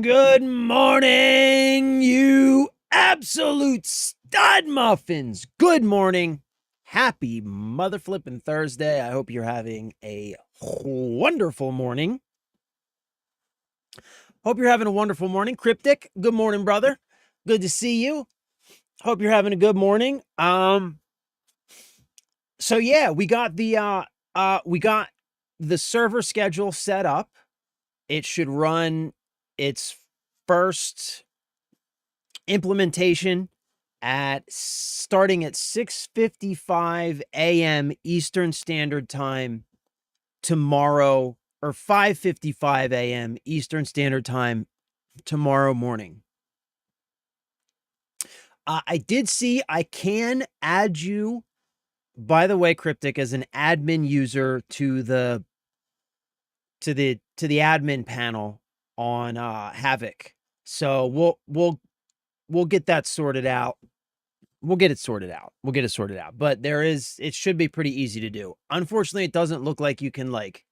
Good morning, you absolute stud muffins. Good morning. Happy mother flipping Thursday. I hope you're having a wonderful morning. Hope you're having a wonderful morning. Cryptic, good morning, brother. Good to see you. Hope you're having a good morning. So yeah, we got the server schedule set up. It should run its first implementation starting at 6:55 a.m. Eastern Standard Time tomorrow, or 5:55 a.m. Eastern Standard Time tomorrow morning. I did see I can add you, by the way, Cryptic, as an admin user to the admin panel on Havoc. So we'll get that sorted out. We'll get it sorted out. But it should be pretty easy to do. Unfortunately, it doesn't look like you can like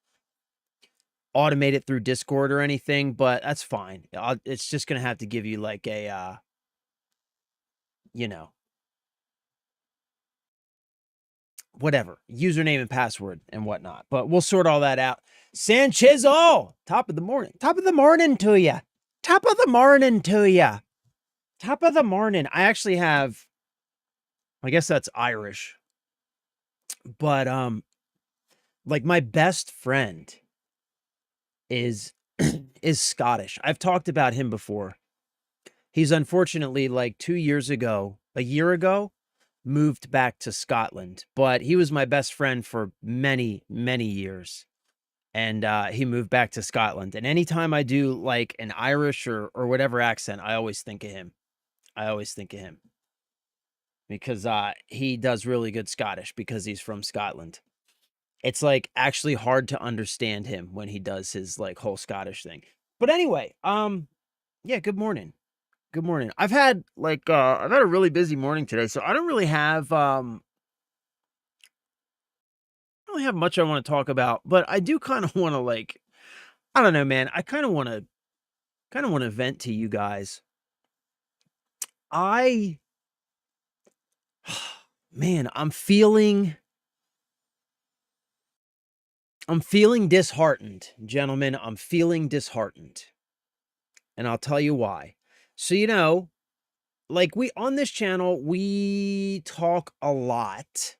automate it through Discord or anything, but that's fine. It's just going to have to give you like a, whatever, username and password and whatnot, but we'll sort all that out. Sanchez, top of the morning to you. Top of the morning. I actually have, I guess that's Irish, but, like my best friend is Scottish. I've talked about him before. He's unfortunately like a year ago, moved back to Scotland, but he was my best friend for many, many years. And he moved back to Scotland. And anytime I do like an Irish or whatever accent, I always think of him. Because he does really good Scottish because he's from Scotland. It's like actually hard to understand him when he does his like whole Scottish thing. But anyway, yeah, good morning. I've had a really busy morning today, so I don't really have much I want to talk about, but I do kind of want to I don't know, man. I kind of want to vent to you guys. Man, I'm feeling disheartened, gentlemen. I'm feeling disheartened. And I'll tell you why. So, like on this channel, we talk a lot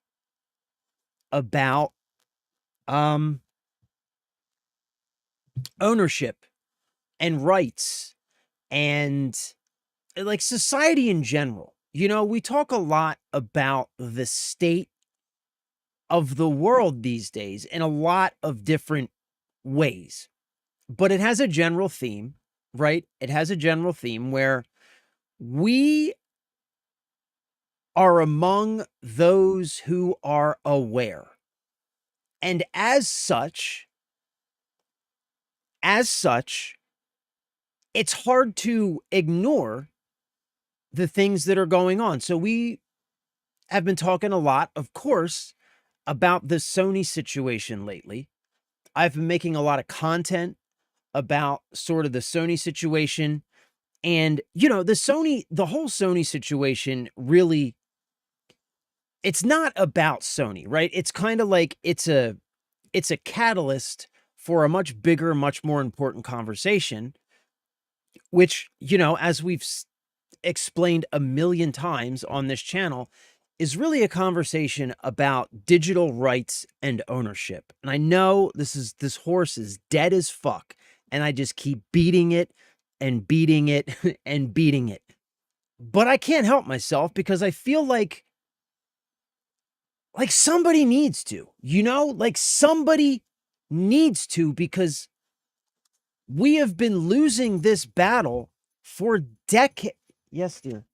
about ownership and rights and like society in general. We talk a lot about the state of the world these days in a lot of different ways. But it has a general theme, right? It has a general theme where we are among those who are aware. And as such, it's hard to ignore the things that are going on. So we have been talking a lot, of course, about the Sony situation lately. I've been making a lot of content about sort of the Sony situation. And, the whole Sony situation really, it's not about Sony, right? It's kind of like it's a catalyst for a much bigger, much more important conversation, which, as we've explained a million times on this channel, is really a conversation about digital rights and ownership. And I know this horse is dead as fuck, and I just keep beating it and beating it and beating it. But I can't help myself because I feel like somebody needs to, somebody needs to, because we have been losing this battle for decades. Yes, dear.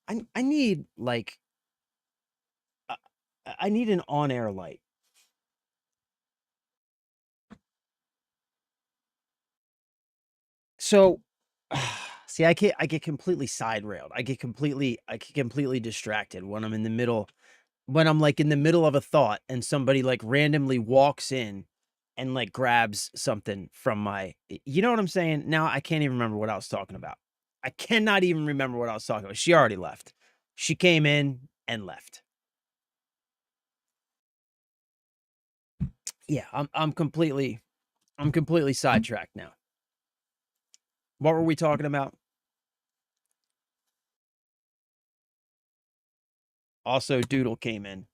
I need I need an on-air light. So, see, I get completely side railed. I get completely distracted when I'm in the middle, in the middle of a thought and somebody randomly walks in and like grabs something from my, you know what I'm saying? Now I can't even remember what I was talking about. I cannot even remember what I was talking about. She already left. She came in and left. Yeah, I'm completely sidetracked now. What were we talking about? Also, Doodle came in.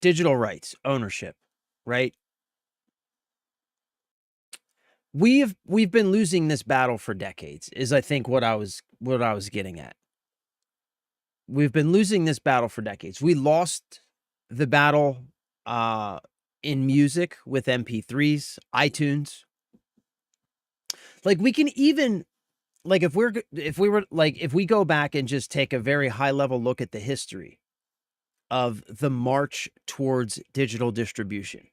Digital rights, ownership, right? We've been losing this battle for decades, is I think what I was getting at. We've been losing this battle for decades. We lost the battle in music with MP3s, iTunes. Like we can even like if we go back and just take a very high level look at the history of the march towards digital distribution.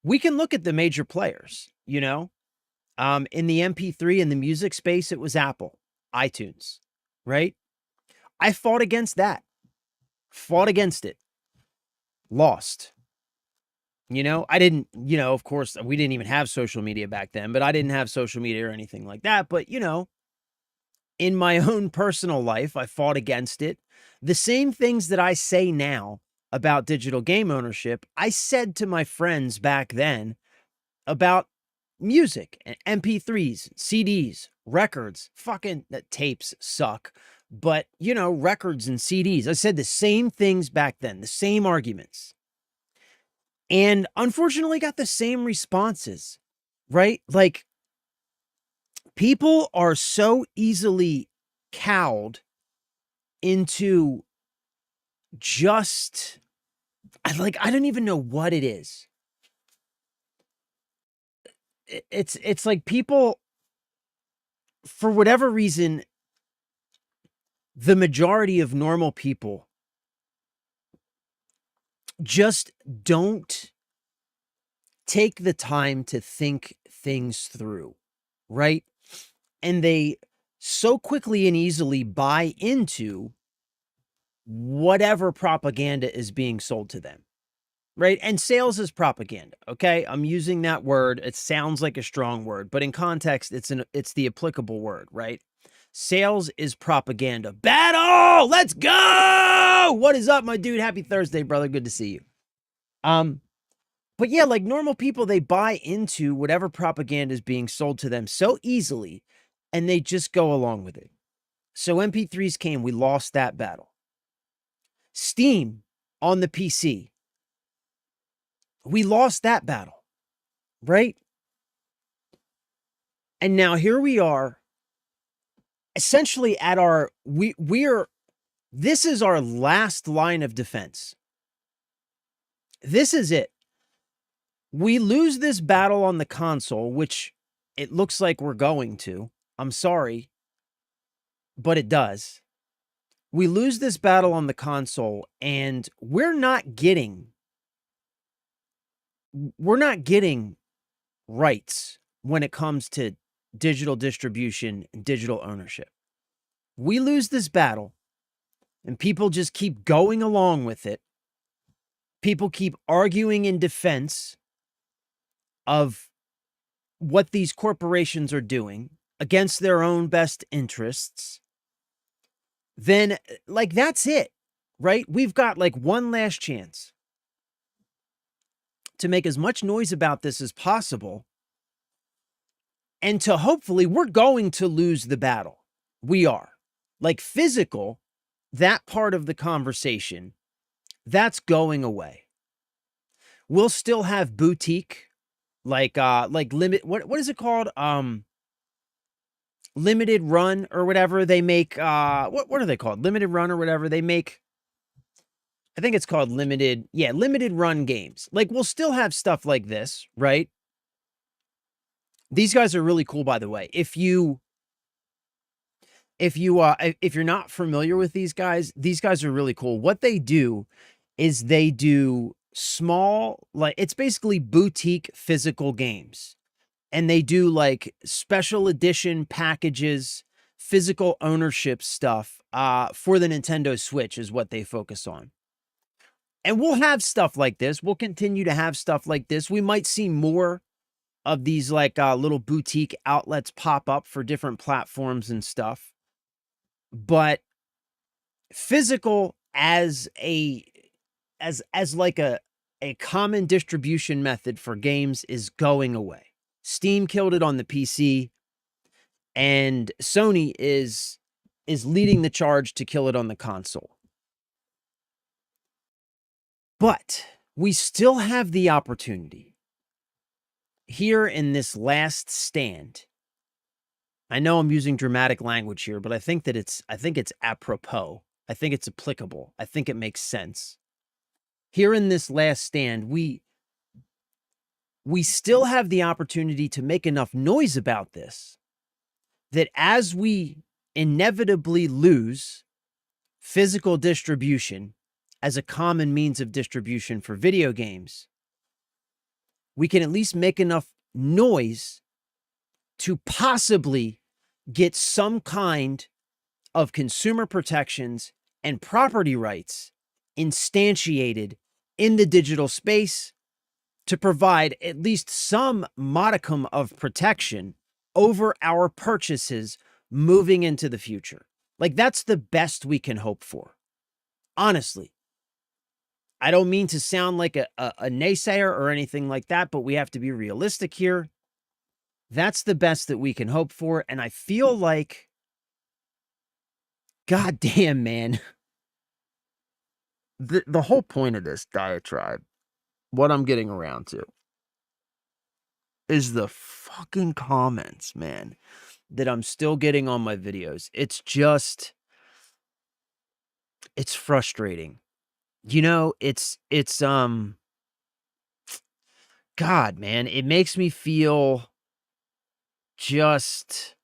We can look at the major players, you know? In the MP3 in the music space, it was Apple, iTunes, right? I fought against that. Fought against it. Lost. You know, I didn't, you know, of course, we didn't even have social media back then, but I didn't have social media or anything like that. But, you know, in my own personal life, I fought against it. The same things that I say now about digital game ownership, I said to my friends back then about music, MP3s, CDs, records, fucking tapes suck. But, you know, records and CDs, I said the same things back then, the same arguments. And unfortunately got the same responses, right? Like people are so easily cowed into just I don't even know what it is. It's like people, for whatever reason, the majority of normal people just don't take the time to think things through, right? And they so quickly and easily buy into whatever propaganda is being sold to them, right? And sales is propaganda, okay? I'm using that word. It sounds like a strong word, but in context, it's the applicable word, right? Sales is propaganda. Battle! Let's go! What is up, my dude? Happy Thursday, brother. Good to see you. But yeah, like normal people, they buy into whatever propaganda is being sold to them so easily, and they just go along with it. So MP3s came, we lost that battle. Steam on the PC, we lost that battle, right? And now here we are, essentially at our, this is our last line of defense. This is it. We lose this battle on the console, which it looks like we're going to. I'm sorry, but it does. We lose this battle on the console, and we're not getting rights when it comes to digital distribution and digital ownership. We lose this battle, and people just keep going along with it. People keep arguing in defense of what these corporations are doing against their own best interests. Then, like, that's it, right? We've got like one last chance to make as much noise about this as possible. And to hopefully, we're going to lose the battle. We are. Like physical, that part of the conversation, that's going away. We'll still have boutique, like limit, what is it called? Limited run or whatever. They make what are they called? Limited run or whatever. They make, I think it's called limited run games. Like we'll still have stuff like this, right? These guys are really cool, by the way. If you're not familiar with these guys are really cool. What they do is they do small, like it's basically boutique physical games. And they do like special edition packages, physical ownership stuff for the Nintendo Switch is what they focus on. And we'll have stuff like this. We'll continue to have stuff like this. We might see more of these like little boutique outlets pop up for different platforms and stuff. But physical as like a common distribution method for games is going away. Steam killed it on the PC, and Sony is leading the charge to kill it on the console. But we still have the opportunity here in this last stand. I know I'm using dramatic language here, but I think it's apropos. I think it's applicable. I think it makes sense. Here in this last stand, we still have the opportunity to make enough noise about this that as we inevitably lose physical distribution as a common means of distribution for video games, we can at least make enough noise to possibly get some kind of consumer protections and property rights instantiated in the digital space to provide at least some modicum of protection over our purchases moving into the future. Like, that's the best we can hope for. Honestly. I don't mean to sound like a naysayer or anything like that, but we have to be realistic here. That's the best that we can hope for. And I feel like, goddamn, man, the whole point of this diatribe, what I'm getting around to, is the fucking comments, man, that I'm still getting on my videos. It's just, it's frustrating. You know, it's God, man, it makes me feel just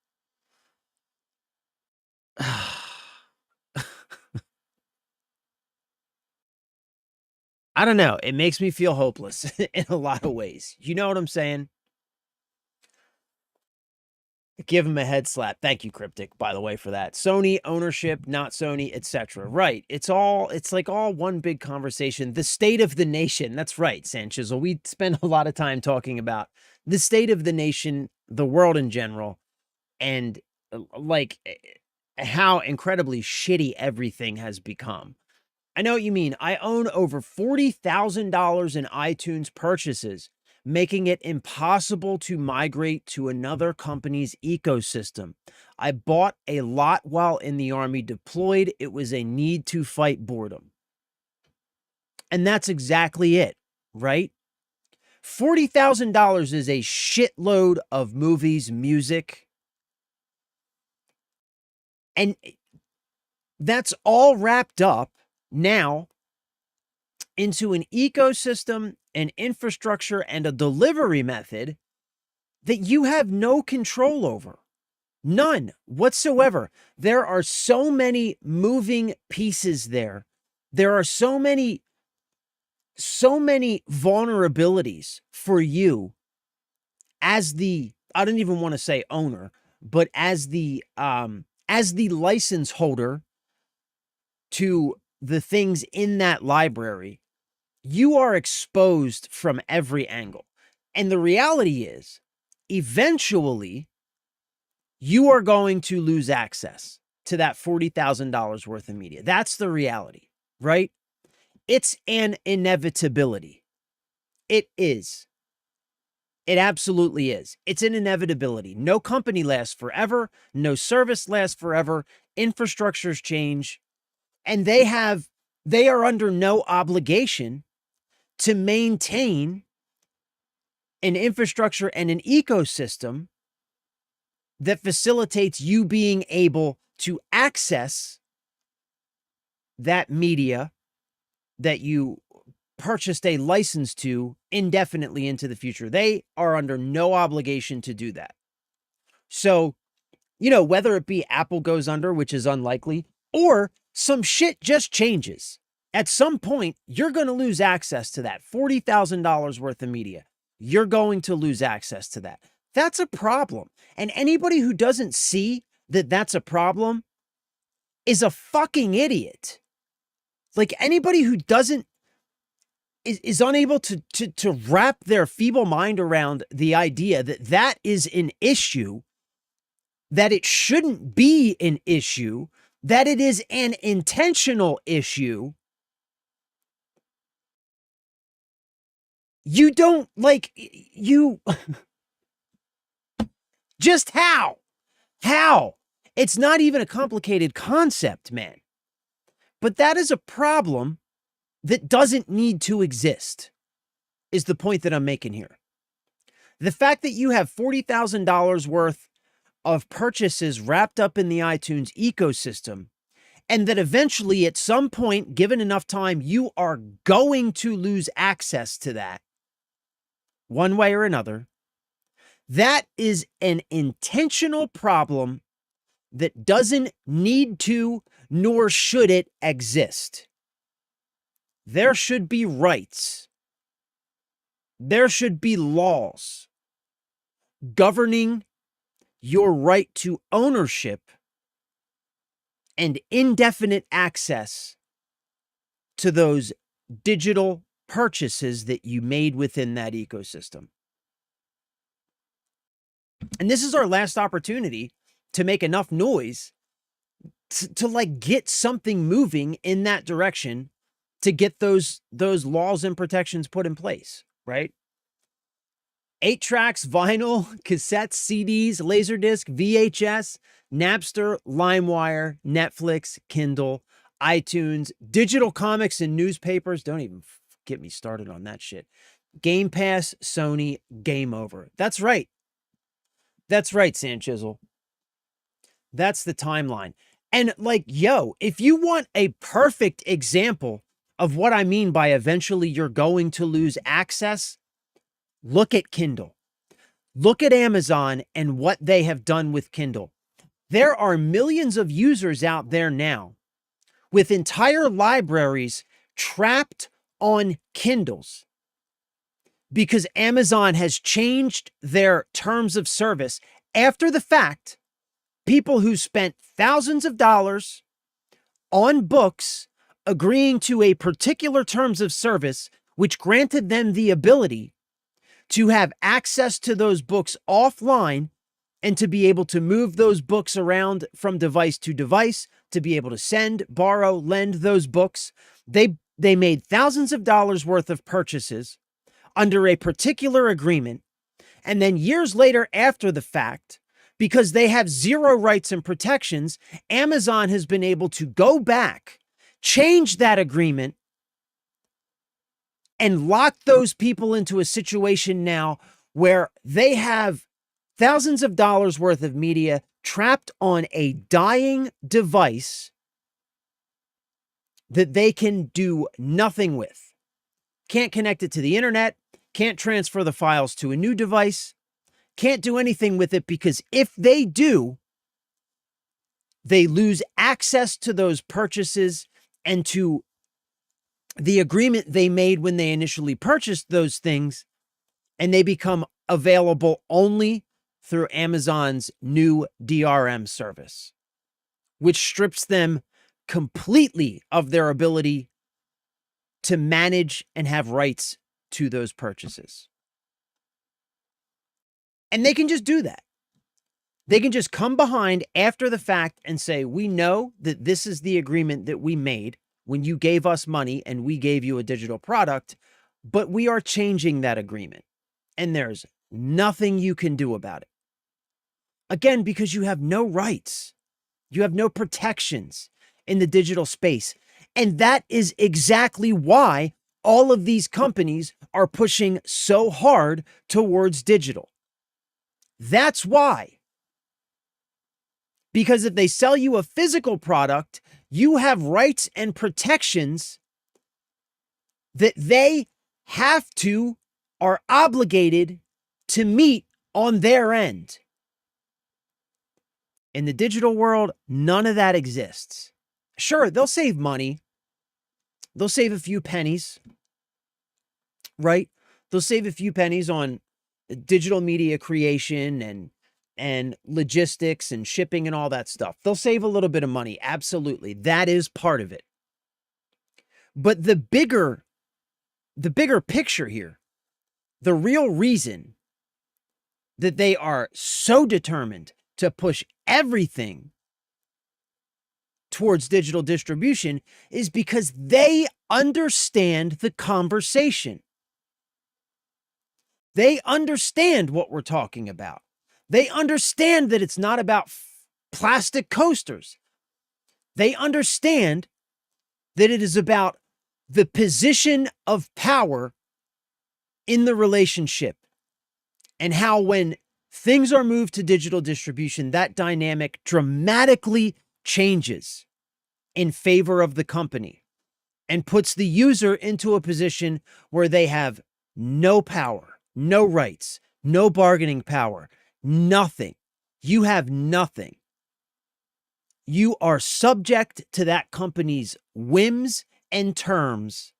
I don't know. It makes me feel hopeless in a lot of ways. You know what I'm saying? Give him a head slap. Thank you, Cryptic, by the way, for that. Sony ownership, not Sony, etc. Right. It's like all one big conversation. The state of the nation. That's right, Sanchez. We spend a lot of time talking about the state of the nation, the world in general, and like how incredibly shitty everything has become. I know what you mean. I own over $40,000 in iTunes purchases, making it impossible to migrate to another company's ecosystem. I bought a lot while in the Army deployed. It was a need to fight boredom. And that's exactly it, right? $40,000 is a shitload of movies, music, and that's all wrapped up now into an ecosystem, an infrastructure, and a delivery method that you have no control over. None whatsoever. There are so many moving pieces there. There are so many vulnerabilities for you as the, I don't even want to say owner, but as the license holder to the things in that library. You are exposed from every angle. And the reality is, eventually, you are going to lose access to that $40,000 worth of media. That's the reality, right? It's an inevitability. It is. It absolutely is. It's an inevitability. No company lasts forever. No service lasts forever. Infrastructures change. And they are under no obligation to maintain an infrastructure and an ecosystem that facilitates you being able to access that media that you purchased a license to indefinitely into the future. They are under no obligation to do that. So, you know, whether it be Apple goes under, which is unlikely, or some shit just changes. At some point, you're going to lose access to that $40,000 worth of media. You're going to lose access to that. That's a problem. And anybody who doesn't see that that's a problem is a fucking idiot. Like, anybody who doesn't is unable to wrap their feeble mind around the idea that that is an issue, that it shouldn't be an issue, that it is an intentional issue. You don't like you just how? How? It's not even a complicated concept, man. But that is a problem that doesn't need to exist, is the point that I'm making here. The fact that you have $40,000 worth of purchases wrapped up in the iTunes ecosystem, and that eventually at some point, given enough time, you are going to lose access to that one way or another, that is an intentional problem that doesn't need to, nor should it exist. There should be rights. There should be laws governing your right to ownership and indefinite access to those digital purchases that you made within that ecosystem. And this is our last opportunity to make enough noise to like get something moving in that direction, to get those laws and protections put in place, right? 8 tracks, vinyl, cassettes, CDs, Laserdisc, VHS, Napster, LimeWire, Netflix, Kindle, iTunes, digital comics and newspapers. Don't even get me started on that shit. Game Pass, Sony, game over. That's right. That's right, Sanchisel. That's the timeline. And like, yo, if you want a perfect example of what I mean by eventually you're going to lose access, look at Kindle. Look at Amazon and what they have done with Kindle. There are millions of users out there now with entire libraries trapped on Kindles because Amazon has changed their terms of service after the fact. People who spent thousands of dollars on books agreeing to a particular terms of service, which granted them the ability to have access to those books offline and to be able to move those books around from device to device, to be able to send, borrow, lend those books. They made thousands of dollars worth of purchases under a particular agreement. And then years later, after the fact, because they have zero rights and protections, Amazon has been able to go back, change that agreement, and lock those people into a situation now where they have thousands of dollars worth of media trapped on a dying device that they can do nothing with. Can't connect it to the internet, can't transfer the files to a new device, can't do anything with it, because if they do, they lose access to those purchases and to the agreement they made when they initially purchased those things, and they become available only through Amazon's new DRM service, which strips them completely of their ability to manage and have rights to those purchases. And they can just do that. They can just come behind after the fact and say, we know that this is the agreement that we made when you gave us money and we gave you a digital product, but we are changing that agreement. And there's nothing you can do about it. Again, because you have no rights. You have no protections in the digital space. And that is exactly why all of these companies are pushing so hard towards digital. That's why. Because if they sell you a physical product, you have rights and protections that they have to, are obligated to meet on their end. In the digital world, none of that exists. Sure, they'll save money. They'll save a few pennies, right? They'll save a few pennies on digital media creation and logistics and shipping and all that stuff. They'll save a little bit of money. Absolutely. That is part of it. But the bigger the bigger picture here, the real reason that they are so determined to push everything towards digital distribution is because they understand the conversation. They understand what we're talking about. They understand that it's not about plastic coasters. They understand that it is about the position of power in the relationship and how when things are moved to digital distribution, that dynamic dramatically changes in favor of the company and puts the user into a position where they have no power, no rights, no bargaining power, nothing. You have nothing. You are subject to that company's whims and terms,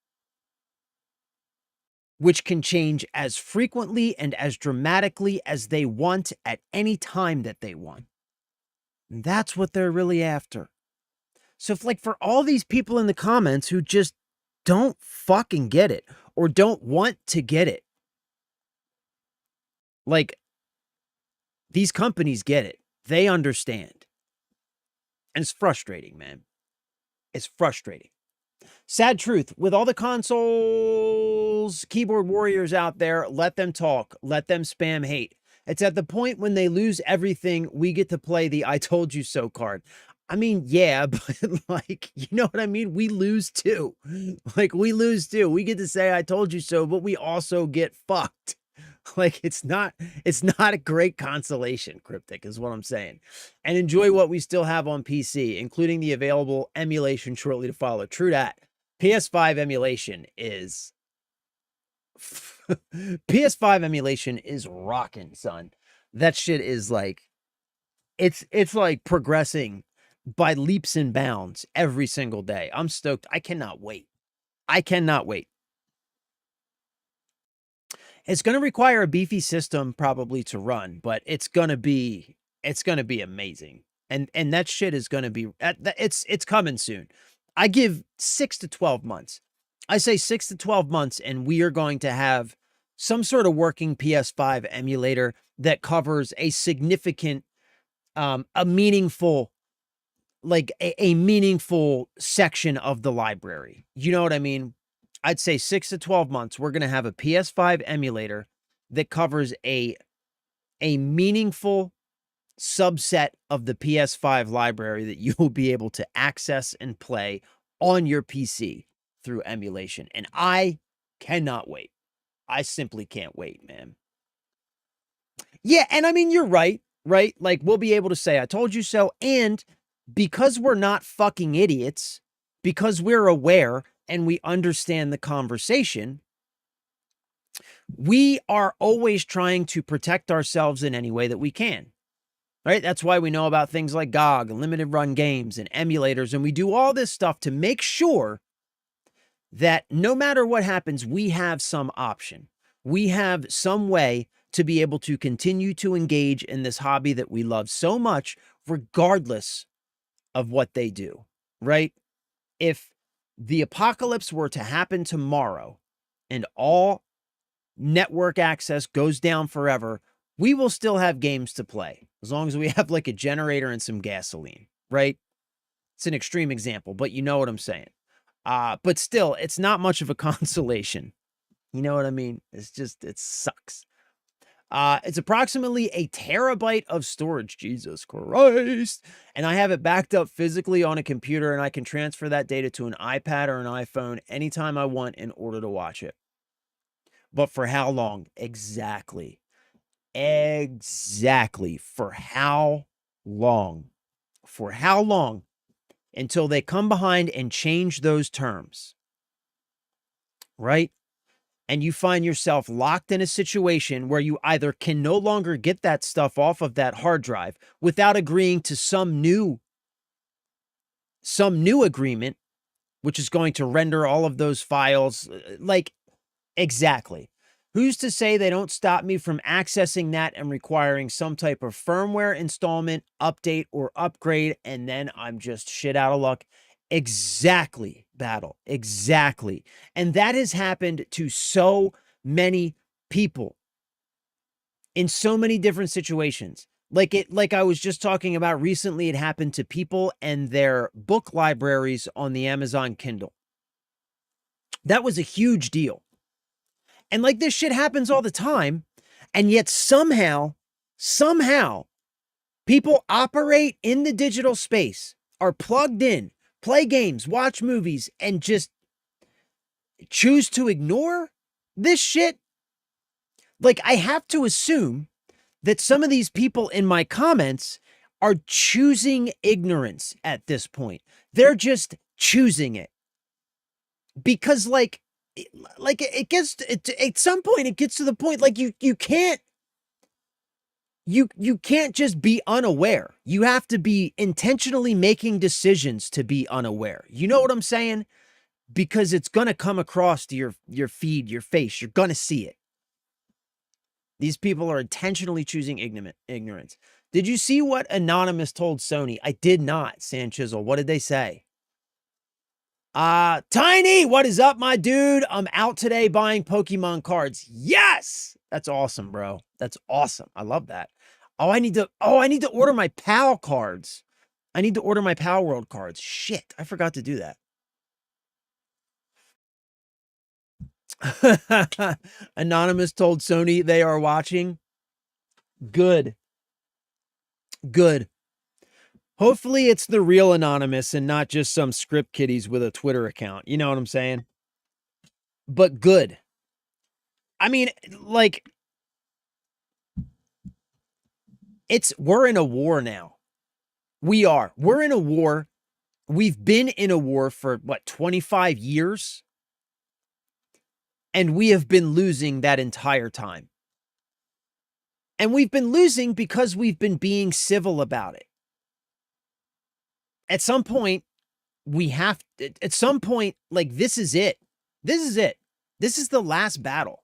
which can change as frequently and as dramatically as they want at any time that they want. And that's what they're really after. So if, like, for all these people in the comments who just don't fucking get it or don't want to get it, like, these companies get it. They understand. And it's frustrating, man. It's frustrating. Sad truth, with all the consoles, keyboard warriors out there, let them talk, let them spam hate. It's at the point when they lose everything, we get to play the I told you so card. I mean, yeah, but like, you know what I mean? We lose too. Like, we lose too. We get to say I told you so, but we also get fucked. Like, it's not a great consolation, Cryptic, is what I'm saying. And enjoy what we still have on PC, including the available emulation shortly to follow. True that. PS5 emulation is PS5 emulation is rocking, son. That shit is like it's like progressing by leaps and bounds every single day. I'm stoked. I cannot wait. I cannot wait. It's going to require a beefy system probably to run, but it's going to be amazing. And that shit is going to be it's coming soon. I give 6 to 12 months. I say 6 to 12 months and we are going to have some sort of working PS5 emulator that covers a significant a meaningful a meaningful section of the library. You know what I mean? I'd say 6 to 12 months, we're going to have a PS5 emulator that covers a meaningful subset of the PS5 library that you will be able to access and play on your PC through emulation. And I cannot wait. I simply can't wait, man. Yeah, and I mean, you're right? Like, we'll be able to say, I told you so. And because we're not fucking idiots, because we're aware and we understand the conversation, we are always trying to protect ourselves in any way that we can. Right? That's why we know about things like GOG and limited run games and emulators. And we do all this stuff to make sure that no matter what happens, we have some option. We have some way to be able to continue to engage in this hobby that we love so much, regardless of what they do, right? If the apocalypse were to happen tomorrow and all network access goes down forever, we will still have games to play as long as we have like a generator and some gasoline, right? It's an extreme example, but you know what I'm saying. But still, it's not much of a consolation. You know what I mean? It's just, it sucks. It's approximately a terabyte of storage. Jesus Christ. And I have it backed up physically on a computer, and I can transfer that data to an iPad or an iPhone anytime I want in order to watch it. But for how long? Exactly. Exactly. For how long? For how long? Until they come behind and change those terms. Right? And you find yourself locked in a situation where you either can no longer get that stuff off of that hard drive without agreeing to some new agreement, which is going to render all of those files like exactly. Who's to say they don't stop me from accessing that and requiring some type of firmware installment, update, or upgrade, and then I'm just shit out of luck? Exactly. battle. Exactly. And that has happened to so many people in so many different situations. Like I was just talking about recently, it happened to people and their book libraries on the Amazon Kindle. That was a huge deal. And like this shit happens all the time. And yet somehow, people operate in the digital space, are plugged in, play games, watch movies, and just choose to ignore this shit. Like, I have to assume that some of these people in my comments are choosing ignorance at this point. They're just choosing it. Because it gets at some point it gets to the point like you can't just be unaware. You have to be intentionally making decisions to be unaware. You know what I'm saying? Because it's going to come across to your feed, your face. You're going to see it. These people are intentionally choosing ignorance. Did you see what Anonymous told Sony? I did not, San Chisel. What did they say? Tiny, what is up, my dude? I'm out today buying Pokemon cards. Yes! That's awesome, bro. That's awesome. I love that. I need to order my PAL cards. I need to order my Pal World cards. Shit, I forgot to do that. Anonymous told Sony they are watching. Good. Good. Hopefully it's the real Anonymous and not just some script kiddies with a Twitter account. You know what I'm saying? But good. I mean, like, we're in a war now. We are. We're in a war. We've been in a war for, 25 years? And we have been losing that entire time. And we've been losing because we've been being civil about it. At some point, like, this is it. This is it. This is the last battle.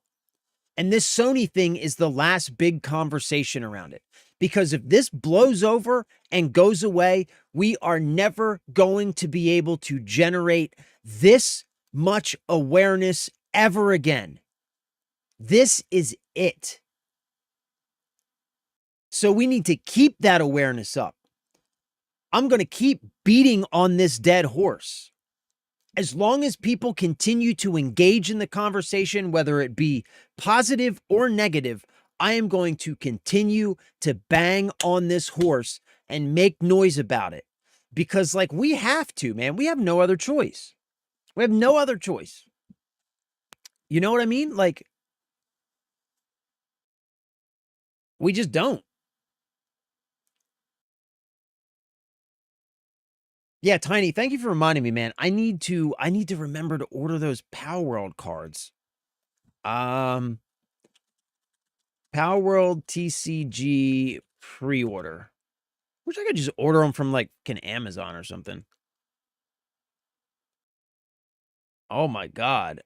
And this Sony thing is the last big conversation around it. Because if this blows over and goes away, we are never going to be able to generate this much awareness ever again. This is it. So we need to keep that awareness up. I'm going to keep beating on this dead horse. As long as people continue to engage in the conversation, whether it be positive or negative, I am going to continue to bang on this horse and make noise about it. Because, like, we have to, man. We have no other choice. We have no other choice. You know what I mean? Like, we just don't. Yeah, Tiny, thank you for reminding me, man. I need to remember to order those Power World cards. Power World TCG pre-order. Wish I could just order them from like an Amazon or something. Oh my god.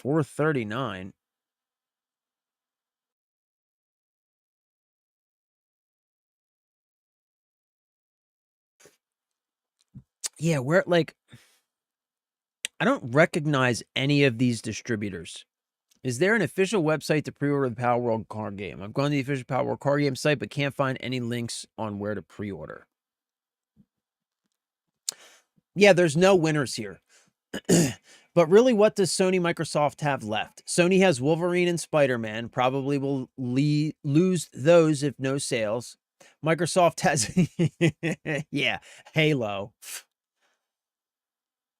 $4.39. Yeah, we're like, I don't recognize any of these distributors. Is there an official website to pre-order the Power World card game? I've gone to the official Power World card game site, but can't find any links on where to pre-order. Yeah, there's no winners here. But really, what does Sony Microsoft have left? Sony has Wolverine and Spider-Man. Probably will lose those if no sales. Microsoft has, yeah, Halo.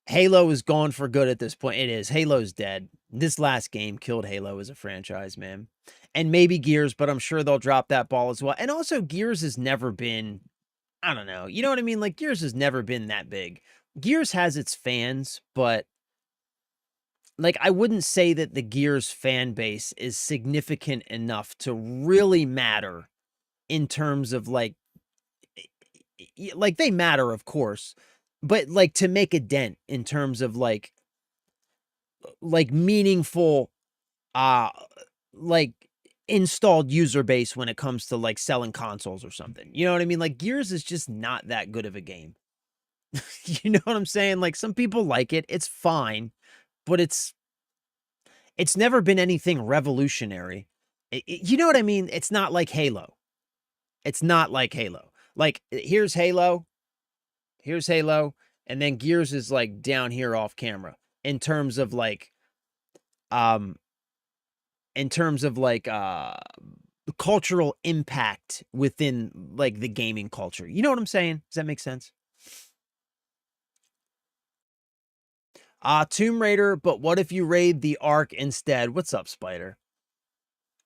Halo is gone for good at this point. It is. Halo's dead. This last game killed Halo as a franchise, man. And maybe Gears, but I'm sure they'll drop that ball as well. And also, Gears has never been, I don't know. You know what I mean? Like, Gears has never been that big. Gears has its fans, but like, I wouldn't say that the Gears fan base is significant enough to really matter in terms of like they matter, of course, but like to make a dent in terms of like meaningful, like installed user base when it comes to like selling consoles or something. You know what I mean? Like Gears is just not that good of a game. You know what I'm saying? Like, some people like it. It's fine, but it's never been anything revolutionary. You know what I mean? It's not like Halo. It's not like Halo. Like, here's Halo, and then Gears is, like, down here off camera in terms of, like, um, in terms of, like, cultural impact within, like, the gaming culture. You know what I'm saying? Does that make sense? Tomb Raider, but what if you raid the Ark instead? What's up, Spider?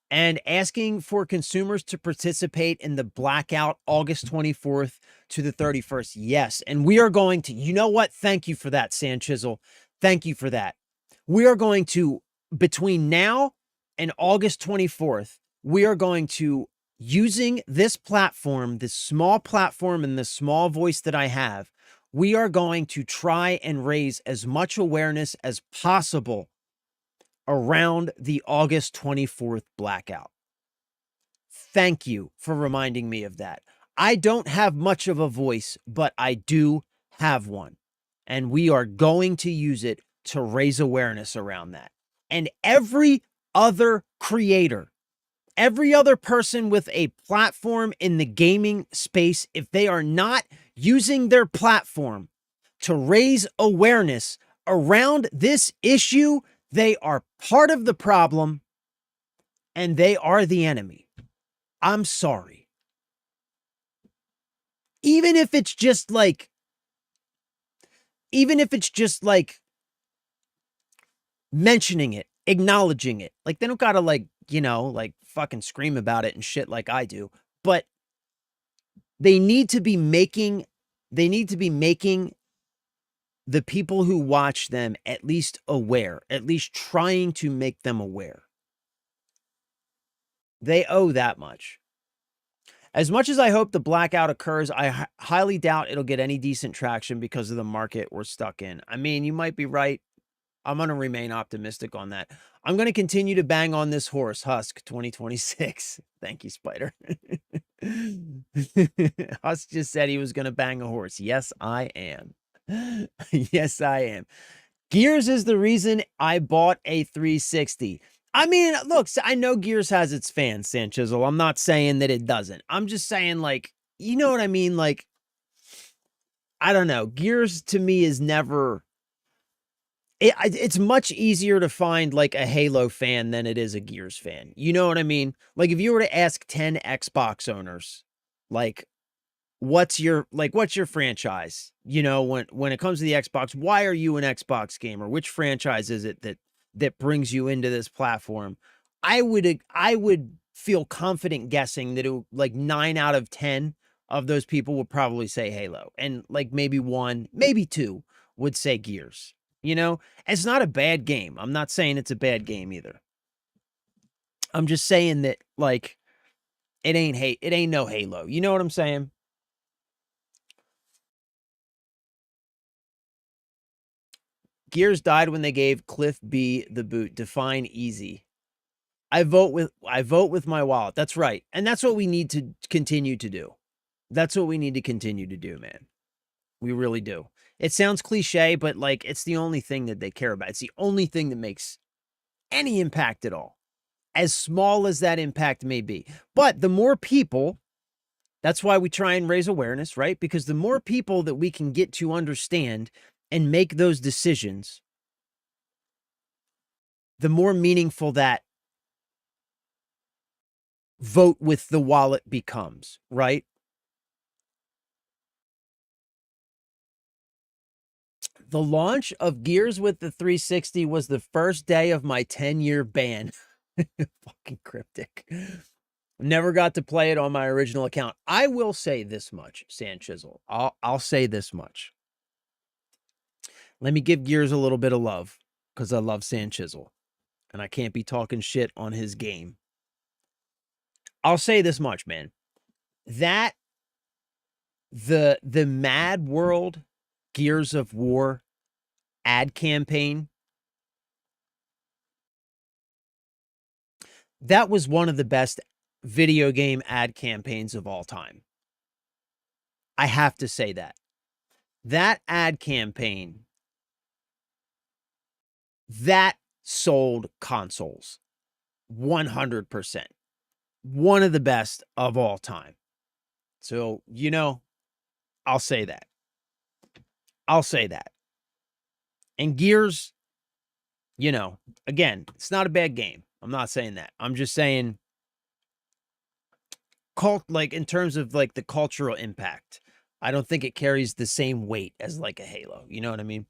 And asking for consumers to participate in the blackout August 24th to the 31st. Yes. And we are going to, you know what? Thank you for that, Sand Chisel. Thank you for that. We are going to, between now and August 24th, we are going to, using this platform, this small platform and this small voice that I have, we are going to try and raise as much awareness as possible around the August 24th blackout. Thank you for reminding me of that. I don't have much of a voice, but I do have one. And we are going to use it to raise awareness around that. And every other creator, every other person with a platform in the gaming space, if they are not using their platform to raise awareness around this issue, they are part of the problem and they are the enemy. I'm sorry. Even if it's just like mentioning it, acknowledging it. Like, they don't gotta, like, you know, like, fucking scream about it and shit like I do. But they need to be making the people who watch them at least aware, at least trying to make them aware. They owe that much. As much as I hope the blackout occurs, I highly doubt it'll get any decent traction because of the market we're stuck in. I mean, you might be right. I'm going to remain optimistic on that. I'm going to continue to bang on this horse, Husk 2026. Thank you, Spider. Husk just said he was going to bang a horse. Yes, I am. Yes, I am. Gears is the reason I bought a 360. I mean, look, I know Gears has its fans, Sanchizel. I'm not saying that it doesn't. I'm just saying, like, you know what I mean? Like, I don't know. Gears to me is never... It's much easier to find, like, a Halo fan than it is a Gears fan. You know what I mean? Like, if you were to ask 10 Xbox owners, like, what's your franchise? You know, when it comes to the Xbox, why are you an Xbox gamer? Which franchise is it that brings you into this platform? I would feel confident guessing that like 9 out of 10 of those people would probably say Halo, and like maybe 1, maybe 2 would say Gears. You know, it's not a bad game. I'm not saying it's a bad game either. I'm just saying that, like, it ain't no Halo. You know what I'm saying? Gears died when they gave Cliff B the boot. Define easy. I vote with my wallet. That's right. And that's what we need to continue to do. That's what we need to continue to do, man. We really do. It sounds cliche, but, like, it's the only thing that they care about. It's the only thing that makes any impact at all, as small as that impact may be. But the more people, that's why we try and raise awareness, right? Because the more people that we can get to understand and make those decisions, the more meaningful that vote with the wallet becomes, right? The launch of Gears with the 360 was the first day of my 10-year ban. Fucking cryptic. Never got to play it on my original account. I will say this much, Sand Chisel. I'll say this much. Let me give Gears a little bit of love, because I love Sand Chisel, and I can't be talking shit on his game. I'll say this much, man. That the Mad World Gears of War ad campaign, that was one of the best video game ad campaigns of all time. I have to say that. that ad campaign, that sold consoles 100%. One of the best of all time. So, I'll say that. I'll say that. And Gears, again, it's not a bad game. I'm not saying that. I'm just saying in terms of like the cultural impact, I don't think it carries the same weight as like a Halo. You know what I mean?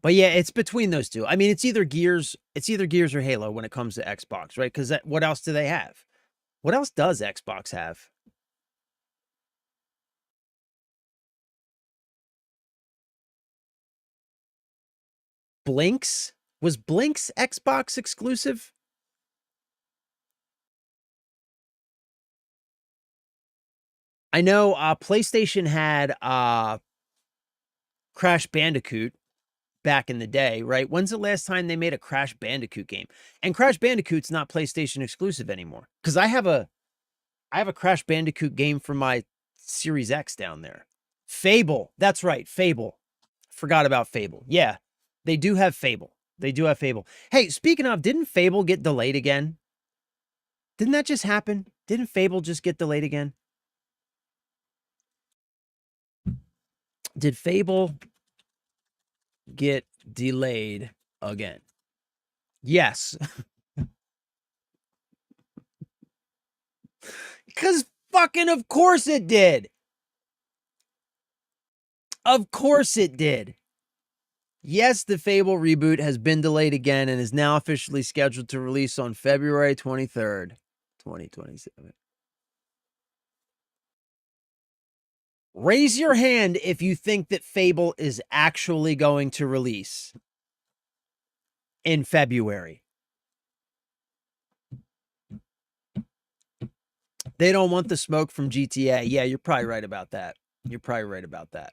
But yeah, it's between those two. I mean, it's either Gears or Halo when it comes to Xbox, right? Because what else do they have? What else does Xbox have? Blinks? Was Blinks Xbox exclusive? I know PlayStation had Crash Bandicoot back in the day, right? When's the last time they made a Crash Bandicoot game? And Crash Bandicoot's not PlayStation exclusive anymore. Because I have a Crash Bandicoot game for my Series X down there. Fable. That's right. Fable. Forgot about Fable. Yeah. They do have Fable. They do have Fable. Hey, speaking of, didn't Fable get delayed again? Didn't that just happen? Didn't Fable just get delayed again? Did Fable get delayed again? Yes. Because fucking of course it did. Of course it did. Yes, the Fable reboot has been delayed again and is now officially scheduled to release on February 23rd, 2027. Raise your hand if you think that Fable is actually going to release in February. They don't want the smoke from GTA. Yeah, you're probably right about that. You're probably right about that.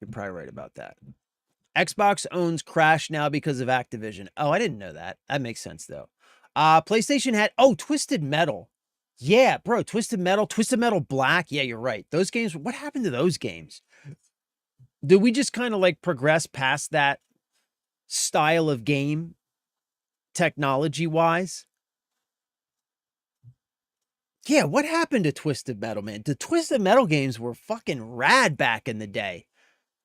You're probably right about that. Xbox owns Crash now because of Activision. Oh, I didn't know that. That makes sense, though. PlayStation had... Oh, Twisted Metal. Yeah, bro, Twisted Metal Black. Yeah, you're right. Those games... What happened to those games? Did we just kind of, like, progress past that style of game technology-wise? Yeah, what happened to Twisted Metal, man? The Twisted Metal games were fucking rad back in the day.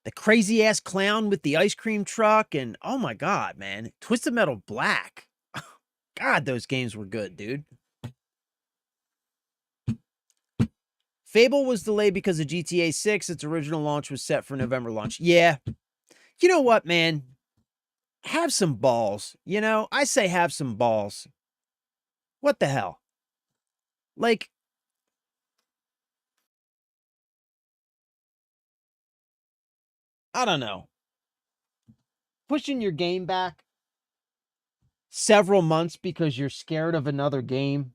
The crazy ass clown with the ice cream truck, and oh my god, man. Twisted Metal Black. God, those games were good, dude. Fable was delayed because of GTA 6. Its original launch was set for November launch. Yeah. You know what, man? Have some balls. I say have some balls. What the hell? Like, I don't know. Pushing your game back several months because you're scared of another game.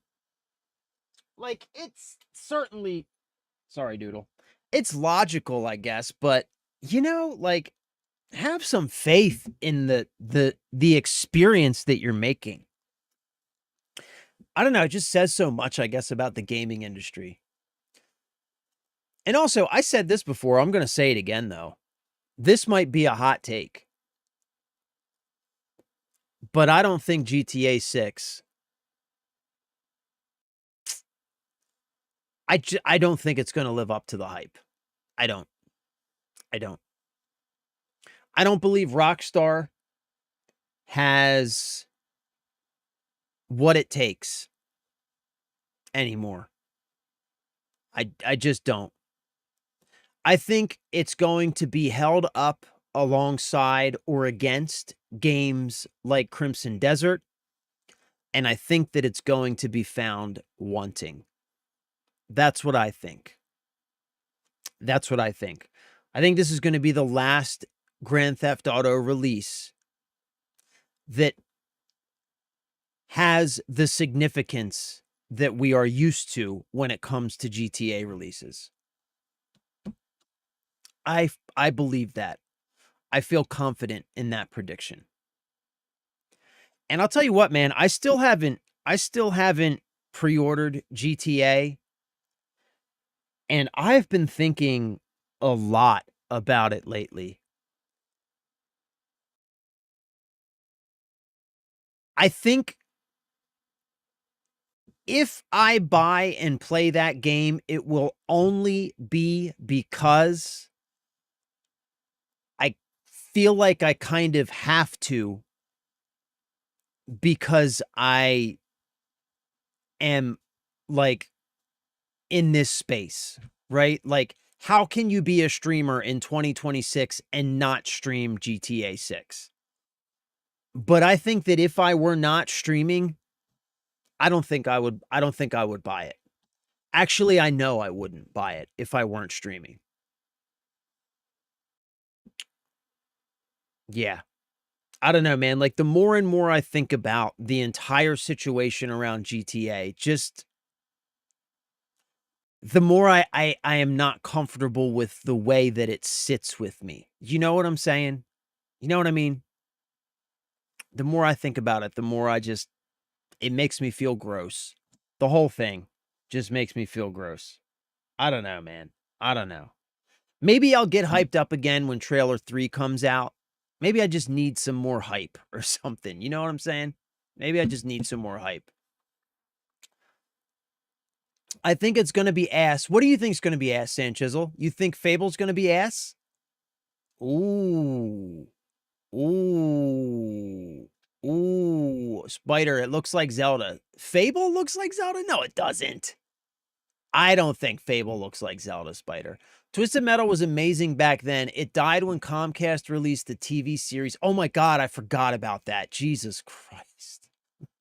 Like, it's certainly... Sorry, Doodle. It's logical, I guess, but, like, have some faith in the experience that you're making. I don't know, it just says so much, I guess, about the gaming industry. And also, I said this before, I'm going to say it again, though. This might be a hot take, but I don't think GTA 6... I don't think it's going to live up to the hype. I don't. I don't believe Rockstar has what it takes anymore. I just don't. I think it's going to be held up alongside or against games like Crimson Desert, and I think that it's going to be found wanting. That's what I think. That's what I think. I think this is going to be the last Grand Theft Auto release that has the significance that we are used to when it comes to GTA releases. I believe that. I feel confident in that prediction. And I'll tell you what, man, I still haven't pre-ordered GTA. And I've been thinking a lot about it lately. I think if I buy and play that game, it will only be because I feel like I kind of have to, because I am, like, in this space, right? Like, how can you be a streamer in 2026 and not stream GTA 6? But I think that if I were not streaming, I don't think I would buy it. Actually, I know I wouldn't buy it if I weren't streaming. Yeah. I don't know, man. Like, the more and more I think about the entire situation around GTA, just the more I am not comfortable with the way that it sits with me. You know what I'm saying? You know what I mean? The more I think about it, the more it makes me feel gross. The whole thing just makes me feel gross. I don't know, man. I don't know. Maybe I'll get hyped up again when trailer 3 comes out. Maybe I just need some more hype or something. You know what I'm saying? Maybe I just need some more hype. I think it's going to be ass. What do you think is going to be ass, Sanchisel? You think Fable's going to be ass? Ooh. Ooh. Ooh. Spider, it looks like Zelda. Fable looks like Zelda? No, it doesn't. I don't think Fable looks like Zelda, Spider. Twisted Metal was amazing back then. It died when Comcast released the TV series. Oh my God, I forgot about that. Jesus Christ.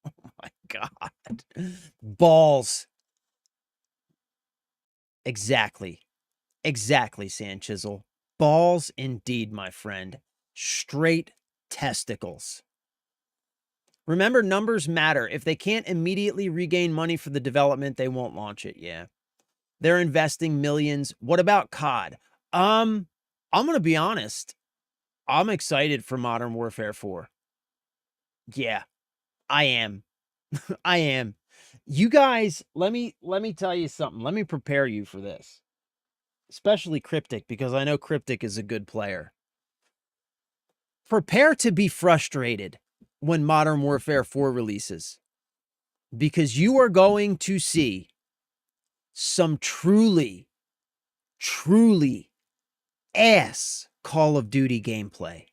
Oh my God. Balls. Exactly. Exactly, Sanchisel. Balls indeed, my friend. Straight testicles. Remember, numbers matter. If they can't immediately regain money for the development, they won't launch it. Yeah. They're investing millions. What about COD? I'm going to be honest. I'm excited for Modern Warfare 4. Yeah, I am. I am. You guys, let me tell you something. Let me prepare you for this. Especially Cryptic, because I know Cryptic is a good player. Prepare to be frustrated when Modern Warfare 4 releases, because you are going to see some truly, truly ass Call of Duty gameplay.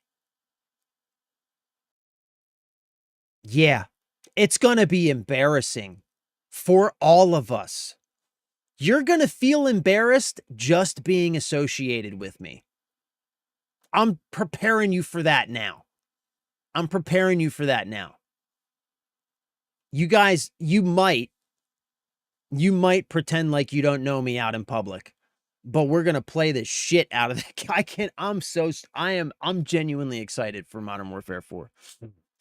Yeah, it's going to be embarrassing for all of us. You're going to feel embarrassed just being associated with me. I'm preparing you for that now. I'm preparing you for that now. You guys, you might pretend like you don't know me out in public, but we're going to play the shit out of that. I'm genuinely excited for Modern Warfare 4.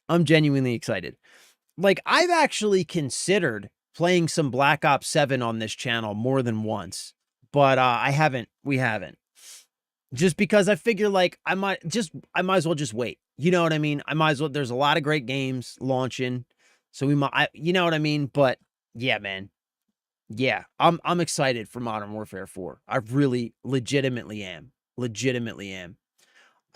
I'm genuinely excited. Like, I've actually considered playing some Black Ops 7 on this channel more than once, but we haven't. Just because I figure, like, I might as well just wait. You know what I mean? There's a lot of great games launching, so you know what I mean? But yeah, man. Yeah, I'm excited for Modern Warfare 4. I really legitimately am. Legitimately am.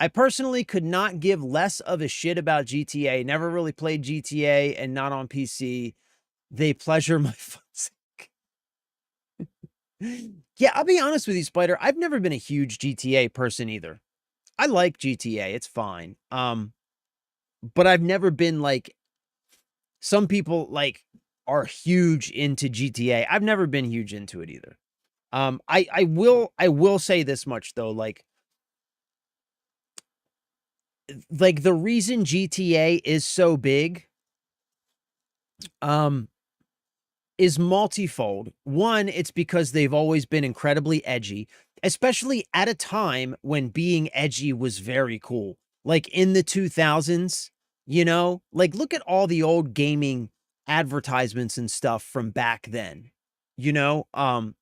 I personally could not give less of a shit about GTA. Never really played GTA and not on PC. They pleasure my fun sake. Yeah, I'll be honest with you, Spider. I've never been a huge GTA person either. I like GTA. It's fine. But I've never been like some people like are huge into GTA. I've never been huge into it either. I will say this much though, like the reason GTA is so big is multifold. One, it's because they've always been incredibly edgy, especially at a time when being edgy was very cool. Like in the 2000s, you know? Like look at all the old gaming advertisements and stuff from back then. You know? It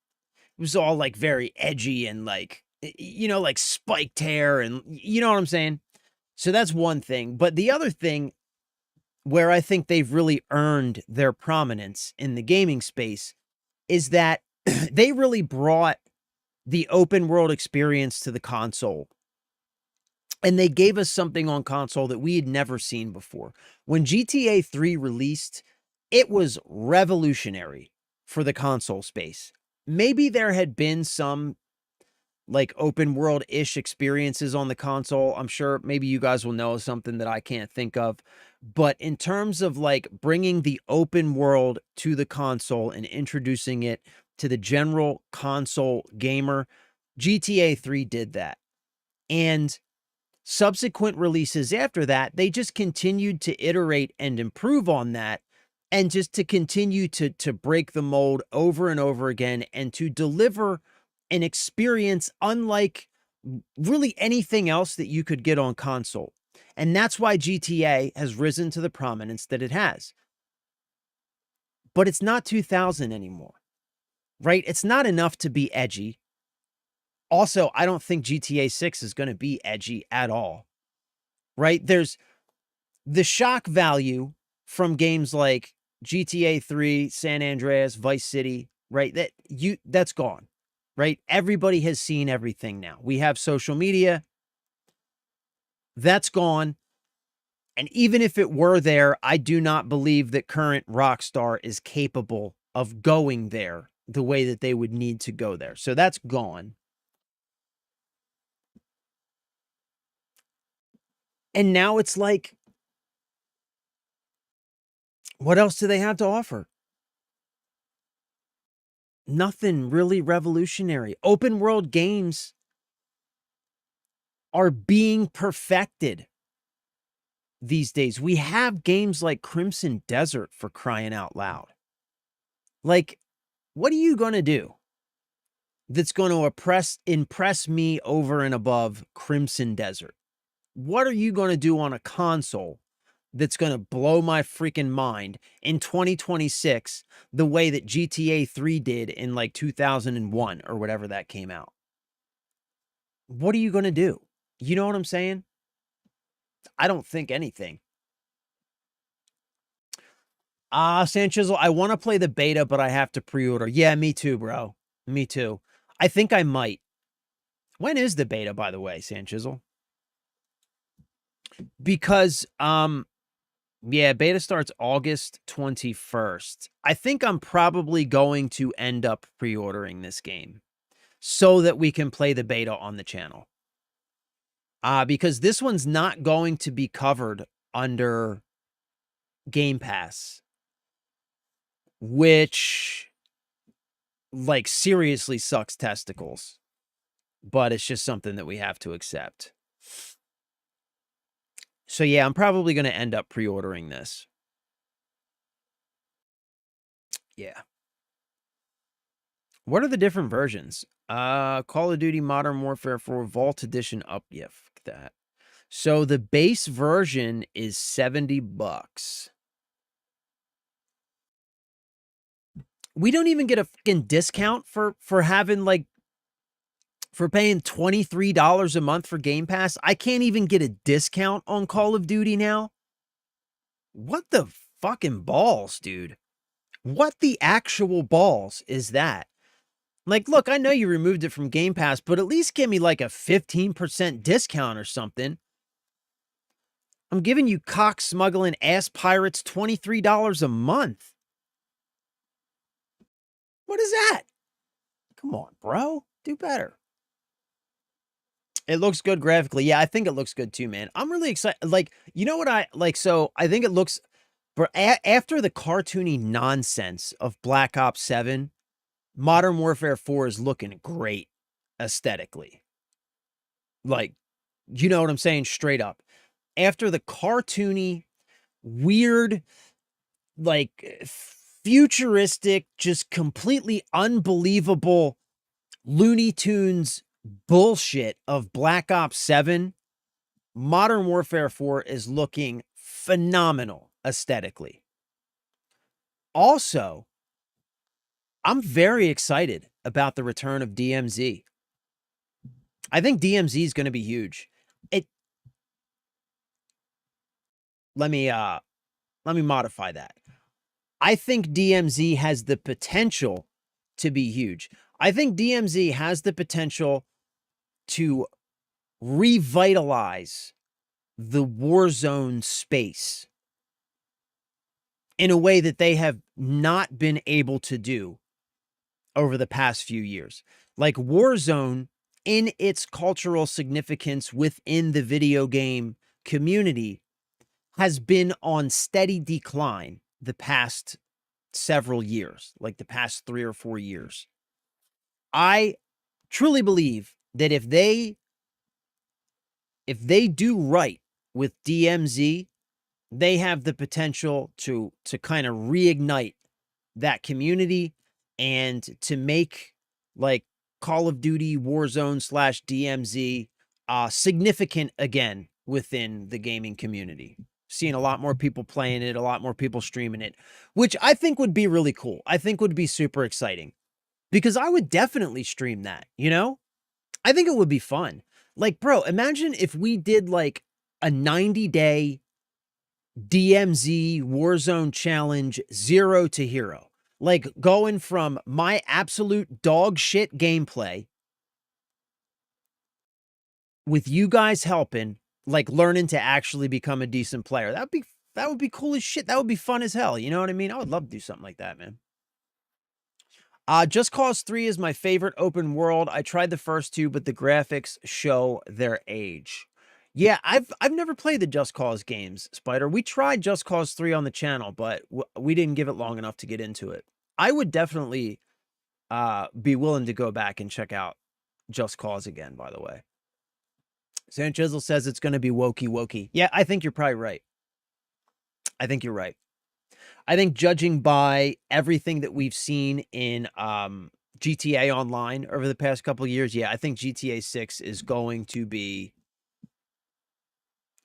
was all like very edgy and like like spiked hair and you know what I'm saying? So that's one thing. But the other thing where I think they've really earned their prominence in the gaming space is that they really brought the open world experience to the console. And they gave us something on console that we had never seen before. When GTA 3 released, it was revolutionary for the console space. Maybe there had been some like open world-ish experiences on the console. I'm sure maybe you guys will know something that I can't think of. But in terms of like bringing the open world to the console and introducing it to the general console gamer, GTA 3 did that. And subsequent releases after that, they just continued to iterate and improve on that, and just to continue to break the mold over and over again, and to deliver an experience unlike really anything else that you could get on console. And that's why GTA has risen to the prominence that it has. But it's not 2000 anymore, right? It's not enough to be edgy. Also, I don't think GTA 6 is going to be edgy at all, right? There's the shock value from games like GTA 3, San Andreas, Vice City, right? That's gone, right? Everybody has seen everything now. We have social media. That's gone. And even if it were there, I do not believe that current Rockstar is capable of going there the way that they would need to go there. So that's gone. And now it's like, what else do they have to offer? Nothing really revolutionary. Open world games are being perfected these days. We have games like Crimson Desert, for crying out loud. Like, what are you going to do that's going to impress me over and above Crimson Desert? What are you going to do on a console that's going to blow my freaking mind in 2026 the way that GTA 3 did in like 2001 or whatever that came out? What are you going to do? You know what I'm saying? I don't think anything. Sanchez, I want to play the beta, but I have to pre-order. Yeah, me too, bro. Me too. I think I might. When is the beta, by the way, Sanchez? Because, yeah, beta starts August 21st. I think I'm probably going to end up pre-ordering this game so that we can play the beta on the channel. Because this one's not going to be covered under Game Pass, which like seriously sucks testicles, but it's just something that we have to accept. So yeah, I'm probably going to end up pre-ordering this. Yeah. What are the different versions? Call of Duty Modern Warfare 4 Vault Edition up. Yeah, fuck that. So the base version is $70. We don't even get a fucking discount for having like for paying $23 a month for Game Pass. I can't even get a discount on Call of Duty now. What the fucking balls, dude? What the actual balls is that? Like, look, I know you removed it from Game Pass, but at least give me like a 15% discount or something. I'm giving you cock smuggling ass pirates $23 a month. What is that? Come on, bro. Do better. It looks good graphically. Yeah, I think it looks good too, man. I'm really excited. Like, you know what I like? So I think it looks, after the cartoony nonsense of Black Ops 7, Modern Warfare 4 is looking great aesthetically. Like, you know what I'm saying? Straight up. After the cartoony, weird, like futuristic, just completely unbelievable Looney Tunes bullshit of Black Ops 7, Modern Warfare 4 is looking phenomenal aesthetically. Also, I'm very excited about the return of DMZ. I think DMZ is going to be huge. Let me modify that. I think DMZ has the potential to be huge. I think DMZ has the potential to revitalize the Warzone space in a way that they have not been able to do over the past few years. Like Warzone, in its cultural significance within the video game community, has been on steady decline the past several years, like the past 3 or 4 years. I truly believe that if they do right with DMZ, they have the potential to kind of reignite that community and to make like Call of Duty Warzone / DMZ significant again within the gaming community. Seeing a lot more people playing it, a lot more people streaming it, which I think would be really cool. I think would be super exciting because I would definitely stream that, you know? I think it would be fun. Like, bro, imagine if we did like a 90-day DMZ Warzone challenge 0 to hero. Like going from my absolute dog shit gameplay with you guys helping, like learning to actually become a decent player. That would be cool as shit. That would be fun as hell. You know what I mean? I would love to do something like that, man. Just Cause 3 is my favorite open world. I tried the first 2, but the graphics show their age. Yeah, I've never played the Just Cause games, Spider. We tried Just Cause 3 on the channel, but we didn't give it long enough to get into it. I would definitely be willing to go back and check out Just Cause again, by the way. San Chisel says it's going to be wokey. Yeah, I think you're probably right. I think you're right. I think judging by everything that we've seen in GTA Online over the past couple of years, yeah, I think GTA 6 is going to be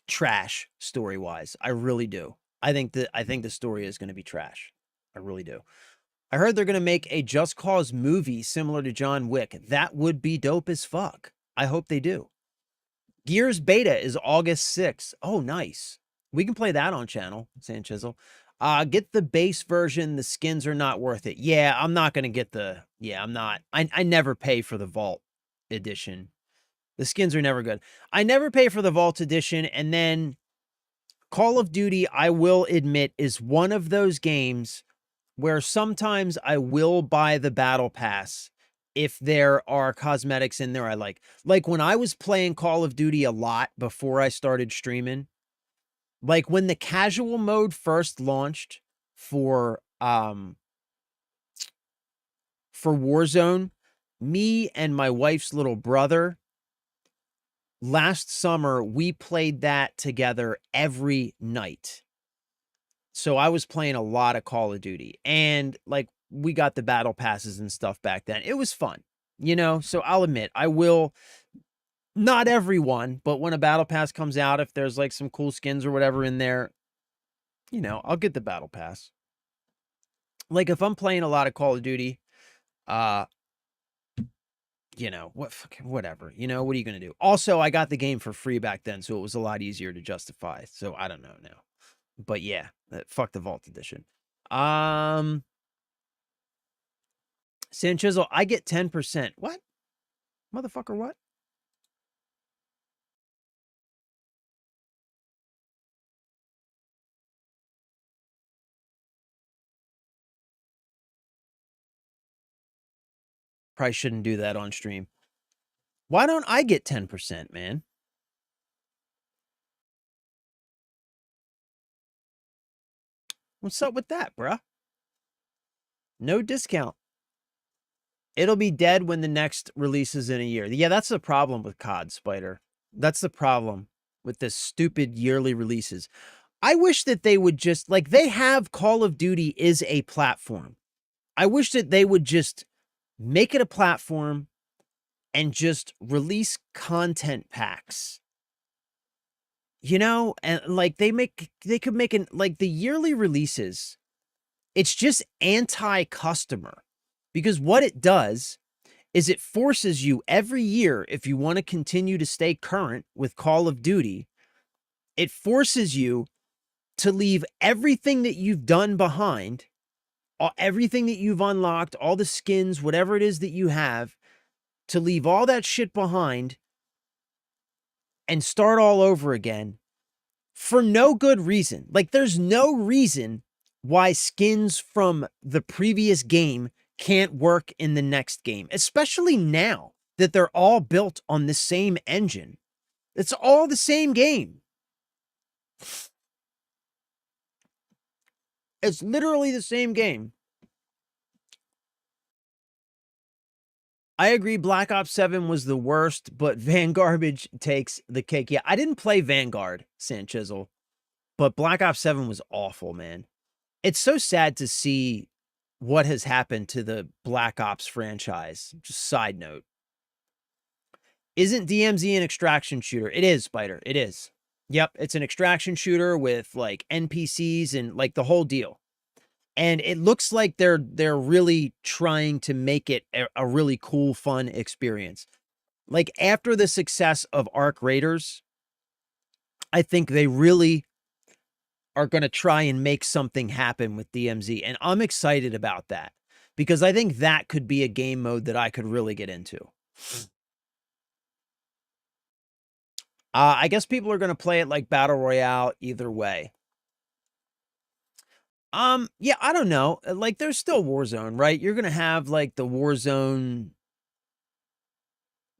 trash story-wise. I really do. I think the story is going to be trash. I really do. I heard they're going to make a Just Cause movie similar to John Wick. That would be dope as fuck. I hope they do. Gears beta is August 6th. Oh, nice. We can play that on channel, San Chisel. Get the base version. The skins are not worth it. Yeah, I'm not going to get the... Yeah, I'm not. I never pay for the Vault edition. The skins are never good. I never pay for the Vault edition, and then Call of Duty, I will admit, is one of those games where sometimes I will buy the Battle Pass if there are cosmetics in there I like. Like when I was playing Call of Duty a lot before I started streaming, like when the casual mode first launched for Warzone, me and my wife's little brother, last summer, we played that together every night. So I was playing a lot of Call of Duty, and like we got the battle passes and stuff back then. It was fun, you know? So I'll admit, I will, not everyone, but when a battle pass comes out, if there's like some cool skins or whatever in there, you know, I'll get the battle pass. Like if I'm playing a lot of Call of Duty, you know, whatever, you know, what are you going to do? Also, I got the game for free back then, so it was a lot easier to justify. So I don't know now, but yeah, fuck the Vault edition. San Chisel, I get 10%. What? Motherfucker, what? Probably shouldn't do that on stream. Why don't I get 10%, man? What's up with that, bruh? No discount. It'll be dead when the next releases in a year. Yeah, that's the problem with COD, Spider. That's the problem with this stupid yearly releases. I wish that they would just, like, they have Call of Duty is a platform. I wish that they would just make it a platform and just release content packs. You know, and like they could make an, like the yearly releases, it's just anti-customer, because what it does is it forces you every year, if you want to continue to stay current with Call of Duty, it forces you to leave everything that you've done behind everything that you've unlocked, all the skins, whatever it is that you have, to leave all that shit behind and start all over again for no good reason. Like, there's no reason why skins from the previous game can't work in the next game, especially now that they're all built on the same engine. It's all the same game. It's literally the same game. I agree Black Ops 7 was the worst, but Vanguard takes the cake. Yeah, I didn't play Vanguard, Sanchizzle, but Black Ops 7 was awful, man. It's so sad to see what has happened to the Black Ops franchise. Just side note. Isn't DMZ an extraction shooter? It is, Spider. It is. Yep, it's an extraction shooter with like NPCs and like the whole deal. And it looks like they're really trying to make it a really cool, fun experience. Like, after the success of Arc Raiders, I think they really are going to try and make something happen with DMZ. And I'm excited about that because I think that could be a game mode that I could really get into. I guess people are going to play it like Battle Royale either way. Yeah, I don't know. Like, there's still Warzone, right? You're going to have like the Warzone,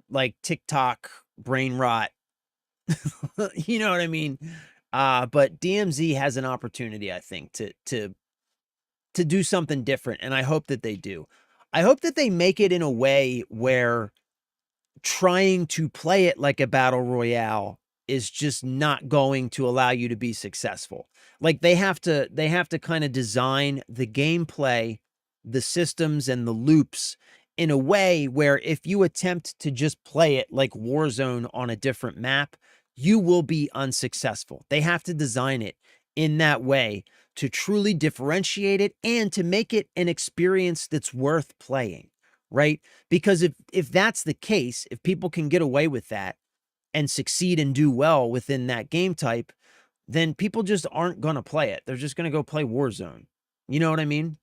like TikTok brain rot. You know what I mean? But DMZ has an opportunity, I think, to do something different, and I hope that they do. I hope that they make it in a way where trying to play it like a battle royale is just not going to allow you to be successful. Like, they have to kind of design the gameplay, the systems, and the loops in a way where if you attempt to just play it like Warzone on a different map, you will be unsuccessful. They have to design it in that way to truly differentiate it and to make it an experience that's worth playing, right? Because if that's the case, if people can get away with that and succeed and do well within that game type, then people just aren't going to play it. They're just going to go play Warzone. You know what I mean?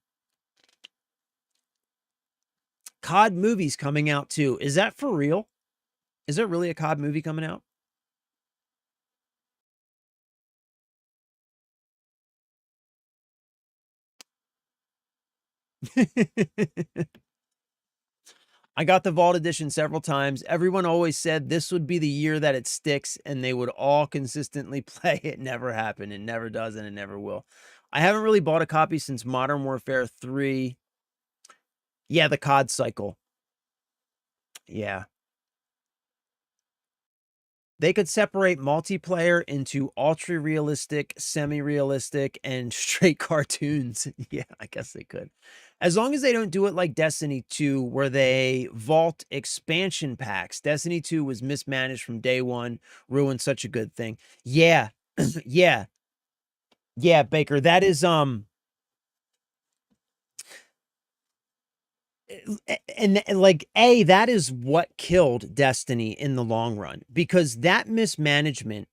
COD movies coming out too. Is that for real? Is there really a COD movie coming out? I got the Vault Edition several times. Everyone always said this would be the year that it sticks and they would all consistently play. It never happened. It never does, and it never will. I haven't really bought a copy since Modern Warfare 3. Yeah, the COD cycle. Yeah. They could separate multiplayer into ultra-realistic, semi-realistic, and straight cartoons. Yeah, I guess they could. As long as they don't do it like Destiny 2, where they vault expansion packs. Destiny 2 was mismanaged from day one, ruined such a good thing. Yeah, yeah, yeah, Baker. That is, and like, that is what killed Destiny in the long run, because that mismanagement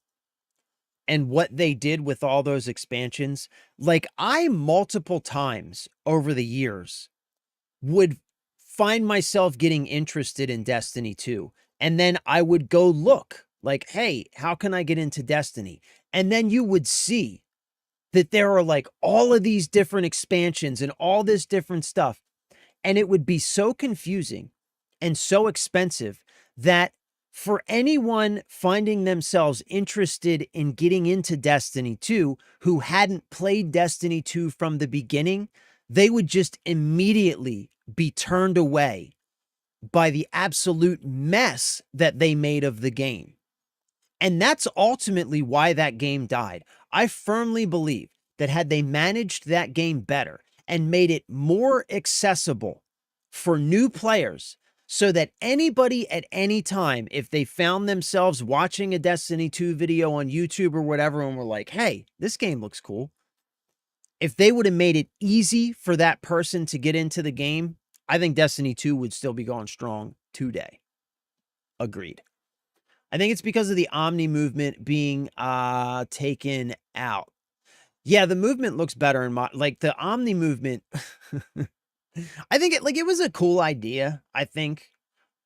and what they did with all those expansions, like, I multiple times over the years would find myself getting interested in Destiny 2. And then I would go look like, hey, how can I get into Destiny? And then you would see that there are like all of these different expansions and all this different stuff. And it would be so confusing and so expensive that for anyone finding themselves interested in getting into Destiny 2 who hadn't played Destiny 2 from the beginning, they would just immediately be turned away by the absolute mess that they made of the game. And that's ultimately why that game died. I firmly believe that had they managed that game better and made it more accessible for new players, so that anybody at any time, if they found themselves watching a Destiny 2 video on YouTube or whatever and were like, hey, this game looks cool, if they would have made it easy for that person to get into the game, I think Destiny 2 would still be going strong today. Agreed. I think it's because of the Omni movement being taken out. Yeah, the movement looks better in like the Omni movement. I think it was a cool idea, I think.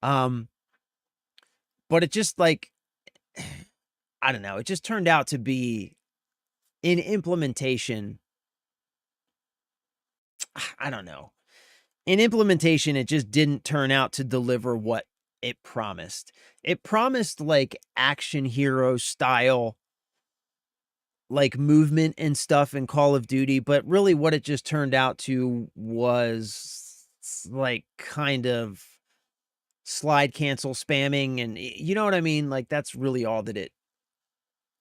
Um, but it just like I don't know, it just turned out to be in implementation. I don't know. In implementation, it just didn't turn out to deliver what it promised. It promised like action hero style like movement and stuff in Call of Duty, but really what it just turned out to was like kind of slide cancel spamming and you know what I mean? Like that's really all that it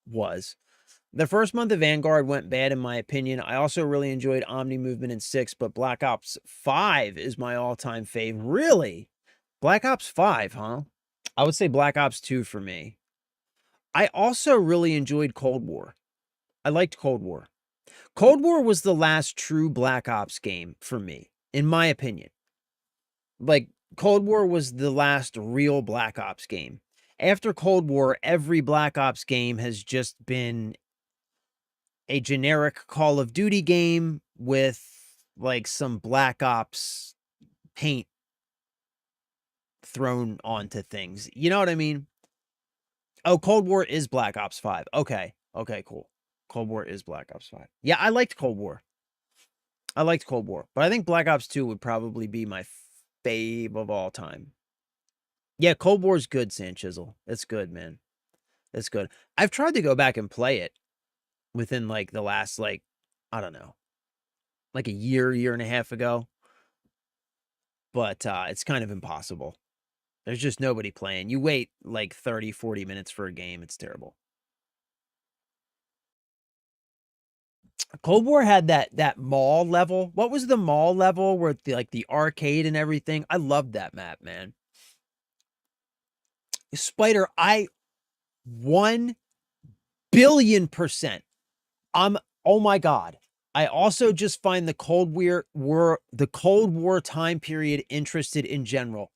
was. The first month of Vanguard went bad in my opinion. I also really enjoyed Omni Movement in 6, but Black Ops 5 is my all-time fave. Really? Black Ops 5, huh? I would say Black Ops 2 for me. I also really enjoyed Cold War. I liked Cold War. Cold War was the last true Black Ops game for me, in my opinion. Like, Cold War was the last real Black Ops game. After Cold War, every Black Ops game has just been a generic Call of Duty game with, like, some Black Ops paint thrown onto things. You know what I mean? Oh, Cold War is Black Ops 5. Okay. Okay, cool. Cold War is Black Ops 5. Yeah, I liked Cold War. I liked Cold War, but I think Black Ops 2 would probably be my fave of all time. Yeah, Cold War's good, Sanchisel. It's good, man. It's good. I've tried to go back and play it within like the last like I don't know, like a year and a half ago. But it's kind of impossible. There's just nobody playing. You wait like 30, 40 minutes for a game. It's terrible. Cold War had that mall level. What was the mall level where the arcade and everything? I loved that map, man. Spider, I 1,000,000,000%. Oh my God. I also just find the Cold War time period interested in general.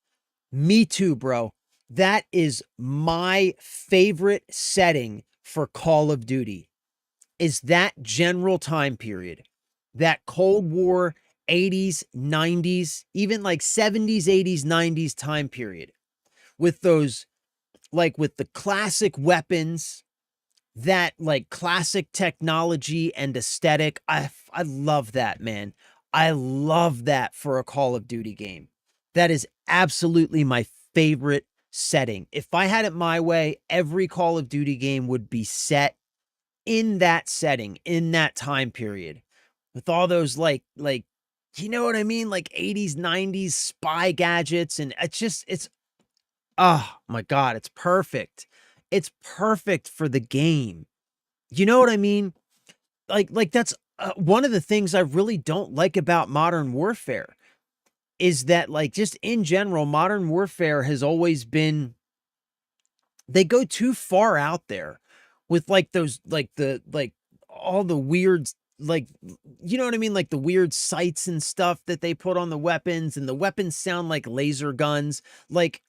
Me too, bro. That is my favorite setting for Call of Duty. Is that general time period. That Cold War 80s, 90s, even like 70s, 80s, 90s time period. With those like with the classic weapons, that like classic technology and aesthetic. I love that, man. I love that for a Call of Duty game. That is absolutely my favorite setting. If I had it my way, every Call of Duty game would be set in that setting, in that time period, with all those like you know what I mean? Like 80s, 90s spy gadgets. And it's oh my God, it's perfect. It's perfect for the game. You know what I mean? Like that's one of the things I really don't like about Modern Warfare is that like just in general, Modern Warfare has always been they go too far out there with like those like the like all the weird like you know what I mean? Like the weird sights and stuff that they put on the weapons and the weapons sound like laser guns. Like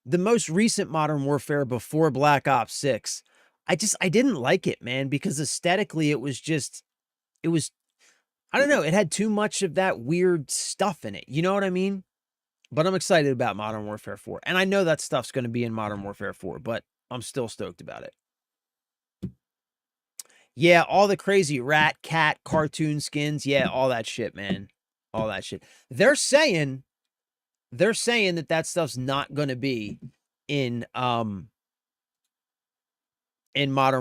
the most recent Modern Warfare before Black Ops 6, I didn't like it, man, because aesthetically it was just it was I don't know, it had too much of that weird stuff in it. You know what I mean? But I'm excited about Modern Warfare 4. And I know that stuff's going to be in Modern Warfare 4, but I'm still stoked about it. Yeah, all the crazy rat, cat, cartoon skins, yeah, all that shit, man. All that shit. They're saying that stuff's not going to be in Modern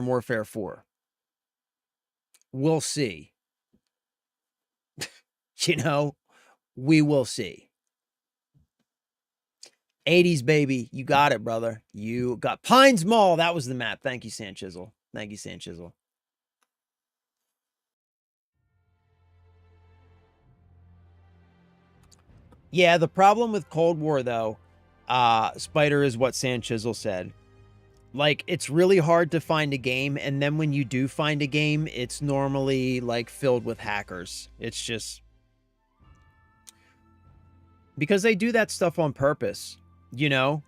Warfare 4. We'll see. You know, we will see. 80s baby, you got it, brother. You got Pines Mall. That was the map. Thank you, Sanchisel. Thank you, Sanchisel. Yeah, the problem with Cold War though, Spider, is what Sanchisel said. Like, it's really hard to find a game, and then when you do find a game, it's normally like filled with hackers. It's just because they do that stuff on purpose, you know,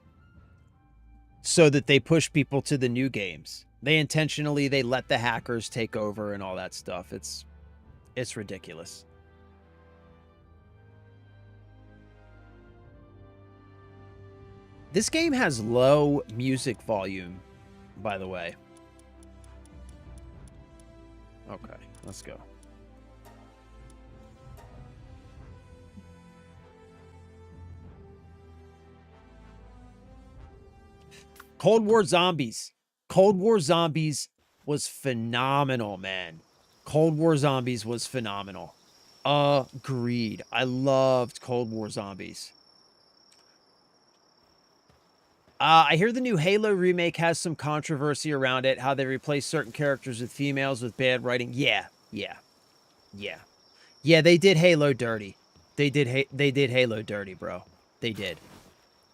so that they push people to the new games. They intentionally, they let the hackers take over and all that stuff. It's ridiculous. This game has low music volume, by the way. Okay, let's go. Cold War Zombies. Cold War Zombies was phenomenal, man. Cold War Zombies was phenomenal. Agreed. I loved Cold War Zombies. I hear the new Halo remake has some controversy around it, how they replace certain characters with females with bad writing. Yeah. Yeah, they did Halo dirty. They did Halo dirty, bro. They did.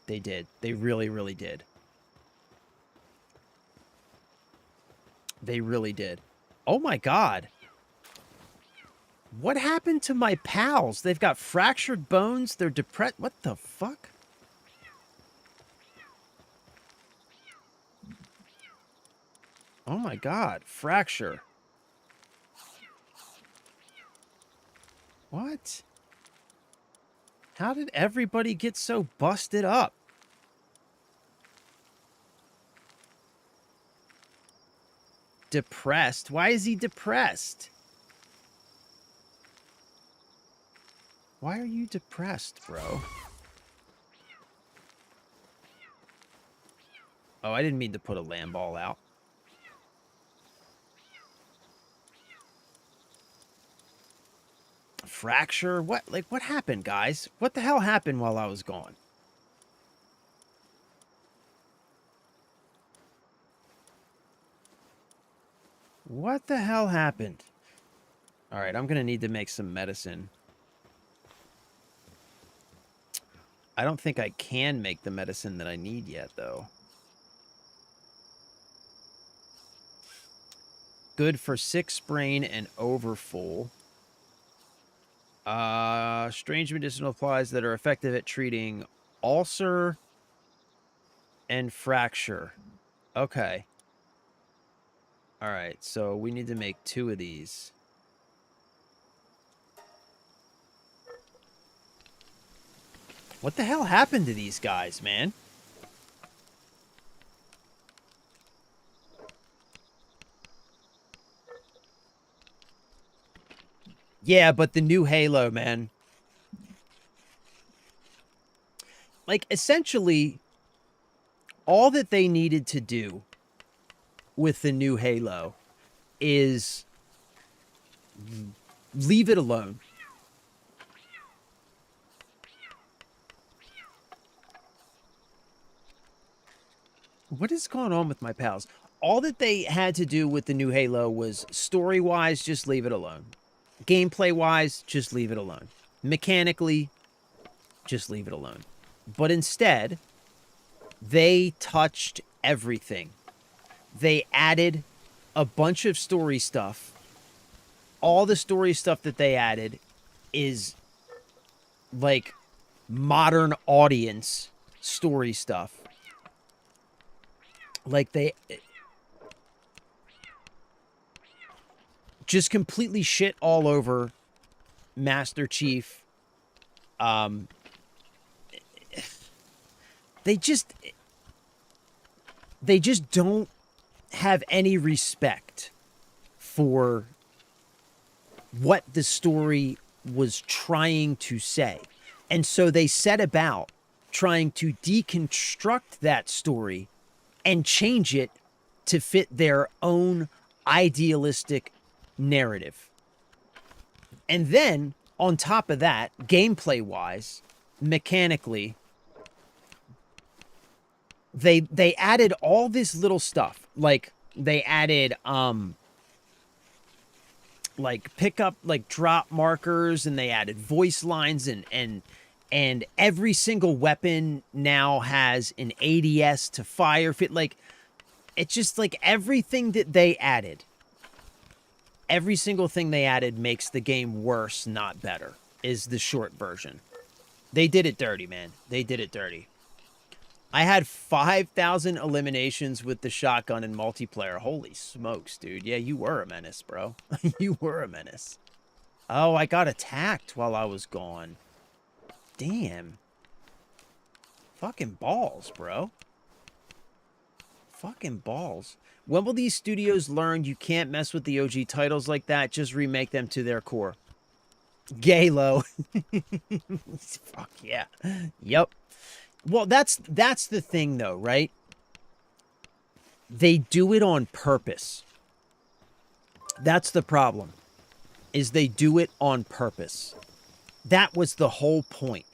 They really, really did. They really did. Oh my god. What happened to my pals? They've got fractured bones. They're depressed. What the fuck? Oh my god. Fracture. What? How did everybody get so busted up? Depressed? Why is he depressed? Why are you depressed, bro? Oh, I didn't mean to put a land ball out. Fracture? What? Like, what happened, guys? What the hell happened while I was gone? What the hell happened? All right, I'm going to need to make some medicine. I don't think I can make the medicine that I need yet, though. Good for 6 sprain and overfull. Strange medicinal applies that are effective at treating ulcer and fracture. Okay. All right, so we need to make 2 of these. What the hell happened to these guys, man? Yeah, but the new Halo, man. Like, essentially, all that they needed to do with the new Halo is leave it alone. What is going on with my pals? All that they had to do with the new Halo was story-wise, just leave it alone. Gameplay-wise, just leave it alone. Mechanically, just leave it alone. But instead, they touched everything. They added a bunch of story stuff. All the story stuff that they added is like modern audience story stuff. Like, they just completely shit all over Master Chief. They just don't have any respect for what the story was trying to say. And so they set about trying to deconstruct that story and change it to fit their own idealistic narrative. And then, on top of that, gameplay-wise, mechanically, they added all this little stuff. Like, they added, like, pickup, like, drop markers, and they added voice lines, and every single weapon now has an ADS to fire fit. Like, it's just like everything that they added. Every single thing they added makes the game worse, not better, is the short version. They did it dirty, man. They did it dirty. I had 5,000 eliminations with the shotgun in multiplayer. Holy smokes, dude. Yeah, you were a menace, bro. You were a menace. Oh, I got attacked while I was gone. Damn. Fucking balls, bro. Fucking balls. When will these studios learn you can't mess with the OG titles like that? Just remake them to their core. Galo. Fuck yeah. Yep. Well, that's the thing, though, right? They do it on purpose. That's the problem, is they do it on purpose. That was the whole point.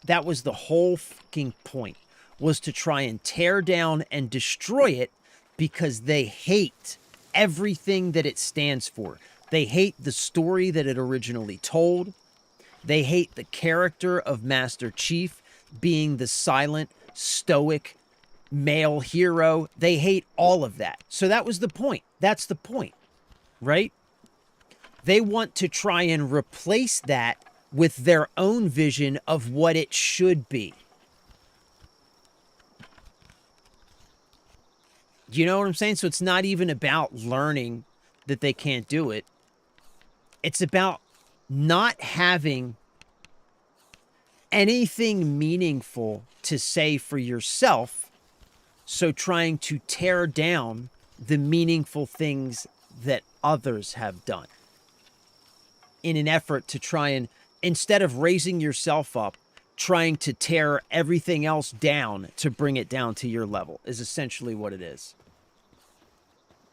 That was the whole fucking point, was to try and tear down and destroy it because they hate everything that it stands for. They hate the story that it originally told. They hate the character of Master Chief being the silent, stoic male hero. They hate all of that. So that was the point. That's the point, right? They want to try and replace that with their own vision of what it should be. You know what I'm saying? So it's not even about learning that they can't do it. It's about not having anything meaningful to say for yourself. So trying to tear down the meaningful things that others have done in an effort to try and, instead of raising yourself up, trying to tear everything else down to bring it down to your level is essentially what it is.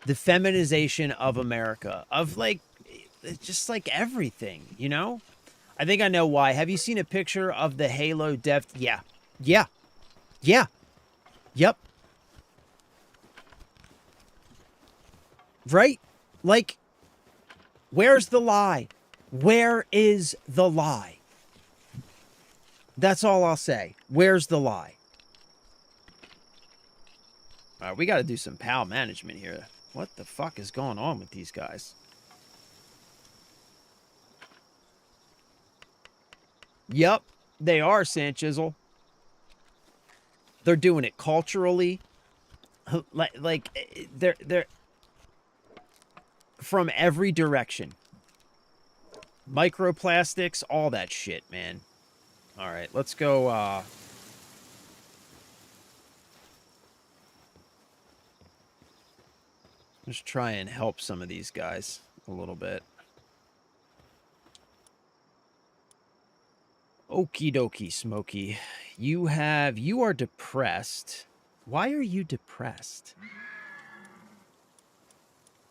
The feminization of America, of like, just like everything, you know? I think I know why. Have you seen a picture of the Halo dev? Yeah. Yeah. Yeah. Yep. Right? Like, where's the lie? Where is the lie? That's all I'll say. Where's the lie? All right, we got to do some PAL management here. What the fuck is going on with these guys? Yep, they are, Sanchisel. They're doing it culturally. Like they're from every direction. Microplastics, all that shit, man. All right, let's go. Let's try and help some of these guys a little bit. Okie dokie, Smokey. You are depressed. Why are you depressed?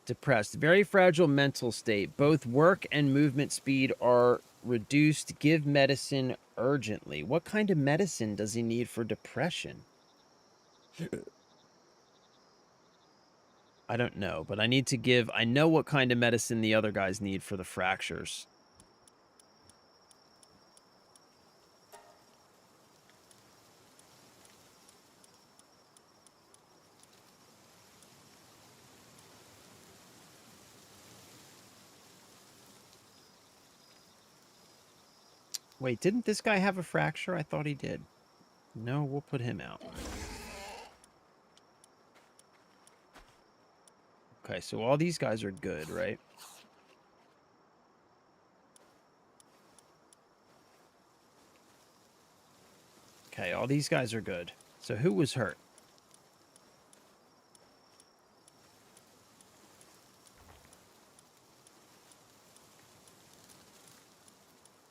Depressed. Very fragile mental state. Both work and movement speed are reduced. Give medicine urgently. What kind of medicine does he need for depression? I don't know, but I need to give... I know what kind of medicine the other guys need for the fractures. Wait, didn't this guy have a fracture? I thought he did. No, we'll put him out. Okay, so all these guys are good, right? Okay, all these guys are good. So who was hurt?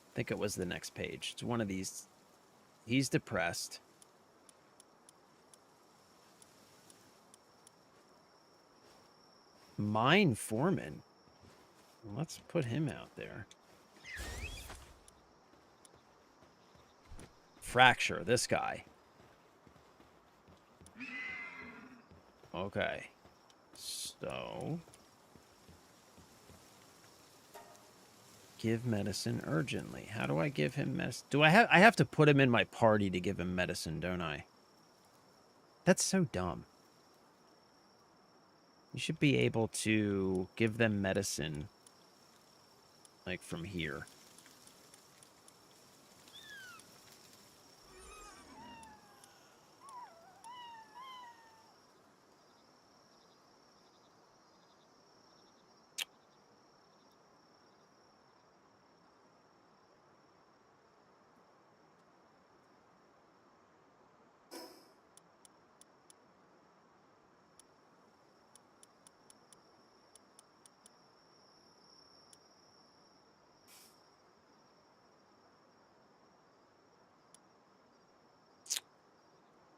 I think it was the next page. It's one of these. He's depressed. Mine Foreman. Let's put him out there. Fracture, this guy. Okay. So... give medicine urgently. How do I give him medicine? Do I have to put him in my party to give him medicine, don't I? That's so dumb. You should be able to give them medicine, like, from here.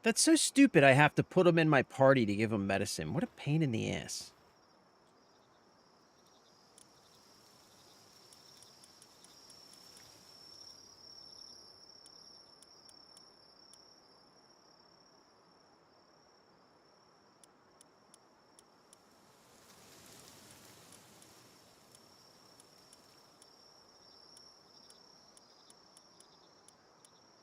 That's so stupid. I have to put him in my party to give him medicine. What a pain in the ass.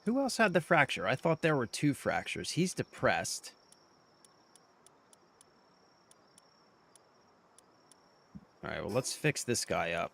Who else had the fracture? I thought there were 2 fractures. He's depressed. All right, well, let's fix this guy up.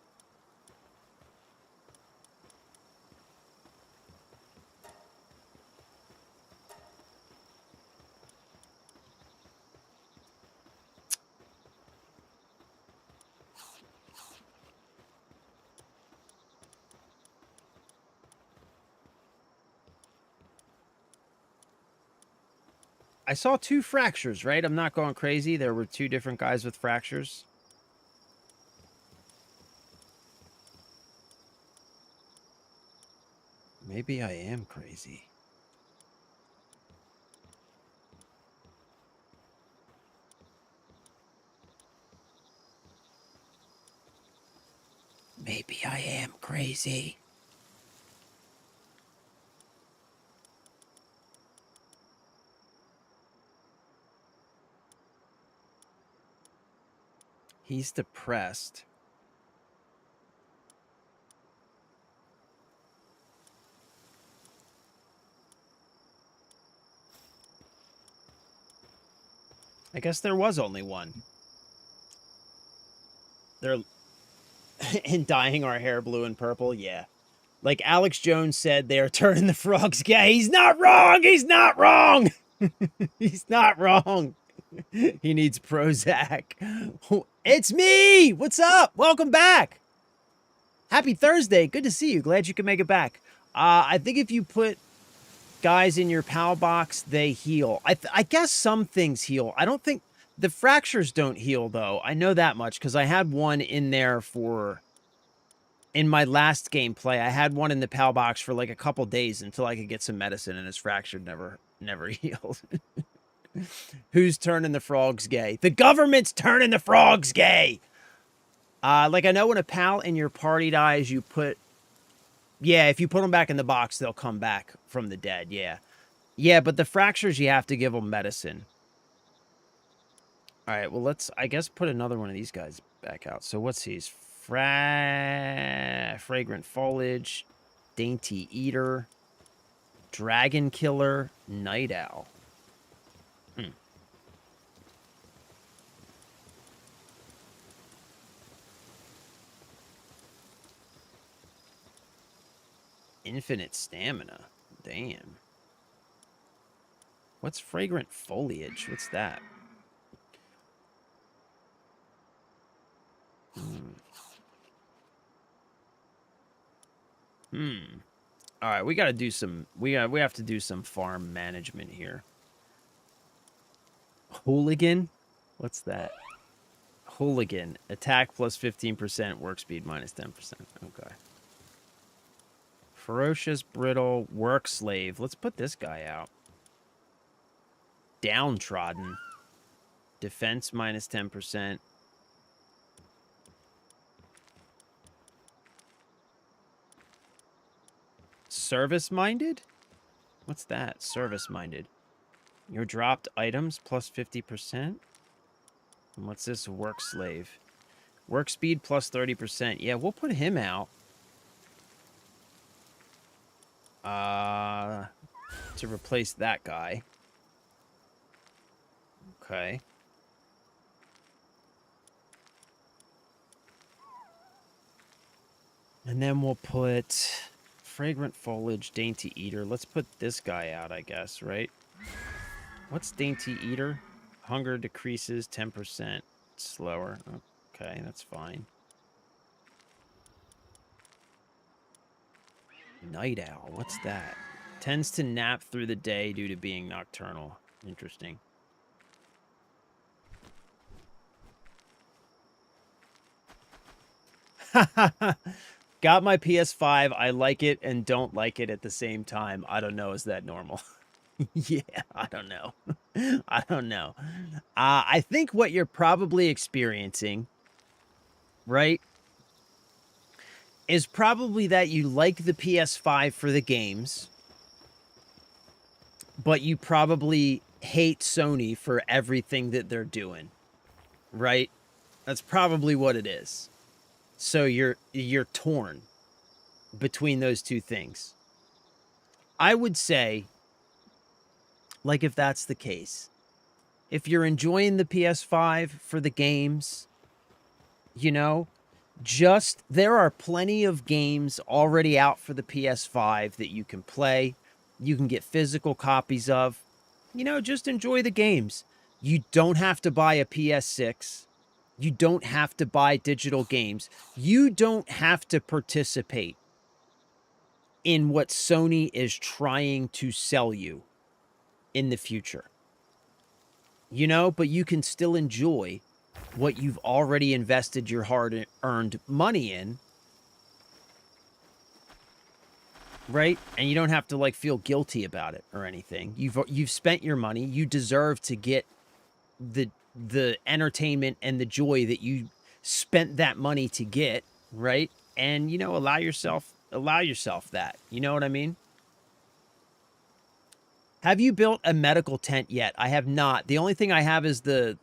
I saw 2 fractures, right? I'm not going crazy. There were 2 different guys with fractures. Maybe I am crazy. Maybe I am crazy. He's depressed. I guess there was only one. They're in dyeing our hair blue and purple, yeah. Like Alex Jones said, they are turning the frogs gay. He's not wrong! He's not wrong! He's not wrong. He needs Prozac. It's me! What's up? Welcome back! Happy Thursday. Good to see you. Glad you can make it back. I think if you put guys in your PAL box, they heal. I guess some things heal. I don't think... The fractures don't heal, though. I know that much, because I had one in there for... In my last gameplay, I had one in the PAL box for like a couple days until I could get some medicine, and his fracture never healed. Who's turning the frogs gay? The government's turning the frogs gay! Like, I know when a pal in your party dies, you put... Yeah, if you put them back in the box, they'll come back from the dead, yeah. Yeah, but the fractures, you have to give them medicine. All right, well, let's, I guess, put another one of these guys back out. So what's these? Fragrant Foliage, Dainty Eater, Dragon Killer, Night Owl. Infinite Stamina. Damn. What's Fragrant Foliage? What's that? All right, we got to do some... We have to do some farm management here. Hooligan? What's that? Hooligan. Attack plus 15%, work speed minus 10%. Okay. Ferocious, brittle, work slave. Let's put this guy out. Downtrodden. Defense minus 10%. Service-minded? What's that? Service-minded. Your dropped items plus 50%? And what's this? Work slave. Work speed plus 30%. Yeah, we'll put him out. To replace that guy. Okay. And then we'll put Fragrant Foliage, Dainty Eater. Let's put this guy out, I guess, right? What's Dainty Eater? Hunger decreases 10% slower. Okay, that's fine. Night Owl, what's that? Tends to nap through the day due to being nocturnal. Interesting. Got my PS5. I like it and don't like it at the same time. I don't know. Is that normal? Yeah, I don't know. I don't know. I think what you're probably experiencing, right, is probably that you like the PS5 for the games, but you probably hate Sony for everything that they're doing, right? That's probably what it is. So you're torn between those two things. I would say, like, if that's the case, if you're enjoying the PS5 for the games, you know, just there are plenty of games already out for the PS5 that you can play. You can get physical copies of. You know, just enjoy the games. You don't have to buy a PS6. You don't have to buy digital games. You don't have to participate in what Sony is trying to sell you in the future. You know, but you can still enjoy what you've already invested your hard-earned money in, right? And you don't have to like feel guilty about it or anything. You've spent your money. You deserve to get the entertainment and the joy that you spent that money to get, right? And you know, allow yourself that. You know what I mean? Have you built a medical tent yet? I have not. The only thing I have is the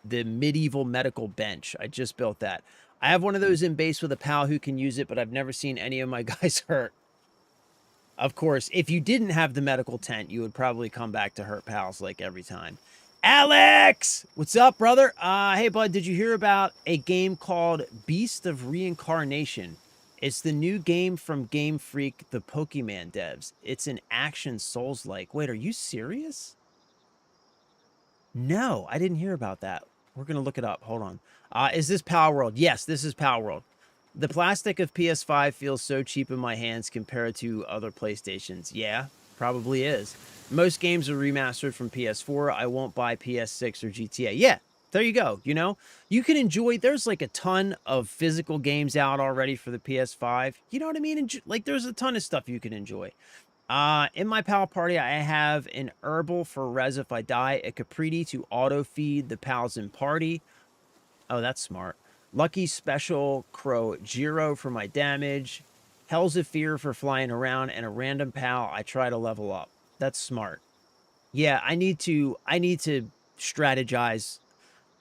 medieval medical bench. I just built that. I have one of those in base with a pal who can use it, but I've never seen any of my guys hurt. Of course, if you didn't have the medical tent, you would probably come back to hurt pals like every time. Alex! What's up, brother? Hey, bud, did you hear about a game called Beast of Reincarnation? It's the new game from Game Freak, the Pokemon devs. It's an action Souls-like. Wait, are you serious? No, I didn't hear about that. We're going to look it up. Hold on. Is this Power World? Yes, this is Power World. The plastic of PS5 feels so cheap in my hands compared to other PlayStations. Yeah, probably is. Most games are remastered from PS4. I won't buy PS6 or GTA. Yeah, there you go. You know, you can enjoy, there's like a ton of physical games out already for the PS5. You know what I mean? Like there's a ton of stuff you can enjoy. In my pal party, I have an herbal for res if I die, a Capriti to auto feed the pals in party. Oh, that's smart. Lucky Special Crow Jiro for my damage. Hell's a Fear for flying around, and a random pal I try to level up. That's smart. Yeah, I need to strategize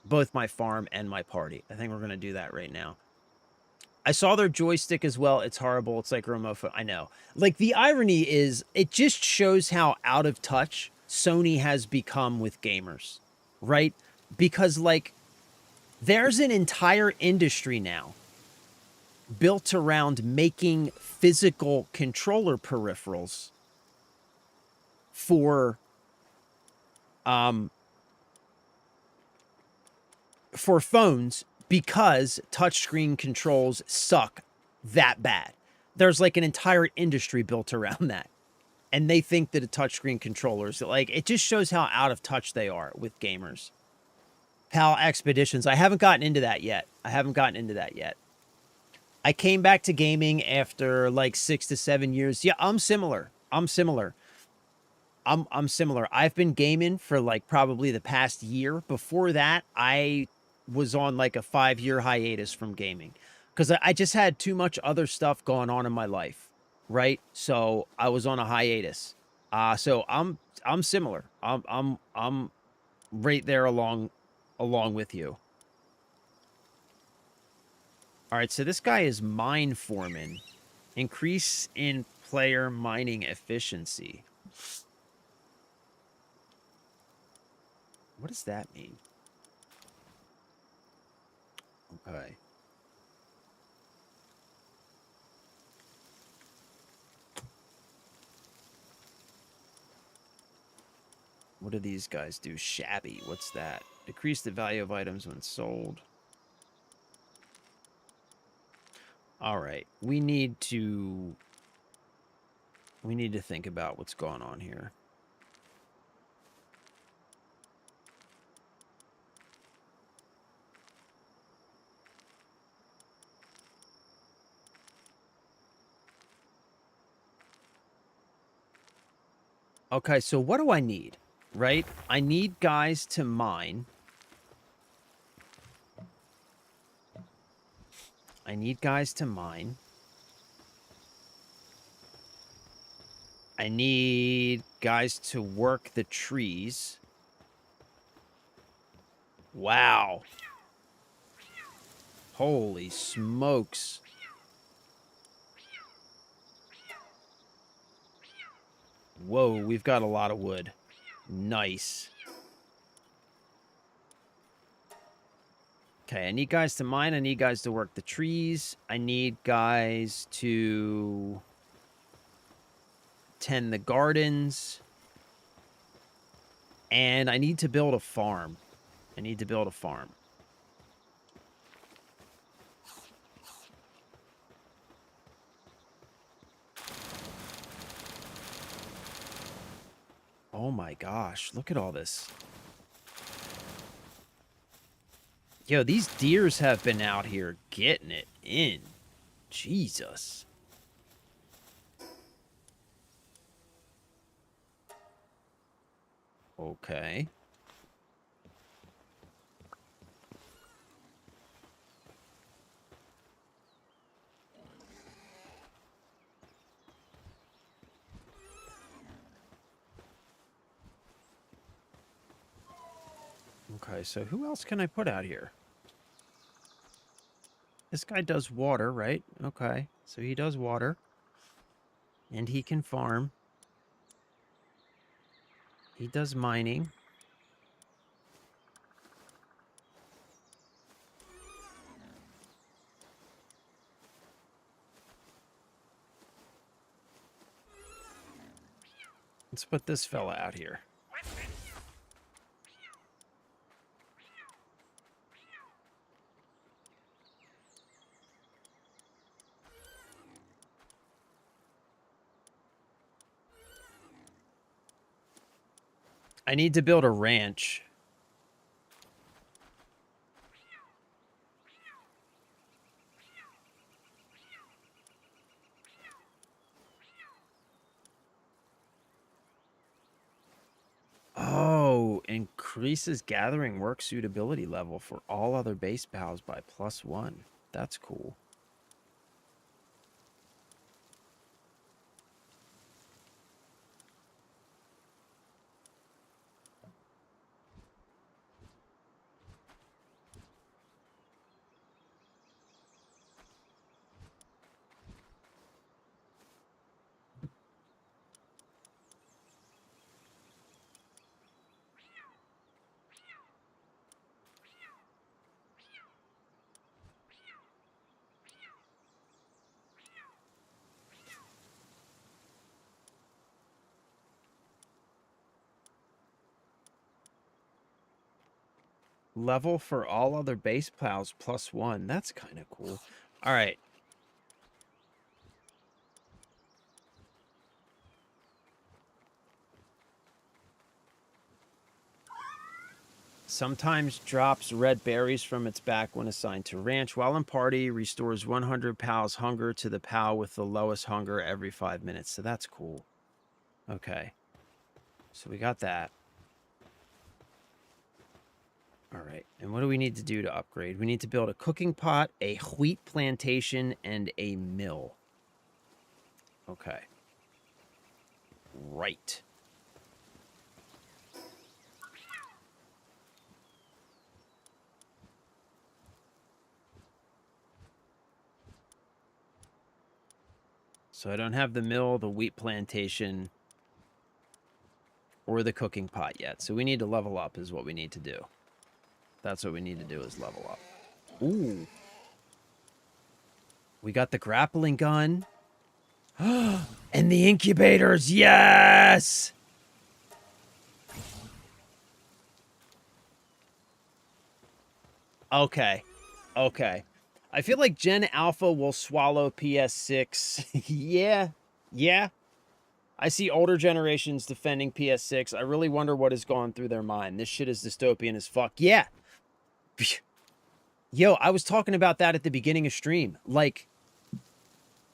both my farm and my party. I think we're going to do that right now. I saw their joystick as well. It's horrible. It's like remote. I know. Like, the irony is, it just shows how out of touch Sony has become with gamers, right? Because, like, there's an entire industry now built around making physical controller peripherals for phones because touchscreen controls suck that bad. There's like an entire industry built around that. And they think that a touchscreen controllers, like, it just shows how out of touch they are with gamers. PAL Expeditions. I haven't gotten into that yet. I came back to gaming after like 6 to 7 years. Yeah, I'm similar. I'm similar. I've been gaming for like probably the past year. Before that, I was on like a 5-year hiatus from gaming because I just had too much other stuff going on in my life, right? So I was on a hiatus. So I'm similar. I'm right there along with you. All right, so this guy is Mine Foreman. Increase in player mining efficiency. What does that mean? Okay. What do these guys do? Shabby. What's that? Decrease the value of items when sold. All right. We need to think about what's going on here. Okay, so what do I need, right? I need guys to mine. I need guys to mine. I need guys to work the trees. Wow. Holy smokes. Whoa, we've got a lot of wood. Nice. Okay, I need guys to mine. I need guys to work the trees. I need guys to tend the gardens. And I need to build a farm. I need to build a farm. Oh my gosh, look at all this. Yo, these deers have been out here getting it in. Jesus. Okay. Okay, so who else can I put out here? This guy does water, right? Okay, so he does water. And he can farm. He does mining. Let's put this fella out here. I need to build a ranch. Oh, increases gathering work suitability level for all other base pals by +1. That's cool. Level for all other base pals +1. That's kind of cool. All right. Sometimes drops red berries from its back when assigned to ranch. While in party, restores 100 pals hunger to the pal with the lowest hunger every 5 minutes. So that's cool. Okay. So we got that. All right. And what do we need to do to upgrade? We need to build a cooking pot, a wheat plantation, and a mill. Okay. Right. So I don't have the mill, the wheat plantation, or the cooking pot yet. So we need to level up is what we need to do. That's what we need to do is level up. Ooh. We got the grappling gun. And the incubators. Yes! Okay. Okay. I feel like Gen Alpha will swallow PS6. Yeah. Yeah. I see older generations defending PS6. I really wonder what has gone through their mind. This shit is dystopian as fuck. Yeah. Yo, I was talking about that at the beginning of stream. Like,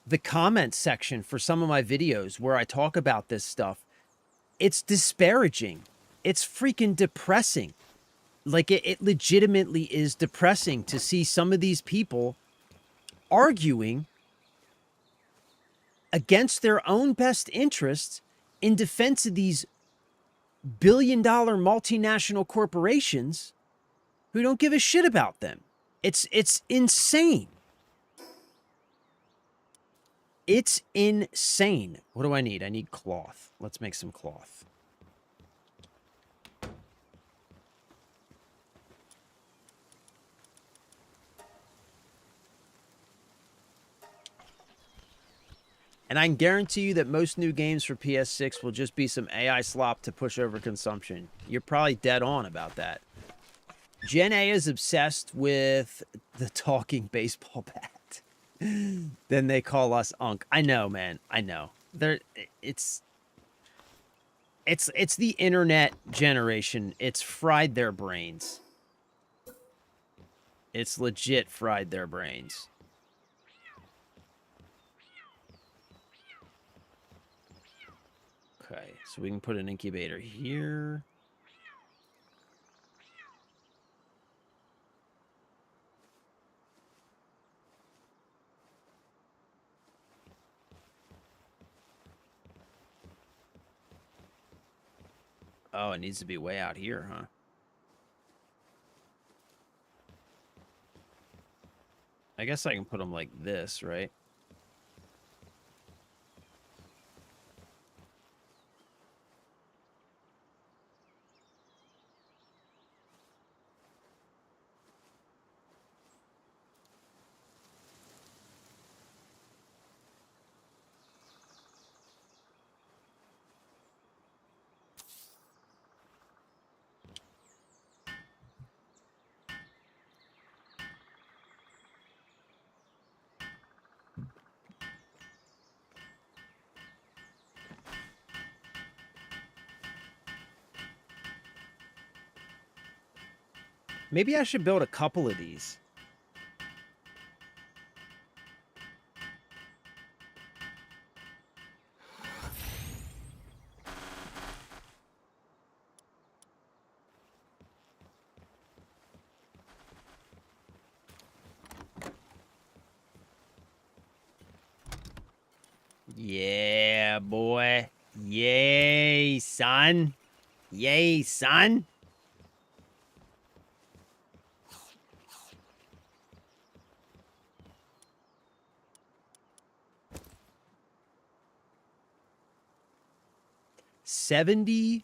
the comment section for some of my videos where I talk about this stuff, it's disparaging. It's freaking depressing. Like, it legitimately is depressing to see some of these people arguing against their own best interests in defense of these billion-dollar multinational corporations who don't give a shit about them. It's insane. It's insane. What do I need? I need cloth. Let's make some cloth. And I can guarantee you that most new games for PS6 will just be some AI slop to push over consumption. You're probably dead on about that. Gen A is obsessed with the talking baseball bat. Then they call us Unk. I know, man. I know. It's the internet generation. It's fried their brains. It's legit fried their brains. Okay, so we can put an incubator here. Oh, it needs to be way out here, huh? I guess I can put them like this, right? Maybe I should build a couple of these. Yeah, boy. Yay, son. Yay, son. $71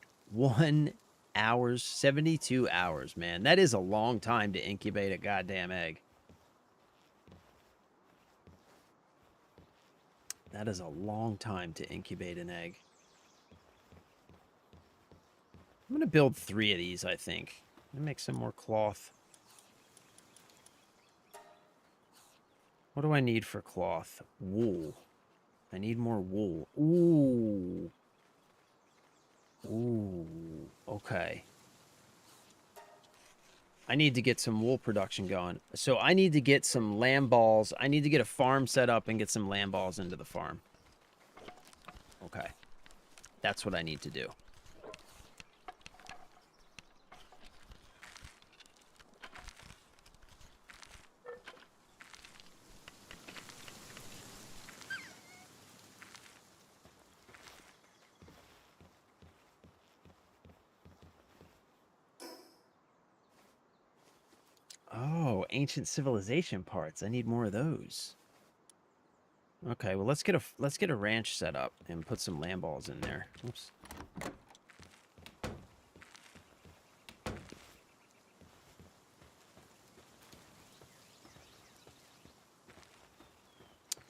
hours, 72 hours, man. That is a long time to incubate a goddamn egg. That is a long time to incubate an egg. I'm going to build 3 of these, I think. I'm going to make some more cloth. What do I need for cloth? Wool. I need more wool. Ooh. Ooh. Okay. I need to get some wool production going. So I need to get some lamb balls. I need to get a farm set up and get some lamb balls into the farm. Okay. That's what I need to do. Oh, ancient civilization parts. I need more of those. Okay, well let's get a ranch set up and put some lamb balls in there. Oops.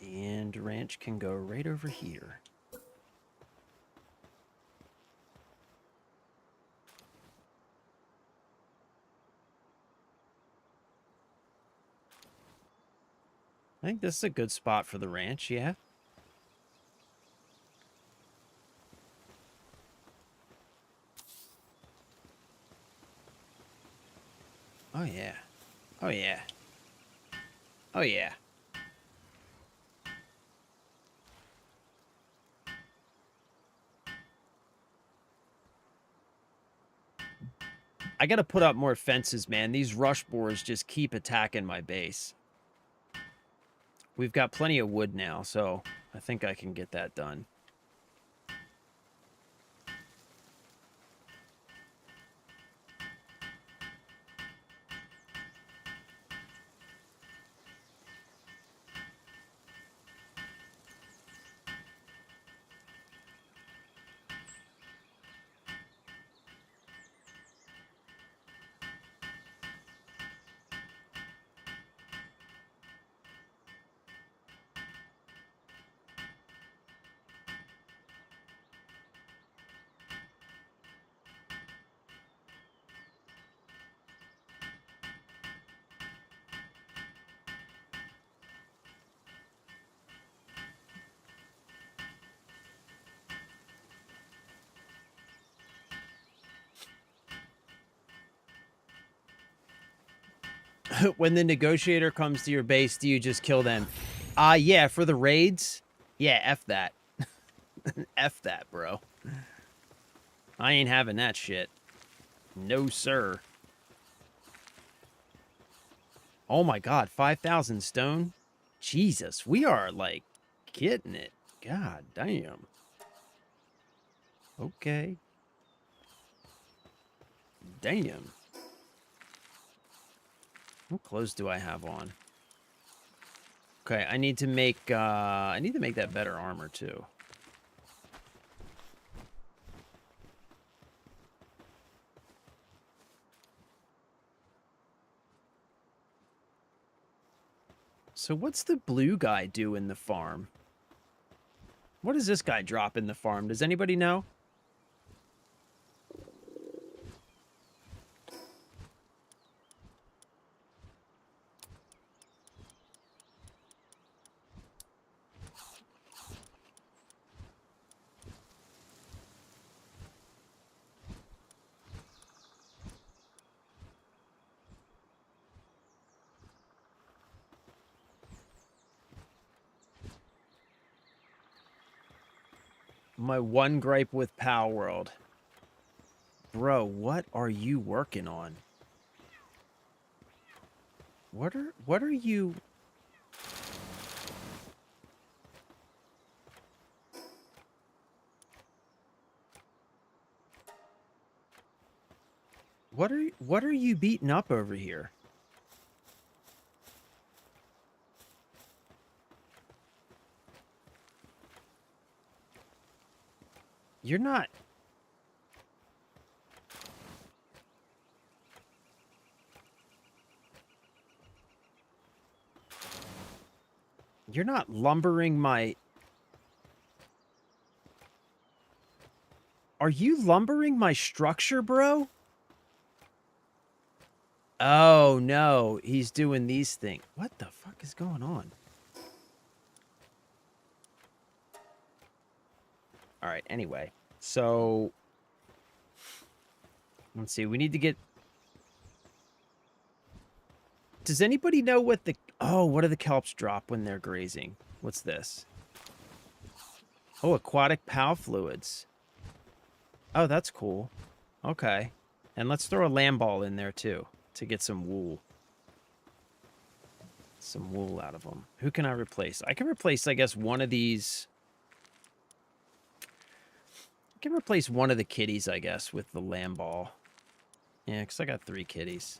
And ranch can go right over here. I think this is a good spot for the ranch, yeah. Oh yeah. Oh yeah. Oh yeah. I gotta put up more fences, man. These rush boars just keep attacking my base. We've got plenty of wood now, so I think I can get that done. When the negotiator comes to your base, do you just kill them? Yeah, for the raids? Yeah, F that. F that, bro. I ain't having that shit. No, sir. Oh my god, 5,000 stone? Jesus, we are, like, getting it. God damn. Okay. Damn. What clothes do I have on? Okay, I need to make that better armor too. So what's the blue guy do in the farm? What does this guy drop in the farm? Does anybody know? My one gripe with Pal World. Bro, what are you working on? What are you... What are you beating up over here? You're not... You're not lumbering my... Are you lumbering my structure, bro? Oh, no. He's doing these things. What the fuck is going on? All right, anyway. So... Let's see. We need to get... Does anybody know what the... Oh, what do the kelps drop when they're grazing? What's this? Oh, aquatic POW fluids. Oh, that's cool. Okay. And let's throw a lamb ball in there, too, to get some wool. Some wool out of them. Who can I replace? I can replace, I guess, one of these... I can replace one of the kitties, I guess, with the lamb ball. Yeah, because I got 3 kitties.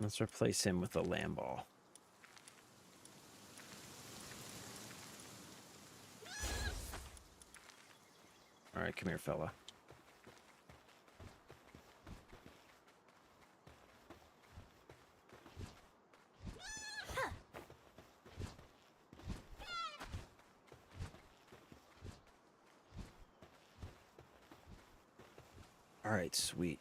Let's replace him with a lamb ball. All right, come here, fella. All right, sweet.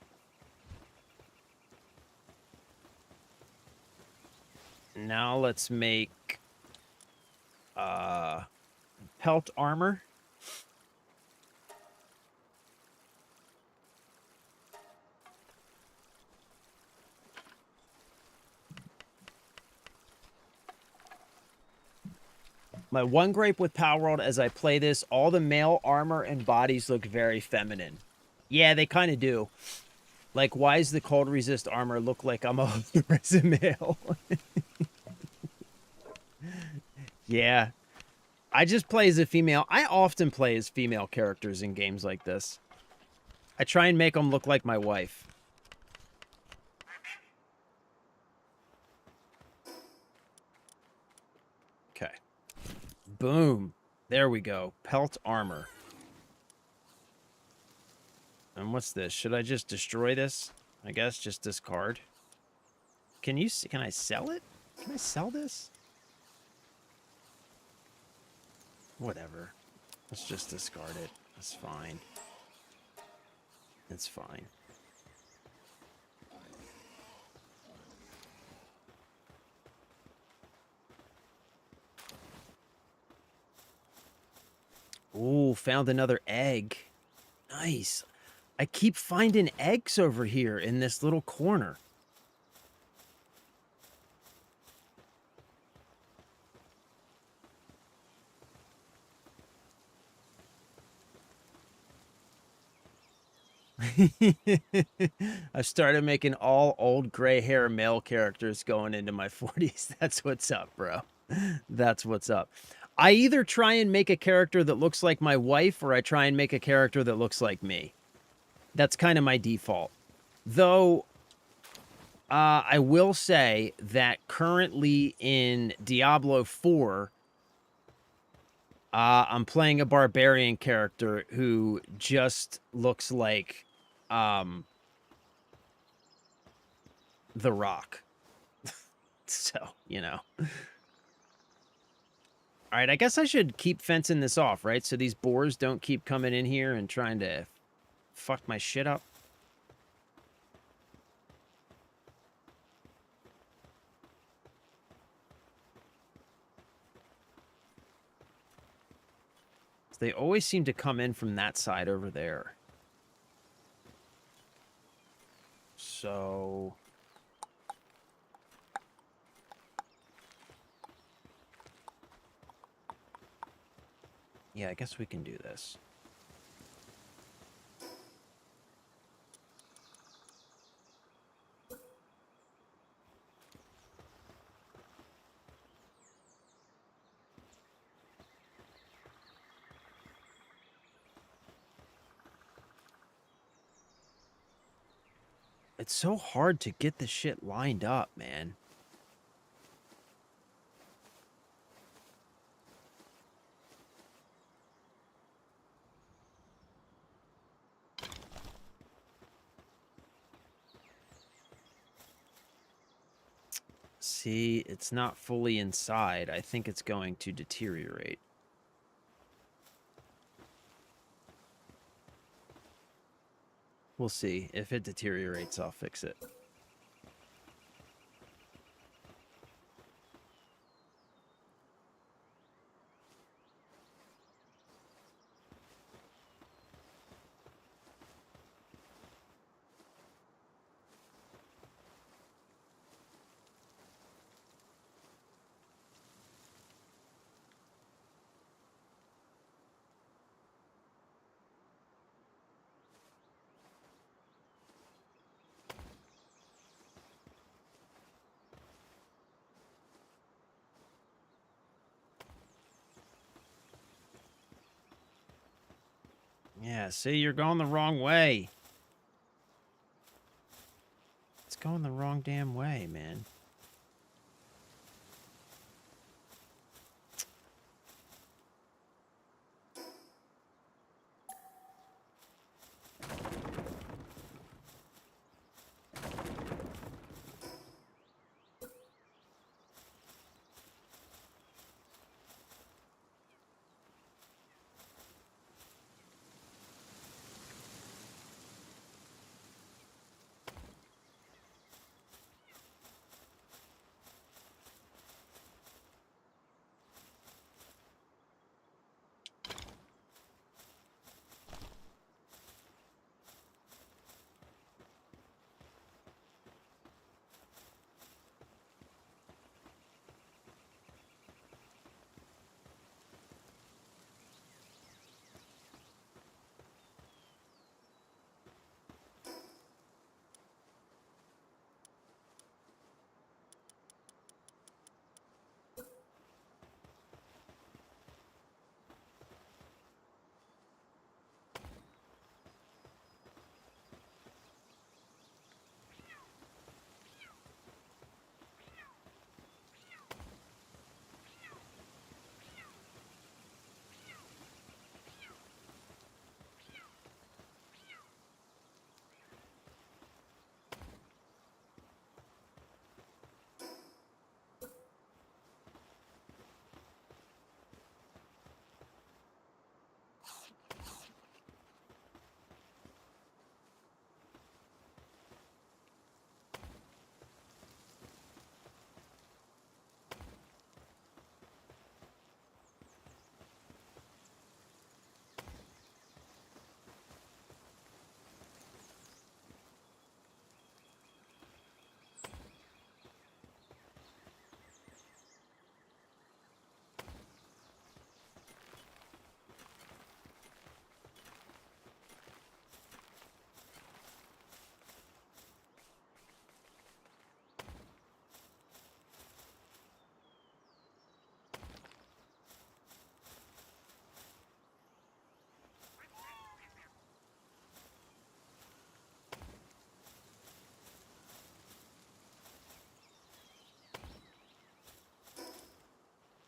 Now let's make pelt armor. My one gripe with Palworld as I play this, all the male armor and bodies look very feminine. Yeah, they kind of do. Like, why does the cold resist armor look like I'm a male? Yeah. I just play as a female. I often play as female characters in games like this. I try and make them look like my wife. Okay. Boom. There we go. Pelt armor. And what's this? Should I just destroy this? I guess just discard. Can I sell it? Can I sell this? Whatever. Let's just discard it. That's fine. It's fine. Ooh, found another egg. Nice. I keep finding eggs over here in this little corner. I've started making all old gray hair male characters going into my 40s. That's what's up, bro. That's what's up. I either try and make a character that looks like my wife or I try and make a character that looks like me. That's kind of my default. Though, I will say that currently in Diablo 4, I'm playing a barbarian character who just looks like The Rock. So, you know. All right, I guess I should keep fencing this off, right? So these boars don't keep coming in here and trying to fuck my shit up. They always seem to come in from that side over there. So... yeah, I guess we can do this. It's so hard to get this shit lined up, man. See, it's not fully inside. I think it's going to deteriorate. We'll see. If it deteriorates, I'll fix it. Yeah, see, you're going the wrong way. It's going the wrong damn way, man.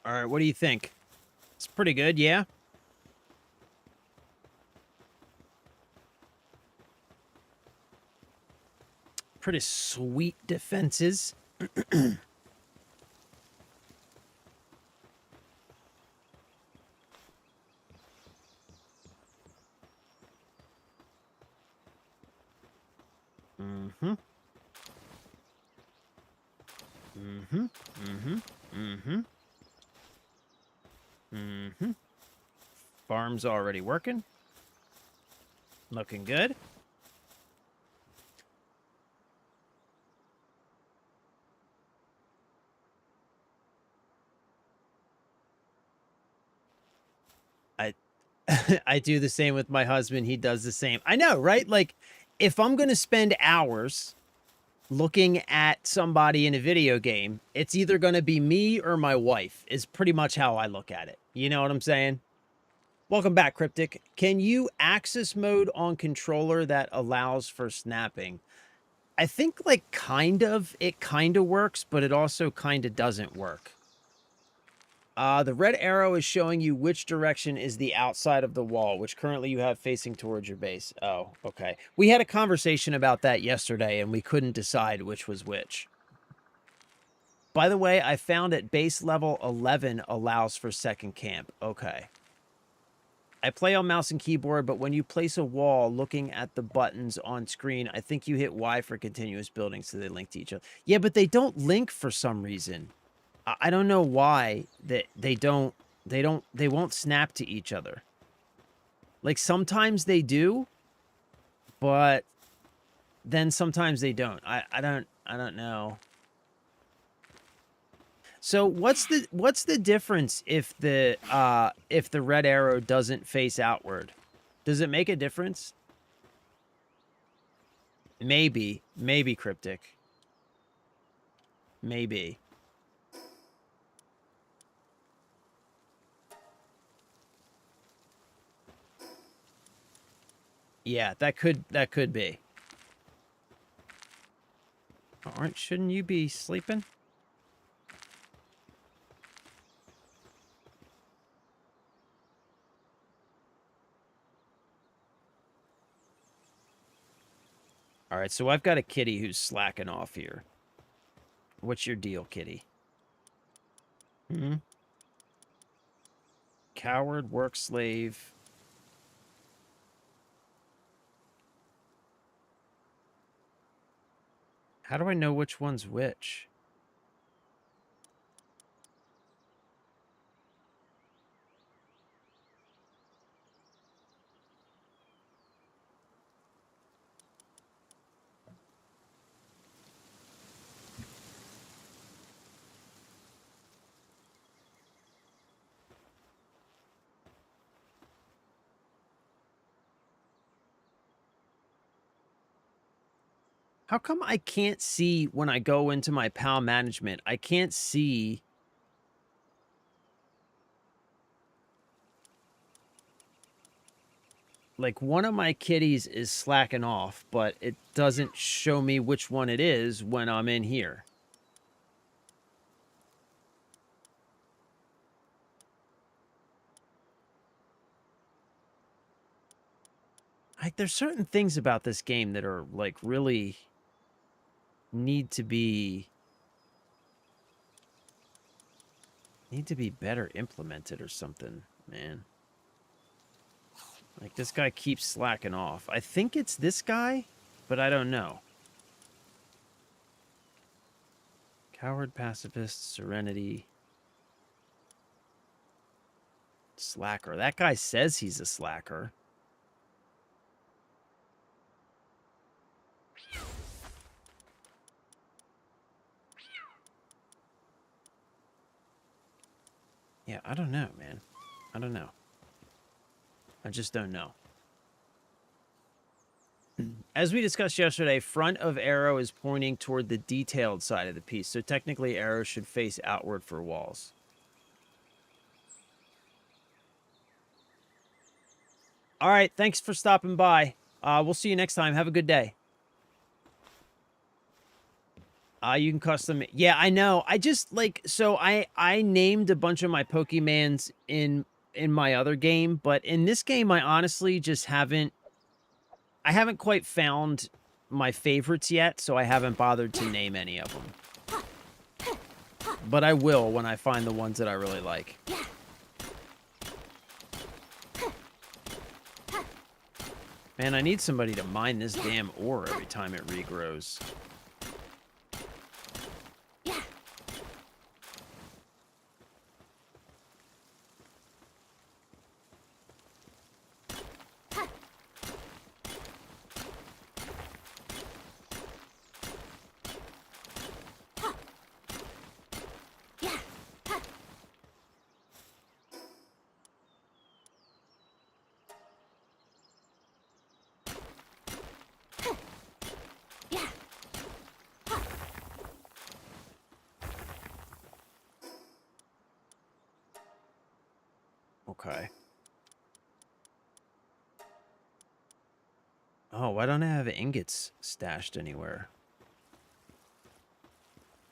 All right, what do you think? It's pretty good, yeah? Pretty sweet defenses. Mm-hmm. Mm-hmm. Mm-hmm. Mm-hmm. Mm-hmm. Farm's already working. Looking good. I I do the same with my husband. He does the same. I know, right? Like, if I'm going to spend hours looking at somebody in a video game, it's either going to be me or my wife, is pretty much how I look at it. You know what I'm saying? Welcome back, Cryptic. Can you access mode on controller that allows for snapping? I think, like, it kind of works, but it also kind of doesn't work. The red arrow is showing you which direction is the outside of the wall, which currently you have facing towards your base. Oh, okay. We had a conversation about that yesterday, and we couldn't decide which was which. By the way, I found at base level 11 allows for second camp. Okay. I play on mouse and keyboard, but when you place a wall looking at the buttons on screen, I think you hit Y for continuous building so they link to each other. Yeah, but they don't link for some reason. I don't know why that they won't snap to each other. Like, sometimes they do, but then sometimes they don't. I don't know. So what's the difference if the red arrow doesn't face outward? Does it make a difference? Maybe Cryptic. Maybe. Yeah, that could be. All right, shouldn't you be sleeping? All right, so I've got a kitty who's slacking off here. What's your deal, kitty? Hmm? Coward, work slave. How do I know which one's which? How come I can't see when I go into my PAL management? I can't see. Like, one of my kitties is slacking off, but it doesn't show me which one it is when I'm in here. Like, there's certain things about this game that are, like, really need to be better implemented or something, man. Like, this guy keeps slacking off. I think it's this guy, but I don't know. Coward, pacifist, serenity, slacker. That guy says he's a slacker. Yeah, I don't know, man. I don't know. I just don't know. As we discussed yesterday, front of arrow is pointing toward the detailed side of the piece, so technically arrow should face outward for walls. All right, thanks for stopping by. We'll see you next time. Have a good day. You can custom. Yeah, I know. I just like so I named a bunch of my Pokemans in my other game, but in this game I honestly just haven't quite found my favorites yet, so I haven't bothered to name any of them. But I will when I find the ones that I really like. Man, I need somebody to mine this damn ore every time it regrows. Okay. Oh, why don't I have ingots stashed anywhere?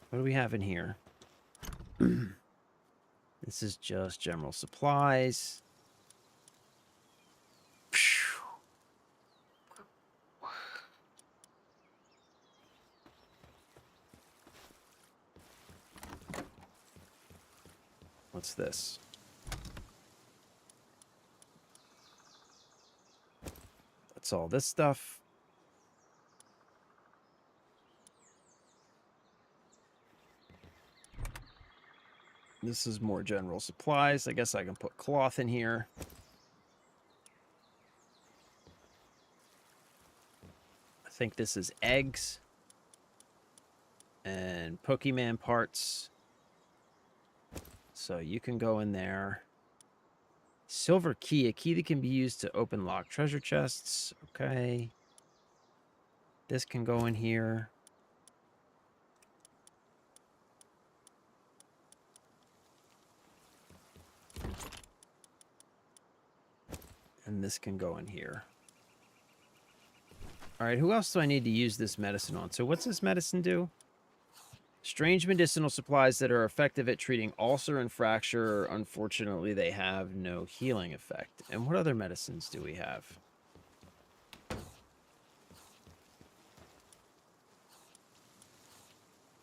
What do we have in here? This is just general supplies. What's this? That's all this stuff. This is more general supplies. I guess I can put cloth in here. I think this is eggs. And Pokemon parts. So you can go in there. Silver key, a key that can be used to open locked treasure chests. Okay. This can go in here. And this can go in here. All right, who else do I need to use this medicine on? So what's this medicine do? Strange medicinal supplies that are effective at treating ulcer and fracture. Unfortunately, they have no healing effect. And what other medicines do we have?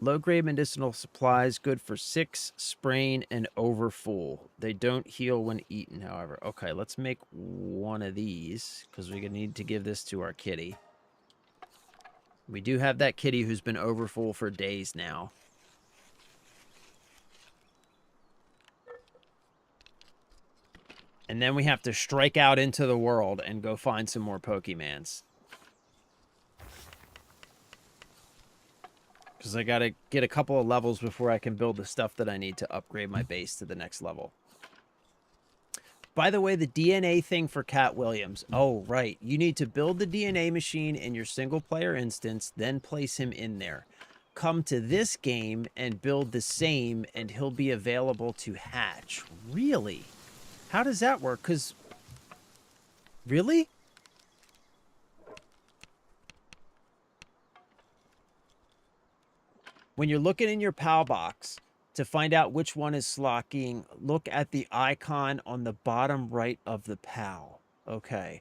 Low-grade medicinal supplies, good for 6, sprain, and overfull. They don't heal when eaten, however. Okay, let's make one of these, because we're going to need to give this to our kitty. We do have that kitty who's been overfull for days now. And then we have to strike out into the world and go find some more Pokemans. Because I gotta get a couple of levels before I can build the stuff that I need to upgrade my base to the next level. By the way, the DNA thing for Cat Williams. Oh, right. You need to build the DNA machine in your single-player instance, then place him in there. Come to this game and build the same, and he'll be available to hatch. Really? How does that work? Because... Really? When you're looking in your PAL box to find out which one is slocking, look at the icon on the bottom right of the PAL. Okay.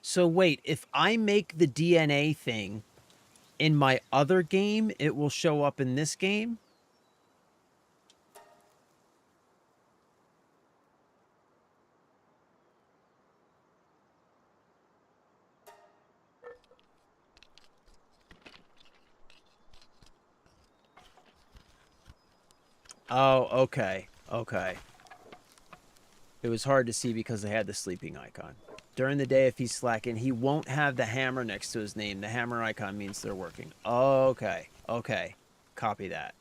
So wait, if I make the DNA thing in my other game, it will show up in this game? Oh, okay. Okay. It was hard to see because I had the sleeping icon. During the day, if he's slacking, he won't have the hammer next to his name. The hammer icon means they're working. Okay. Okay. Copy that.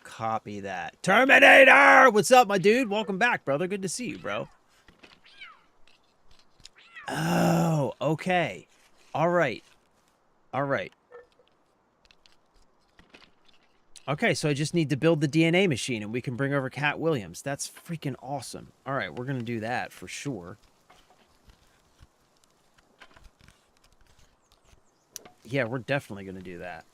Copy that. Terminator! What's up, my dude? Welcome back, brother. Good to see you, bro. Oh, okay. All right. All right. Okay, so I just need to build the DNA machine and we can bring over Cat Williams. That's freaking awesome. All right, we're going to do that for sure. Yeah, we're definitely going to do that.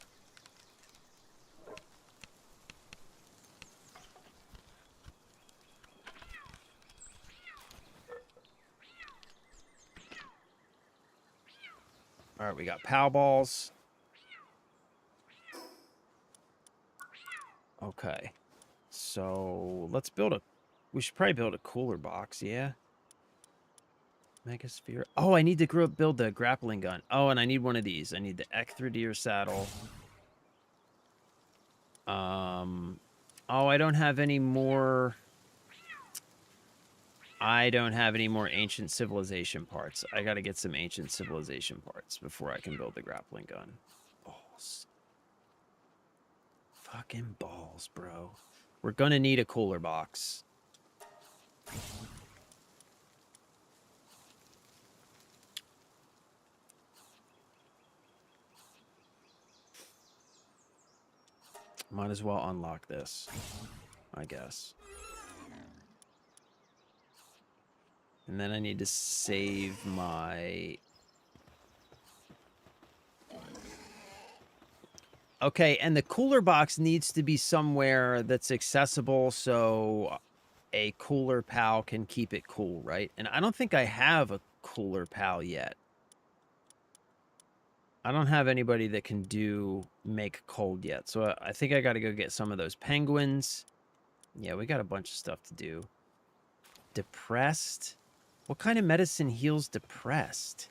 All right, we got POW balls. Okay. So let's build a... We should probably build a cooler box, yeah? Megasphere. Oh, I need to build the grappling gun. Oh, and I need one of these. I need the Ecthridir saddle. Oh, I don't have any more... I don't have any more ancient civilization parts. I got to get some ancient civilization parts before I can build the grappling gun. Balls. Fucking balls, bro. We're gonna need a cooler box. Might as well unlock this, I guess. And then I need to save my... Okay, and the cooler box needs to be somewhere that's accessible so a cooler pal can keep it cool, right? And I don't think I have a cooler pal yet. I don't have anybody that can make cold yet. So I think I got to go get some of those penguins. Yeah, we got a bunch of stuff to do. Depressed? What kind of medicine heals depressed?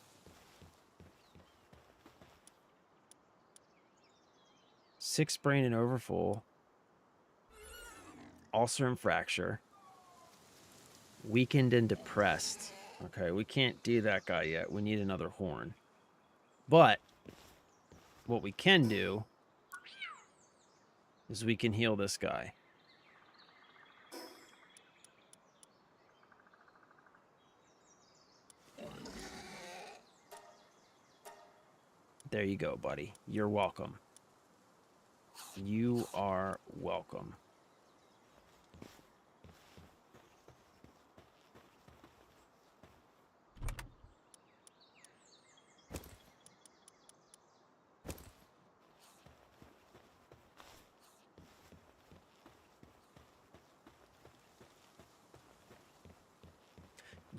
Six brain and overfull. Ulcer and fracture. Weakened and depressed. Okay, we can't do that guy yet. We need another horn. But what we can do is we can heal this guy. There you go, buddy. You're welcome. You are welcome.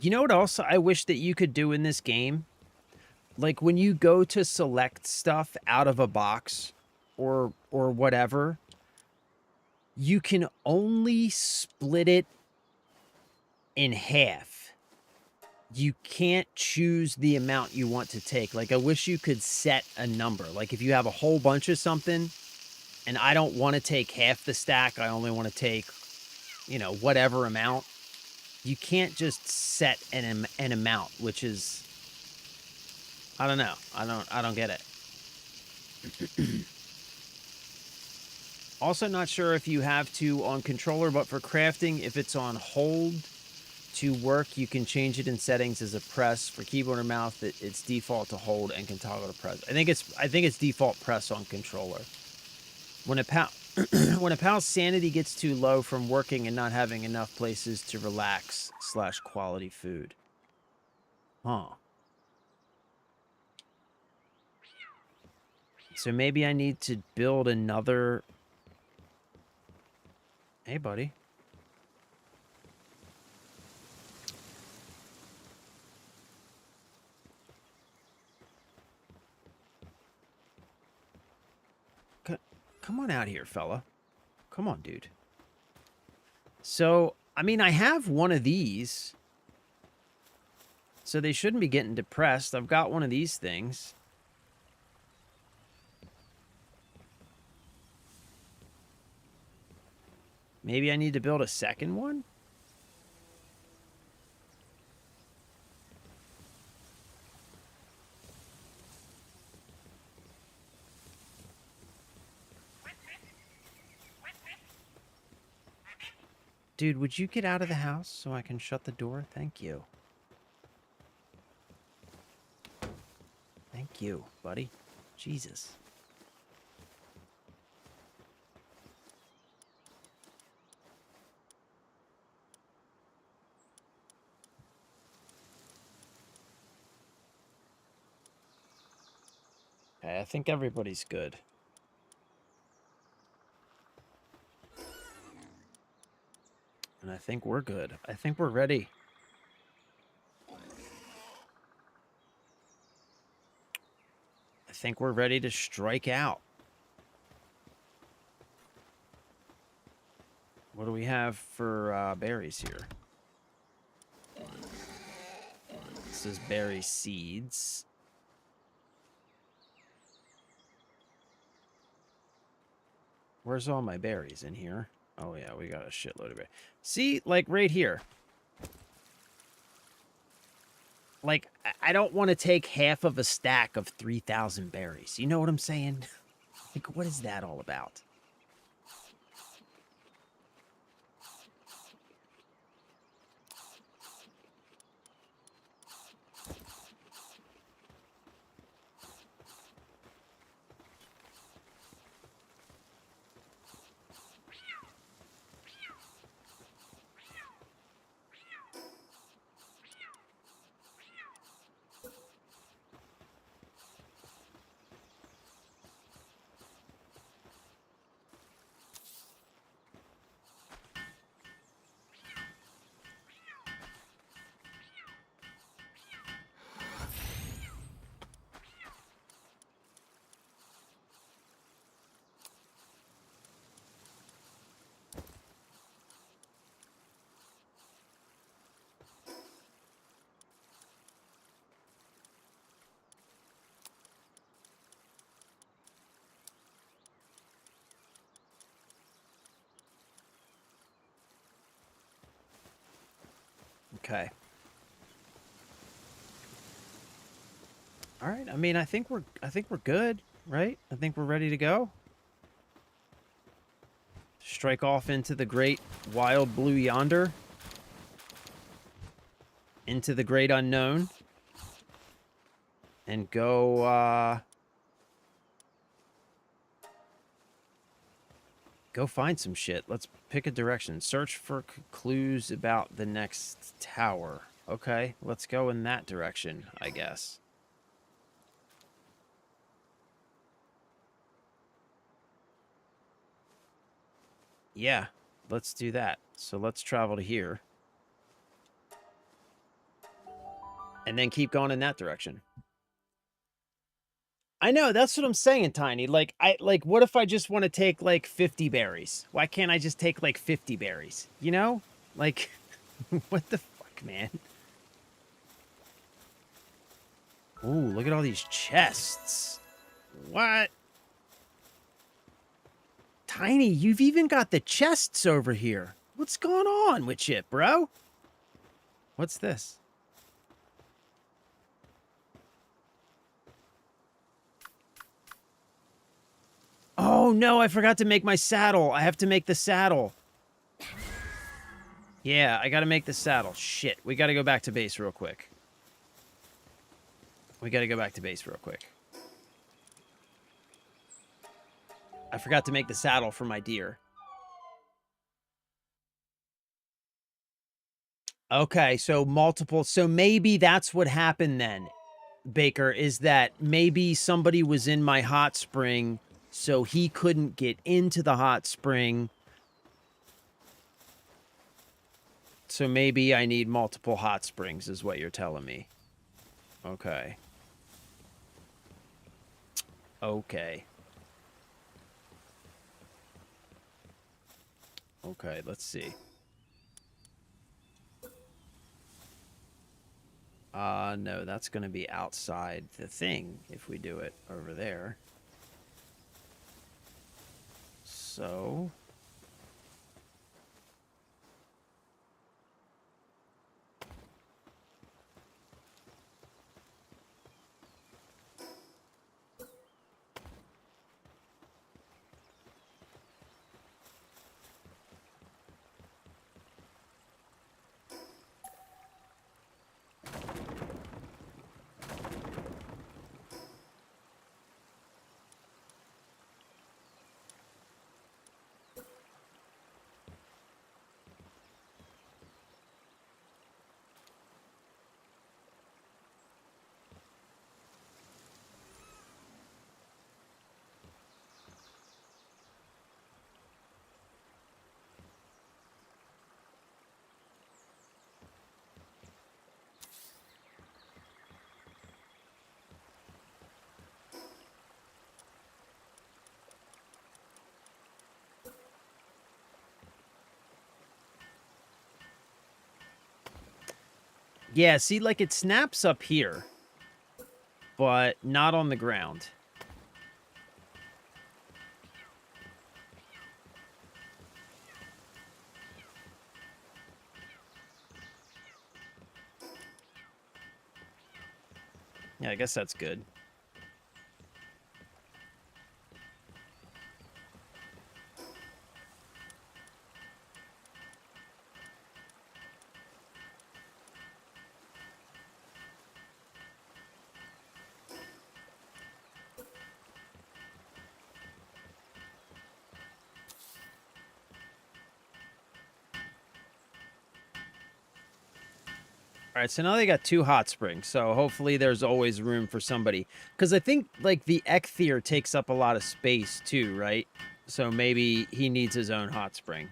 You know what else I wish that you could do in this game? Like when you go to select stuff out of a box or whatever, you can only split it in half. You can't choose the amount you want to take. Like I wish you could set a number. Like if you have a whole bunch of something and I don't want to take half the stack, I only want to take, you know, whatever amount. You can't just set an amount, which is, I don't know. I don't get it. Also not sure if you have to on controller, but for crafting, if it's on hold to work, you can change it in settings as a press. For keyboard or mouse, it's default to hold and can toggle to press. I think it's default press on controller. When a pal when a pal's sanity gets too low from working and not having enough places to relax / quality food. Huh. So maybe I need to build another... Hey, buddy. Come on out here, fella. Come on, dude. So, I mean, I have one of these. So they shouldn't be getting depressed. I've got one of these things. Maybe I need to build a second one? Dude, would you get out of the house so I can shut the door? Thank you. Thank you, buddy. Jesus. Okay, I think everybody's good. And I think we're good. I think we're ready. I think we're ready to strike out. What do we have for berries here? This is berry seeds. Where's all my berries in here? Oh, yeah, we got a shitload of berries. See, like right here. Like, I don't want to take half of a stack of 3,000 berries. You know what I'm saying? Like, what is that all about? Okay. All right. I mean, I think we're good, right? I think we're ready to go. Strike off into the great wild blue yonder. Into the great unknown. And go go find some shit. Let's pick a direction. Search for clues about the next tower. Okay, let's go in that direction, I guess. Yeah, let's do that. So let's travel to here. And then keep going in that direction. I know, that's what I'm saying, Tiny. Like, what if I just want to take, like, 50 berries? Why can't I just take, like, 50 berries? You know? Like, what the fuck, man? Ooh, look at all these chests. What? Tiny, you've even got the chests over here. What's going on with you, bro? What's this? Oh, no, I forgot to make my saddle. I have to make the saddle. Yeah, I gotta make the saddle. Shit, we gotta go back to base real quick. We gotta go back to base real quick. I forgot to make the saddle for my deer. Okay, so multiple. So maybe that's what happened then, Baker, is that maybe somebody was in my hot spring, so he couldn't get into the hot spring. So maybe I need multiple hot springs, is what you're telling me. Okay. Okay. Okay, let's see. No, that's going to be outside the thing if we do it over there. So... Yeah, see, like, it snaps up here, but not on the ground. Yeah, I guess that's good. All right, so now they got 2 hot springs, so hopefully there's always room for somebody. Because I think, like, the Eikthyr takes up a lot of space, too, right? So maybe he needs his own hot spring.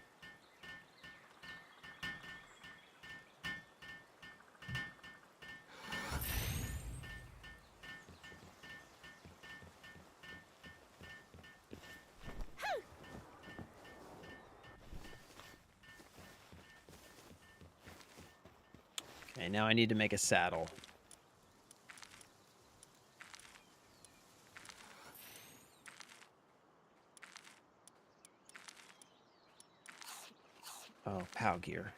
Okay, now I need to make a saddle. Oh, POW gear.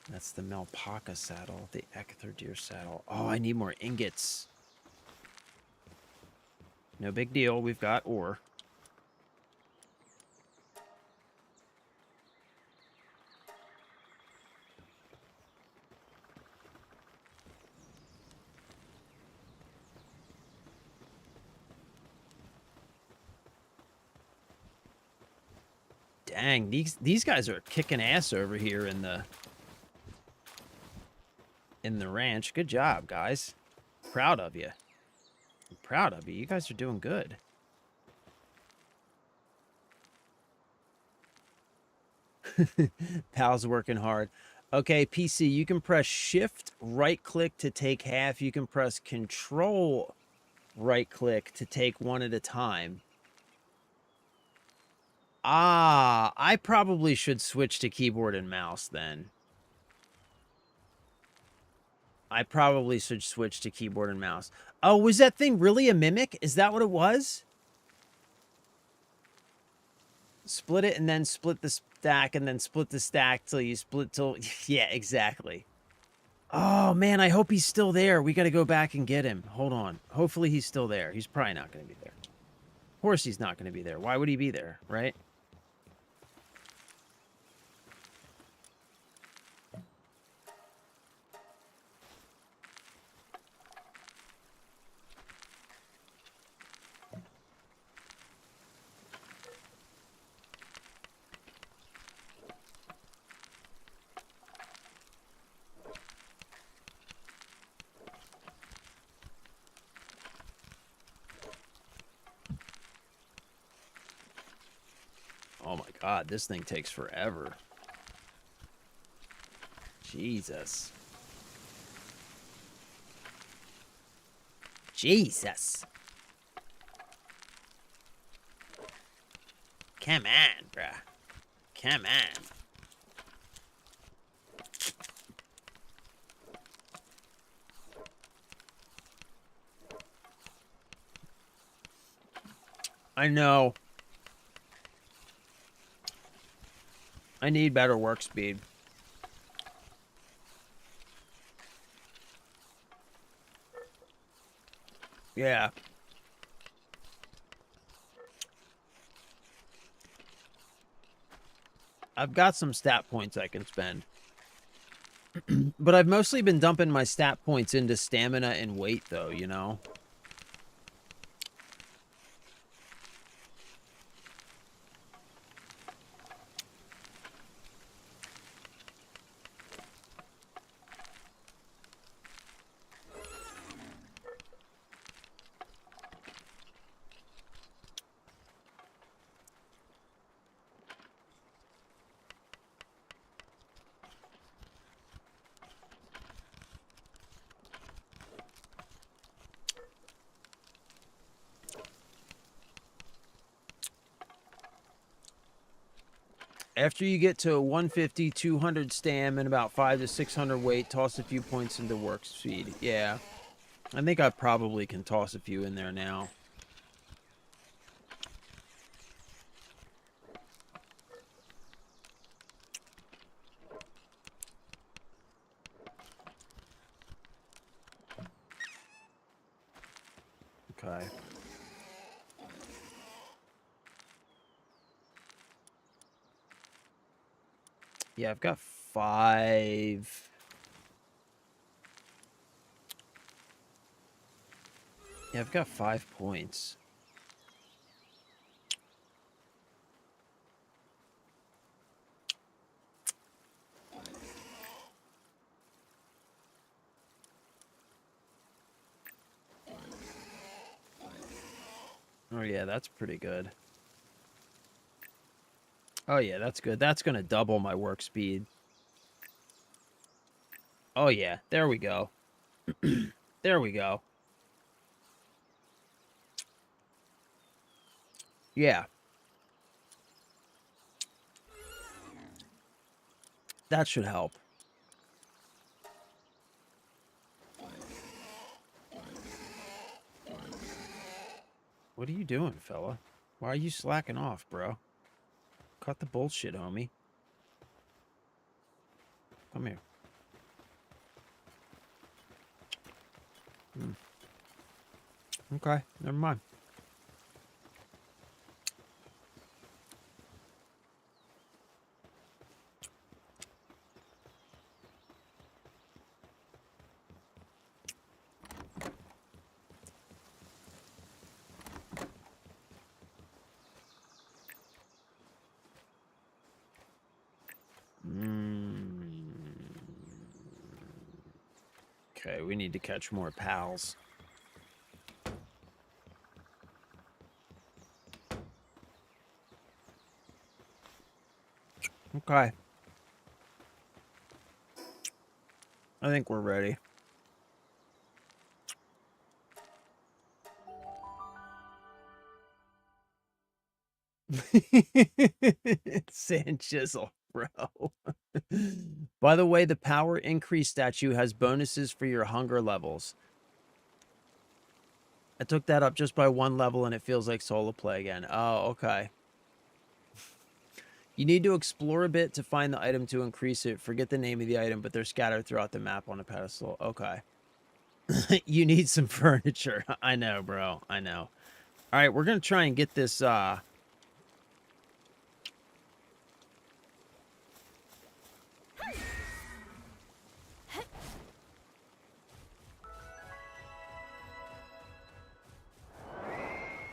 That's the Melpaka saddle, the Eikthyr deer saddle. Oh, I need more ingots. No big deal, we've got ore. Dang, these guys are kicking ass over here in the ranch. Good job, guys. Proud of you. I'm proud of you. You guys are doing good. Pal's working hard. Okay, PC, you can press shift right click to take half. You can press control right click to take one at a time. Ah, I probably should switch to keyboard and mouse then. I probably should switch to keyboard and mouse. Oh, was that thing really a mimic? Is that what it was? Split it and then split the stack and then split the stack till you split till... Yeah, exactly. Oh, man, I hope he's still there. We got to go back and get him. Hold on. Hopefully he's still there. He's probably not going to be there. Of course he's not going to be there. Why would he be there, right? Oh my god, this thing takes forever. Jesus. Jesus. Come on, bruh. Come on. I know. I need better work speed. Yeah. I've got some stat points I can spend. But I've mostly been dumping my stat points into stamina and weight, though, you know? After you get to 150, 200 stam and about 5 to 600 weight, toss a few points into work speed. Yeah. I think I probably can toss a few in there now. Okay. Yeah, I've got 5. Yeah, I've got 5 points. Oh, yeah, that's pretty good. Oh, yeah, that's good. That's going to double my work speed. Oh, yeah, there we go. There we go. Yeah. That should help. What are you doing, fella? Why are you slacking off, bro? Cut the bullshit, homie. Come here. Okay, never mind. Okay, we need to catch more pals. Okay. I think we're ready. Sand chisel, bro. By the way, the power increase statue has bonuses for your hunger levels. I took that up just by 1 level and it feels like solo play again. Oh, okay. You need to explore a bit to find the item to increase it. Forget the name of the item, but they're scattered throughout the map on a pedestal. Okay. You need some furniture. I know, bro. I know. All right, we're going to try and get this,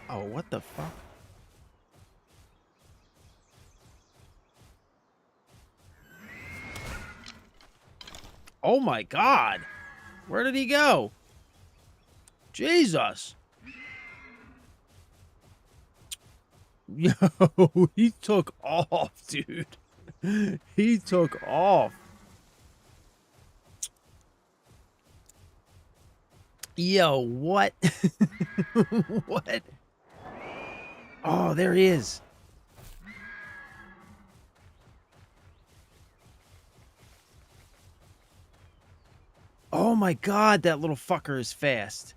Oh, what the fuck? Oh my god! Where did he go? Jesus! Yo, he took off, dude. He took off. Yo, what? What? Oh, there he is. Oh my god, that little fucker is fast.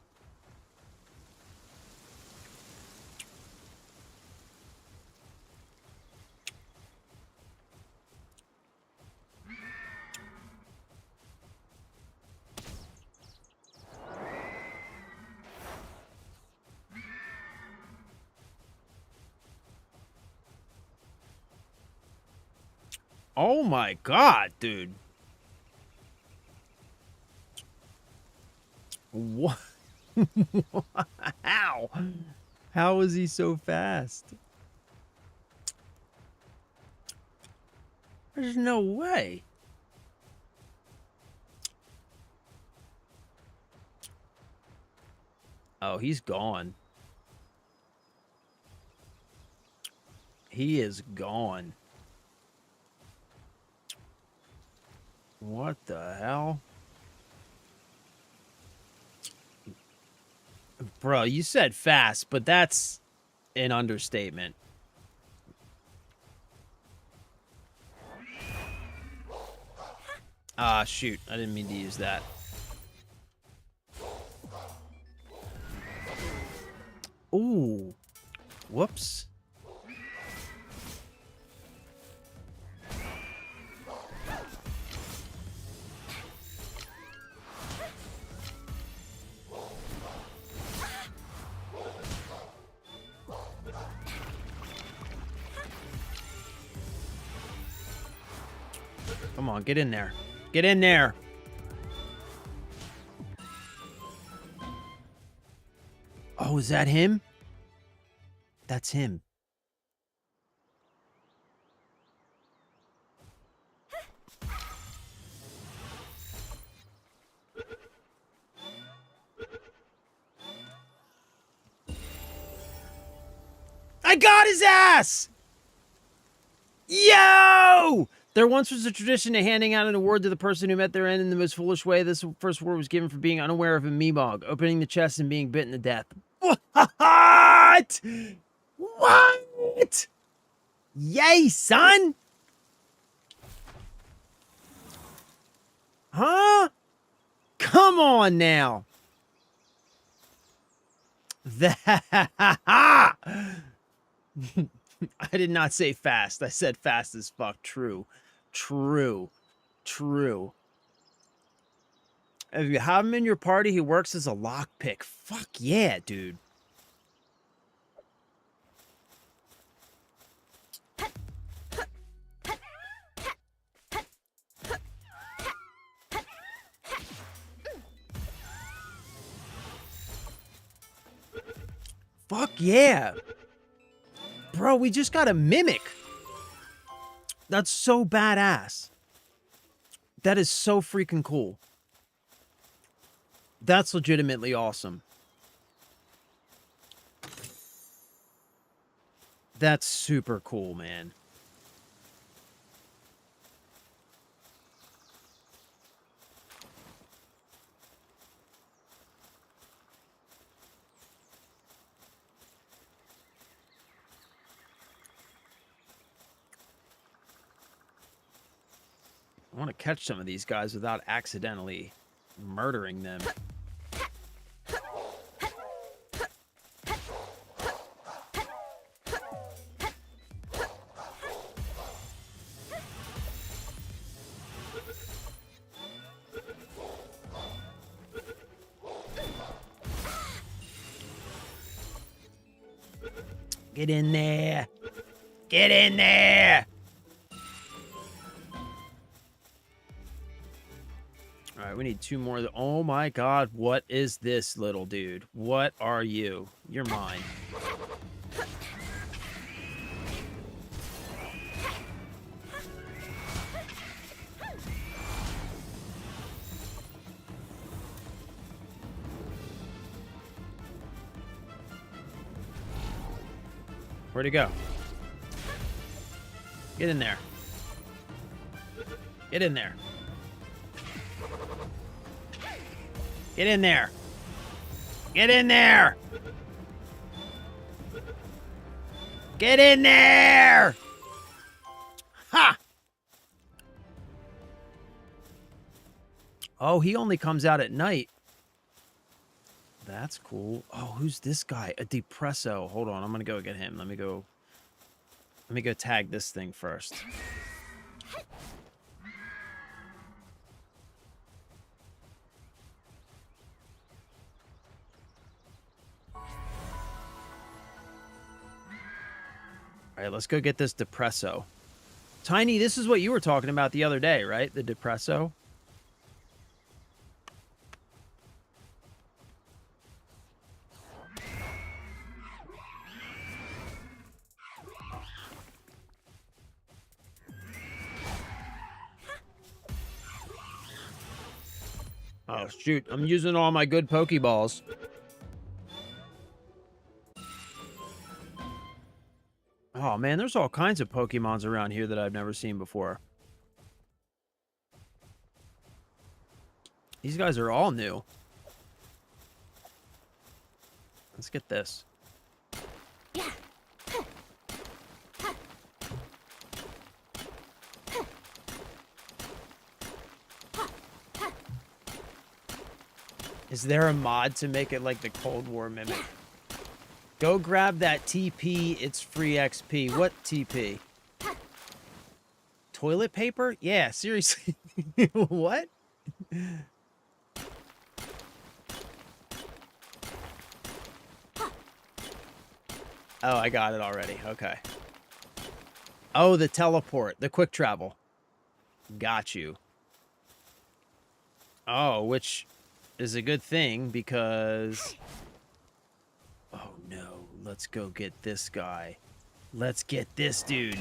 Oh my god, dude. What? How? How is he so fast? There's no way. Oh, he's gone. He is gone. What the hell? Bro, you said fast, but that's an understatement. Ah, shoot. I didn't mean to use that. Ooh. Whoops. Come on, get in there. Get in there. Oh, is that him? That's him. I got his ass! Yo! There once was a tradition of handing out an award to the person who met their end in the most foolish way. This first award was given for being unaware of a Meebog, opening the chest and being bitten to death. What? What? Yay, son! Huh? Come on now. That I did not say fast. I said fast as fuck. True. True. True. If you have him in your party, he works as a lockpick. Fuck yeah, dude. Fuck yeah. Bro, we just got a mimic. That's so badass. That is so freaking cool. That's legitimately awesome. That's super cool, man. I want to catch some of these guys without accidentally murdering them. Get in there. Get in there. All right, we need two more. Oh my God, what is this, little dude? What are you? You're mine. Where'd he go? Get in there. Get in there. Get in there. Get in there. Get in there. Ha! Oh, he only comes out at night. That's cool. Oh, who's this guy? A Depresso. Hold on, I'm gonna go get him. Let me go tag this thing first. All right, let's go get this Depresso. Tiny, this is what you were talking about the other day, right? The Depresso. Oh, shoot. I'm using all my good Pokeballs. Oh, man, there's all kinds of Pokemons around here that I've never seen before. These guys are all new. Let's get this. Is there a mod to make it like the Cold War mimic? Go grab that TP, it's free XP. What TP? Toilet paper? Yeah, seriously. What? Oh, I got it already. Okay. Oh, the teleport. The quick travel. Got you. Oh, which is a good thing because... Oh, no. Let's go get this guy. Let's get this dude.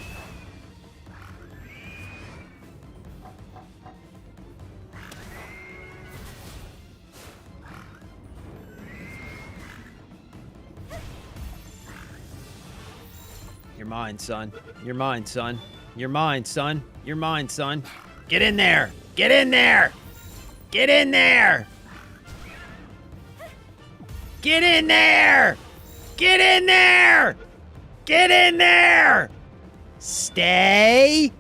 You're mine, son. You're mine, son. You're mine, son. You're mine, son. Get in there! Get in there! Get in there! Get in there! Get in there! Get in there! Stay!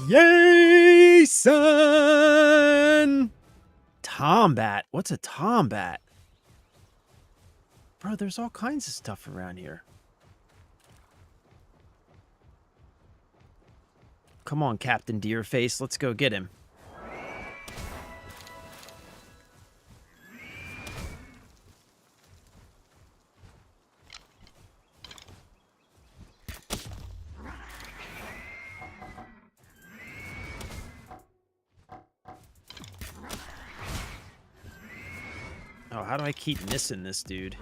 Yay, son! Tombat? What's a tombat? Bro, there's all kinds of stuff around here. Come on, Captain Deerface. Let's go get him. Oh, how do I keep missing this dude?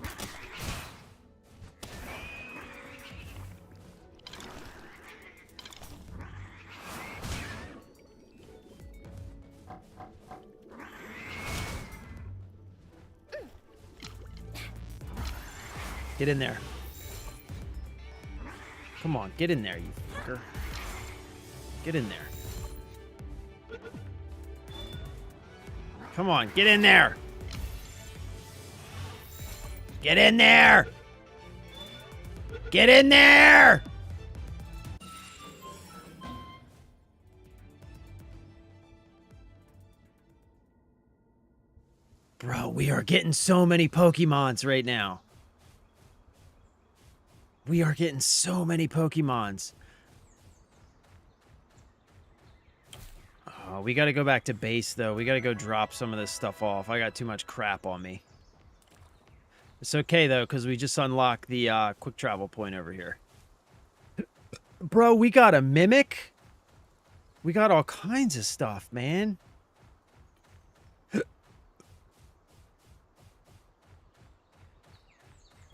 Get in there. Come on, get in there, you fucker. Get in there. Come on, get in there. Get in there. Get in there. Bro, we are getting so many Pokemons right now. We are getting so many Pokemons. Oh, we got to go back to base, though. We got to go drop some of this stuff off. I got too much crap on me. It's okay, though, because we just unlocked the quick travel point over here. Bro, we got a Mimic. We got all kinds of stuff, man.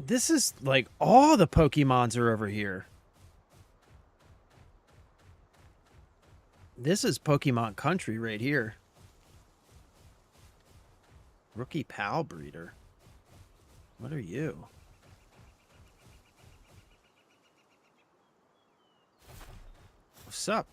This is like all the Pokemons are over here. This is Pokemon country right here. Rookie Pal Breeder. What are you? What's up?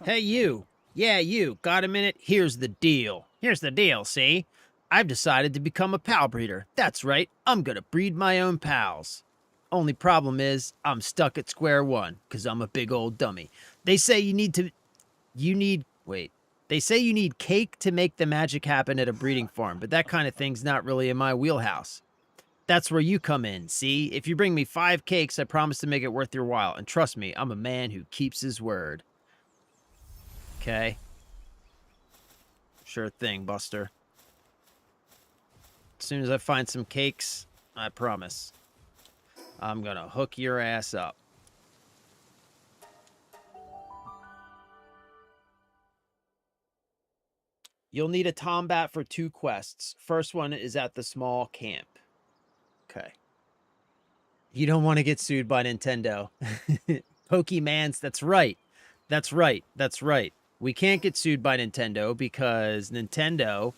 Hey, you. Yeah, you. Got a minute? Here's the deal. Here's the deal, see? I've decided to become a pal breeder. That's right. I'm gonna breed my own pals. Only problem is, I'm stuck at square one, because I'm a big old dummy. They say They say you need cake to make the magic happen at a breeding farm, but that kind of thing's not really in my wheelhouse. That's where you come in, see? If you bring me 5 cakes, I promise to make it worth your while. And trust me, I'm a man who keeps his word. Okay? Sure thing, Buster. As soon as I find some cakes, I promise, I'm gonna hook your ass up. You'll need a Tombat for 2 quests. First one is at the small camp. Okay. You don't want to get sued by Nintendo. Pokemans, that's right. That's right. That's right. We can't get sued by Nintendo because Nintendo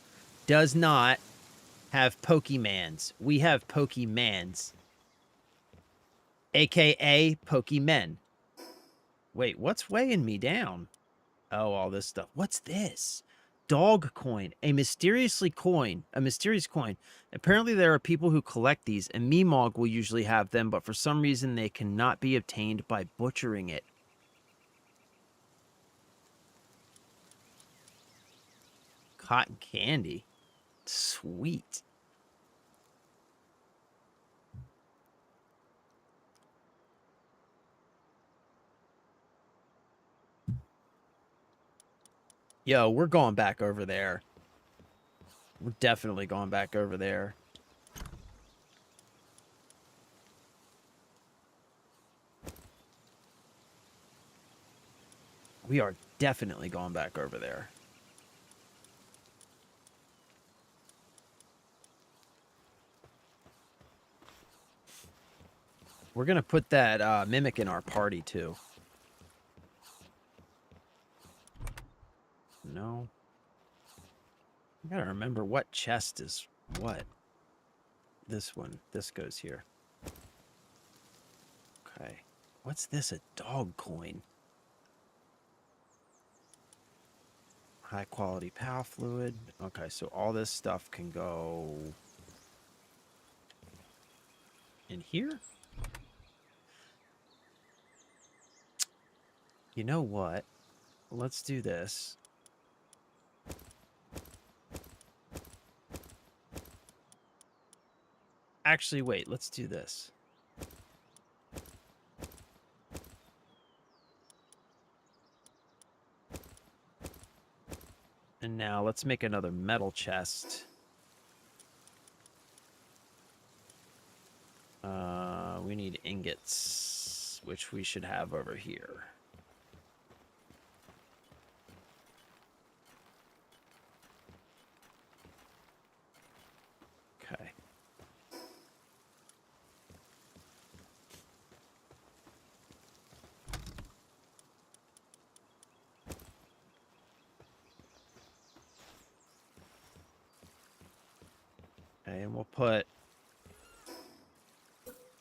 does not have Pokemans. We have Pokemans. AKA Pokemen. Wait, what's weighing me down? Oh, all this stuff. What's this? Dog coin. A mysterious coin. Apparently there are people who collect these, and Meemog will usually have them, but for some reason they cannot be obtained by butchering it. Cotton candy. Sweet. Yo, we're going back over there. We're definitely going back over there. We are definitely going back over there. We're going to put that mimic in our party, too. No. I gotta remember what chest is what. This one. This goes here. Okay. What's this? A dog coin. High quality PAL fluid. Okay, so all this stuff can go in here? You know what? Let's do this. Actually, wait, let's do this. And now let's make another metal chest. We need ingots, which we should have over here. Okay. Okay, and we'll put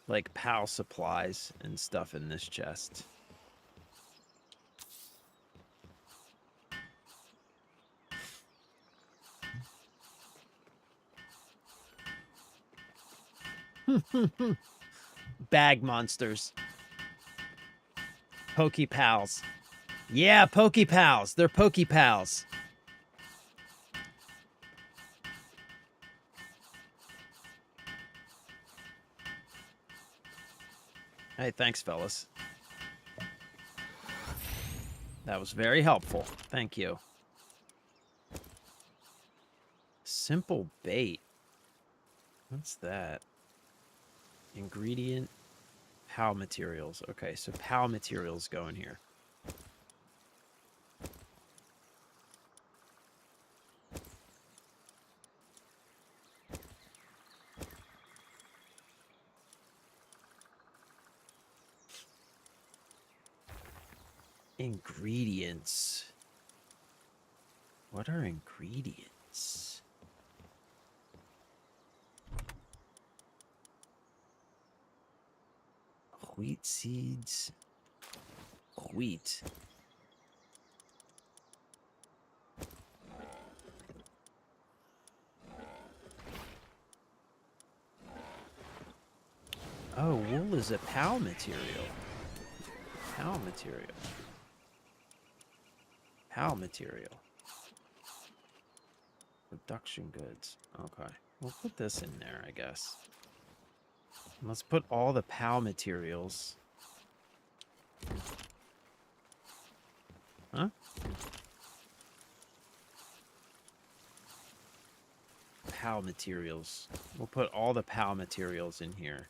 like PAL supplies and stuff in this chest. Bag monsters. Pokepals. Yeah, Pokepals. They're Pokepals. Hey, thanks, fellas. That was very helpful. Thank you. Simple bait. What's that? Ingredient. PAL materials. Okay, so PAL materials go in here. Ingredients. What are ingredients? Wheat seeds. Wheat. Oh, wool is a PAL material. PAL material. PAL material. Production goods. Okay. We'll put this in there, I guess. Let's put all the PAL materials. Huh? PAL materials. We'll put all the PAL materials in here.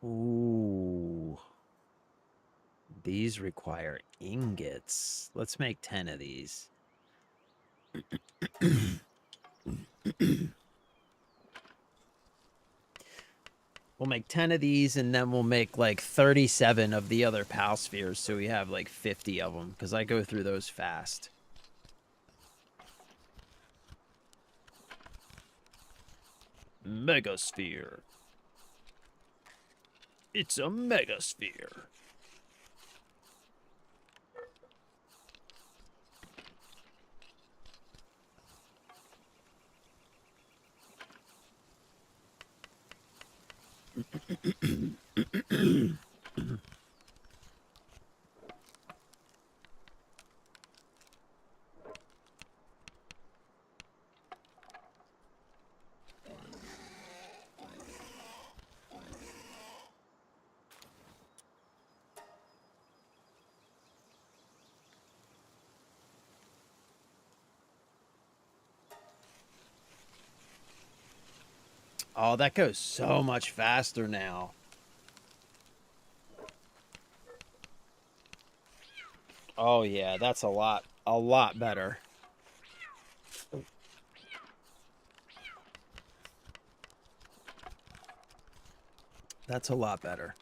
Ooh. These require ingots. Let's make 10 of these. We'll make 10 of these, and then we'll make like 37 of the other PAL spheres, so we have like 50 of them, because I go through those fast. Megasphere. It's a megasphere. Oh, that goes so much faster now. Oh yeah, that's a lot better. That's a lot better.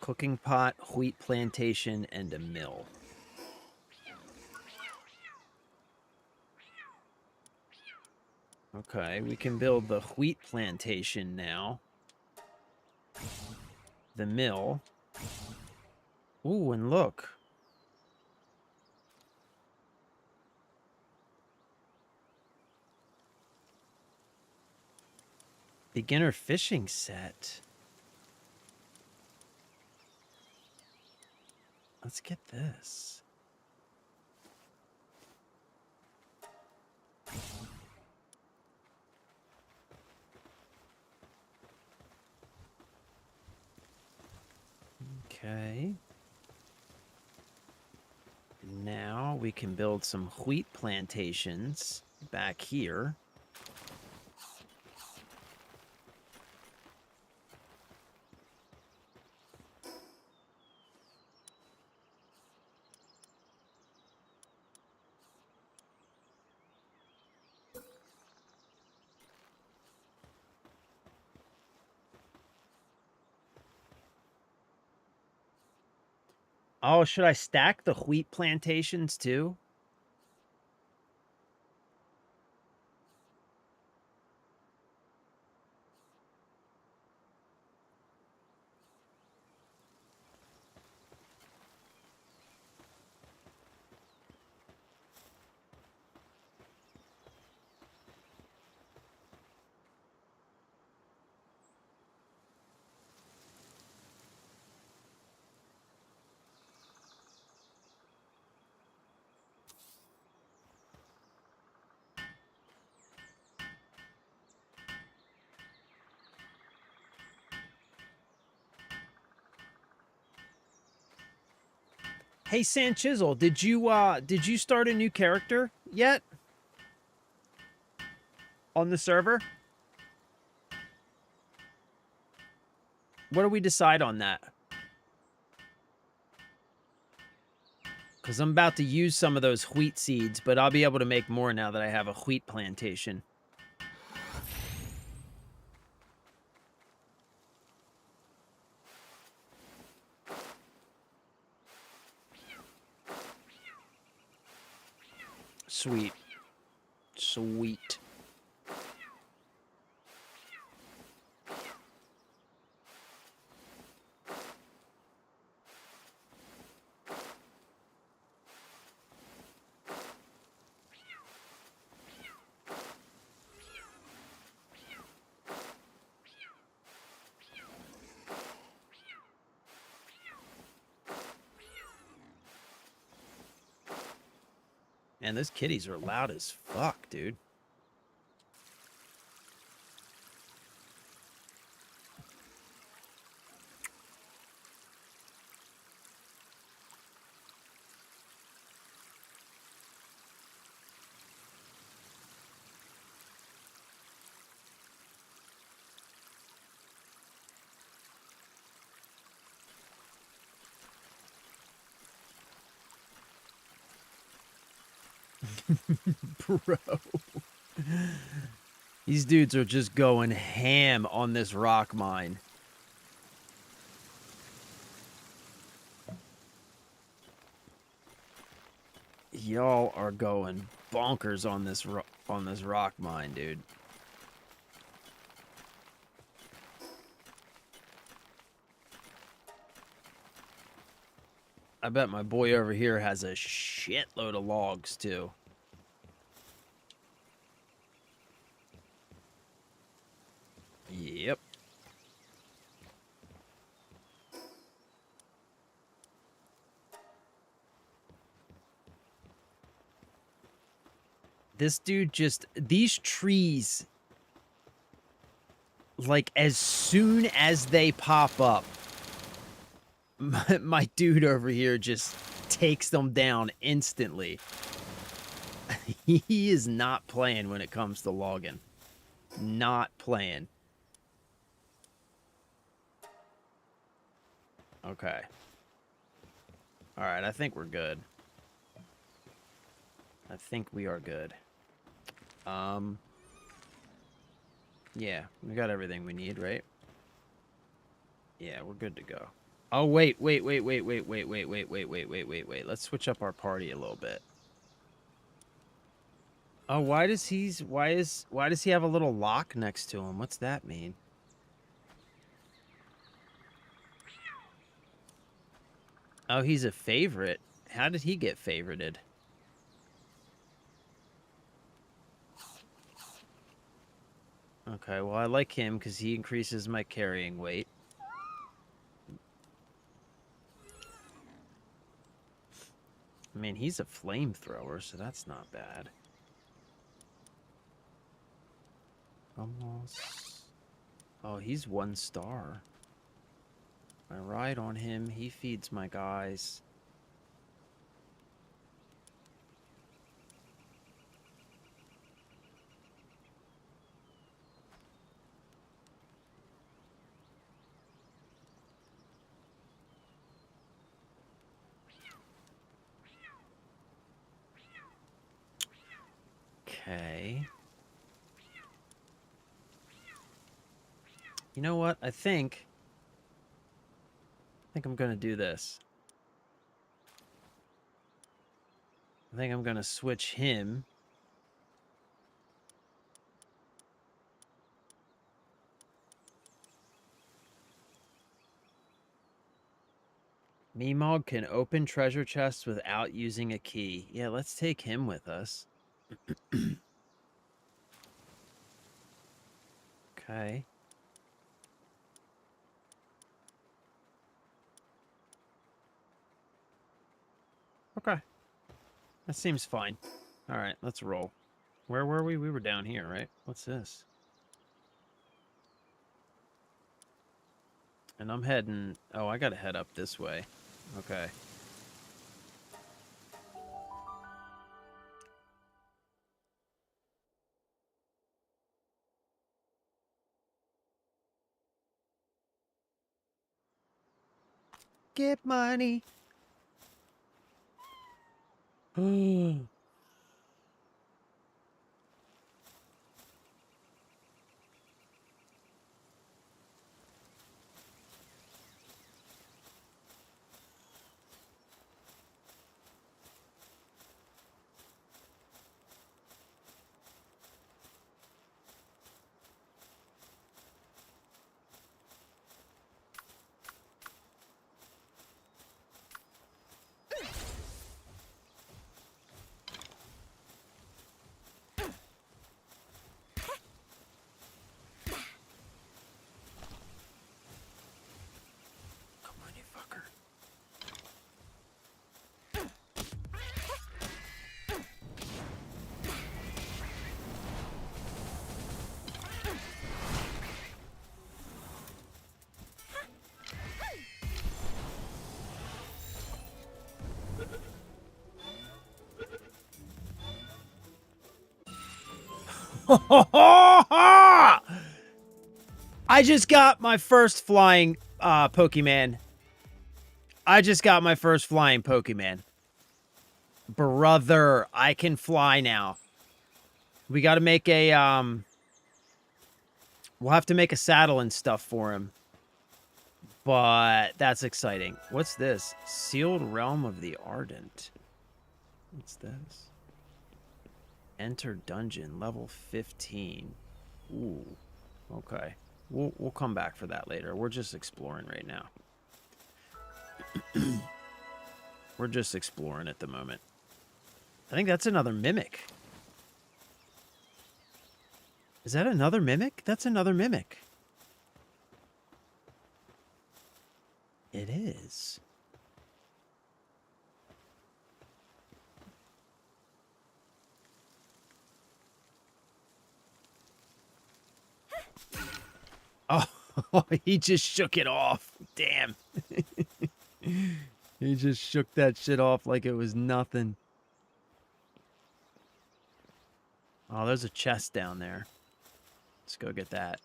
Cooking pot, wheat plantation, and a mill. Okay, we can build the wheat plantation now. The mill. Ooh, and look. Beginner fishing set. Let's get this. Okay. Now we can build some wheat plantations back here. Oh, should I stack the wheat plantations too? Hey Sanchizzle, did you start a new character yet? On the server? What do we decide on that? Because I'm about to use some of those wheat seeds, but I'll be able to make more now that I have a wheat plantation. Sweet. Sweet. Man, those kitties are loud as fuck, dude. Bro. These dudes are just going ham on this rock mine. Y'all are going bonkers on this rock mine, dude. I bet my boy over here has a shitload of logs, too. Yep. This dude just... These trees... Like, as soon as they pop up... My dude over here just takes them down instantly. He is not playing when it comes to logging. Not playing. Okay. Alright, I think we're good. I think we are good. Yeah, we got everything we need, right? Yeah, we're good to go. Oh, wait. Let's switch up our party a little bit. Oh, why does he have a little lock next to him? What's that mean? Oh, he's a favorite. How did he get favorited? Okay, well, I like him because he increases my carrying weight. I mean, he's a flamethrower, so that's not bad. Almost. Oh, he's 1 star. I ride on him. He feeds my guys. Okay. You know what? I think I'm gonna do this. I think I'm gonna switch him. Meemog can open treasure chests without using a key. Yeah, let's take him with us. Okay. Okay. That seems fine. All right, let's roll. Where were we? We were down here, right? What's this? And I'm heading... Oh, I gotta head up this way. Okay. Get money. I just got my first flying Pokemon. I just got my first flying Pokemon. Brother, I can fly now. We got to make a, we'll have to make a saddle and stuff for him. But that's exciting. What's this? Sealed Realm of the Ardent. What's this? Enter dungeon, level 15. Ooh, okay. We'll come back for that later. We're just exploring right now. We're just exploring at the moment. I think that's another mimic. Is that another mimic? That's another mimic. It is. Oh, he just shook it off. Damn. He just shook that shit off like it was nothing. Oh, there's a chest down there. Let's go get that.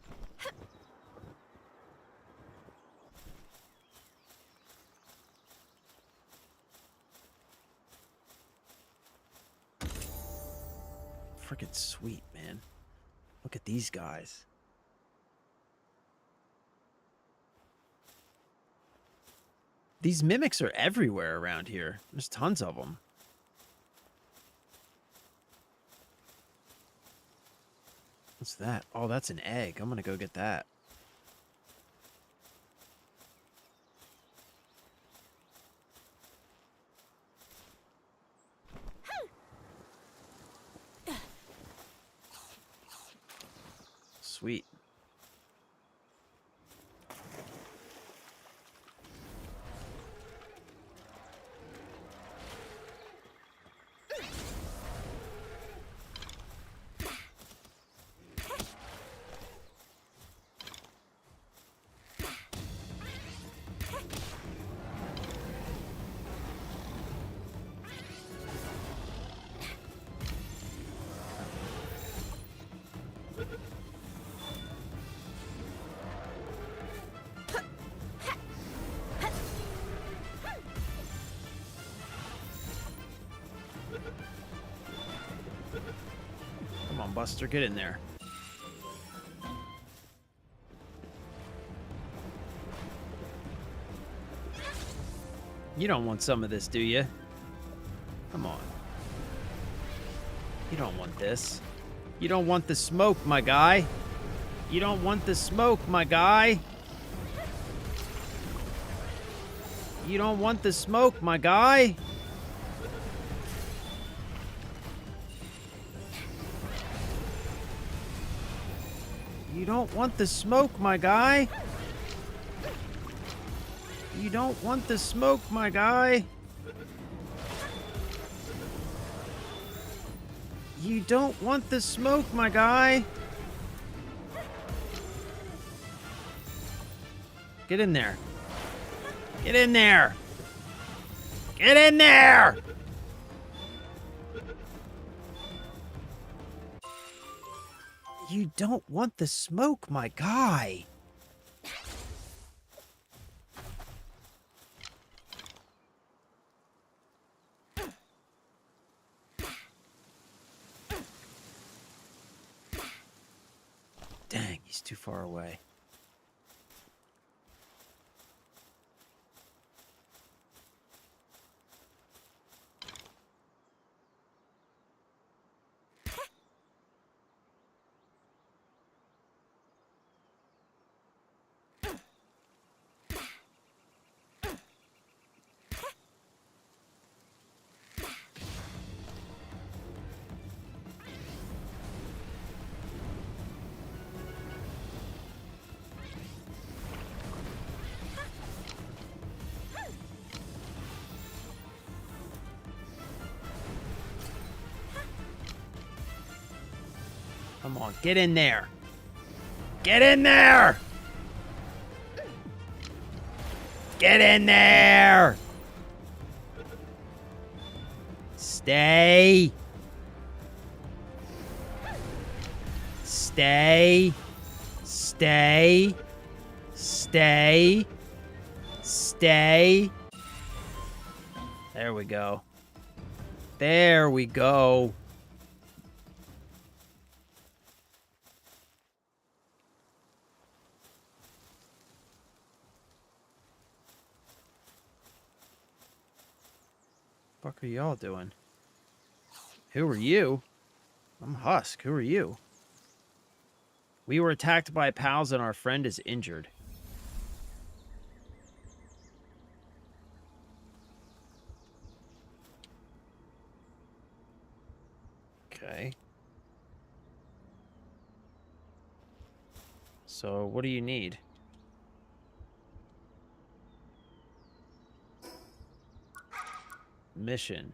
Freaking sweet, man. Look at these guys. These mimics are everywhere around here. There's tons of them. What's that? Oh, that's an egg. I'm gonna go get that. Sweet. Come on, Buster, get in there. You don't want some of this, do you? Come on. You don't want this. You don't want the smoke, my guy. You don't want the smoke, my guy. You don't want the smoke, my guy. You don't want the smoke, my guy. You don't want the smoke, my guy. You don't want the smoke, my guy. Get in there. Get in there. Get in there. You don't want the smoke, my guy. Dang, he's too far away. Come on, get in there. Get in there! Get in there! Stay. Stay. Stay. Stay. Stay. There we go. There we go. What are y'all doing? Who are you? I'm Husk. Who are you? We were attacked by pals and our friend is injured. Okay. So, what do you need? Mission.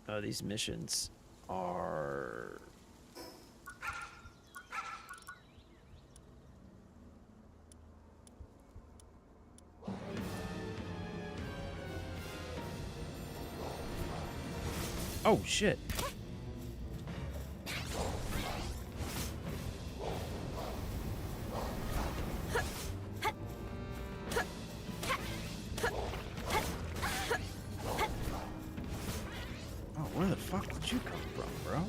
Oh, these missions are... Oh, shit. Oh, where the fuck did you come from, bro?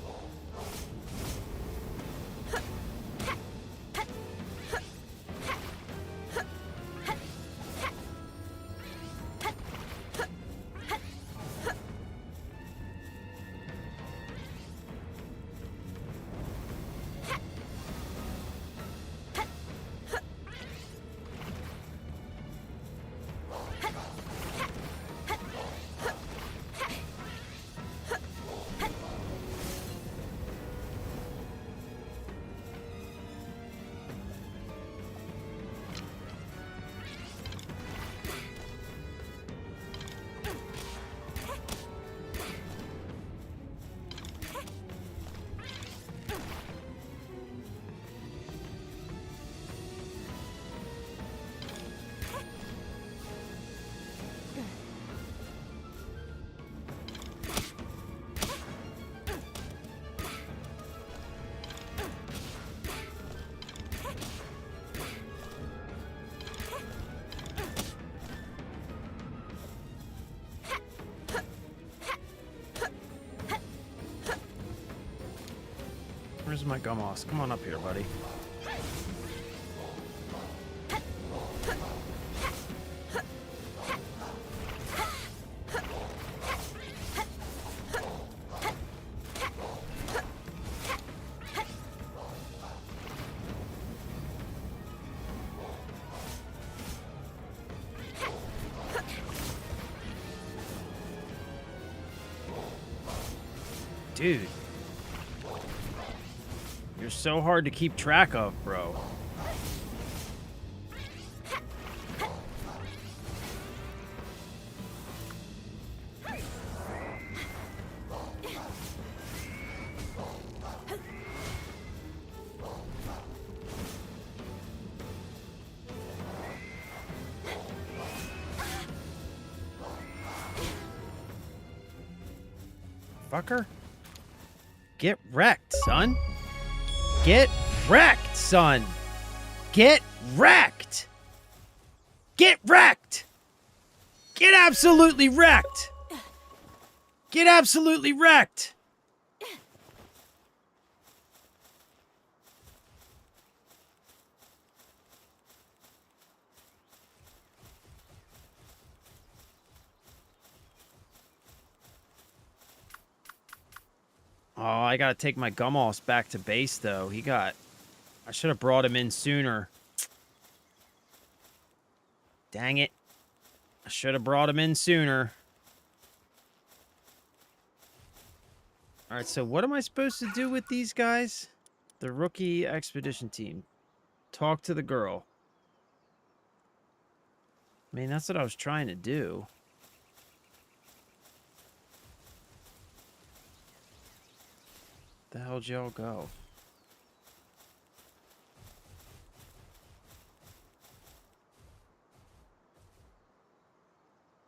Where's my Gummoss? Come on up here, buddy. Dude. You're so hard to keep track of, bro. Fucker. Get wrecked, son. Get wrecked, son. Get wrecked. Get wrecked. Get absolutely wrecked. Get absolutely wrecked. Oh, I gotta take my Gummoss back to base, though. I should have brought him in sooner. Dang it. I should have brought him in sooner. Alright, so what am I supposed to do with these guys? The rookie expedition team. Talk to the girl. I mean, that's what I was trying to do. The hell'd y'all go?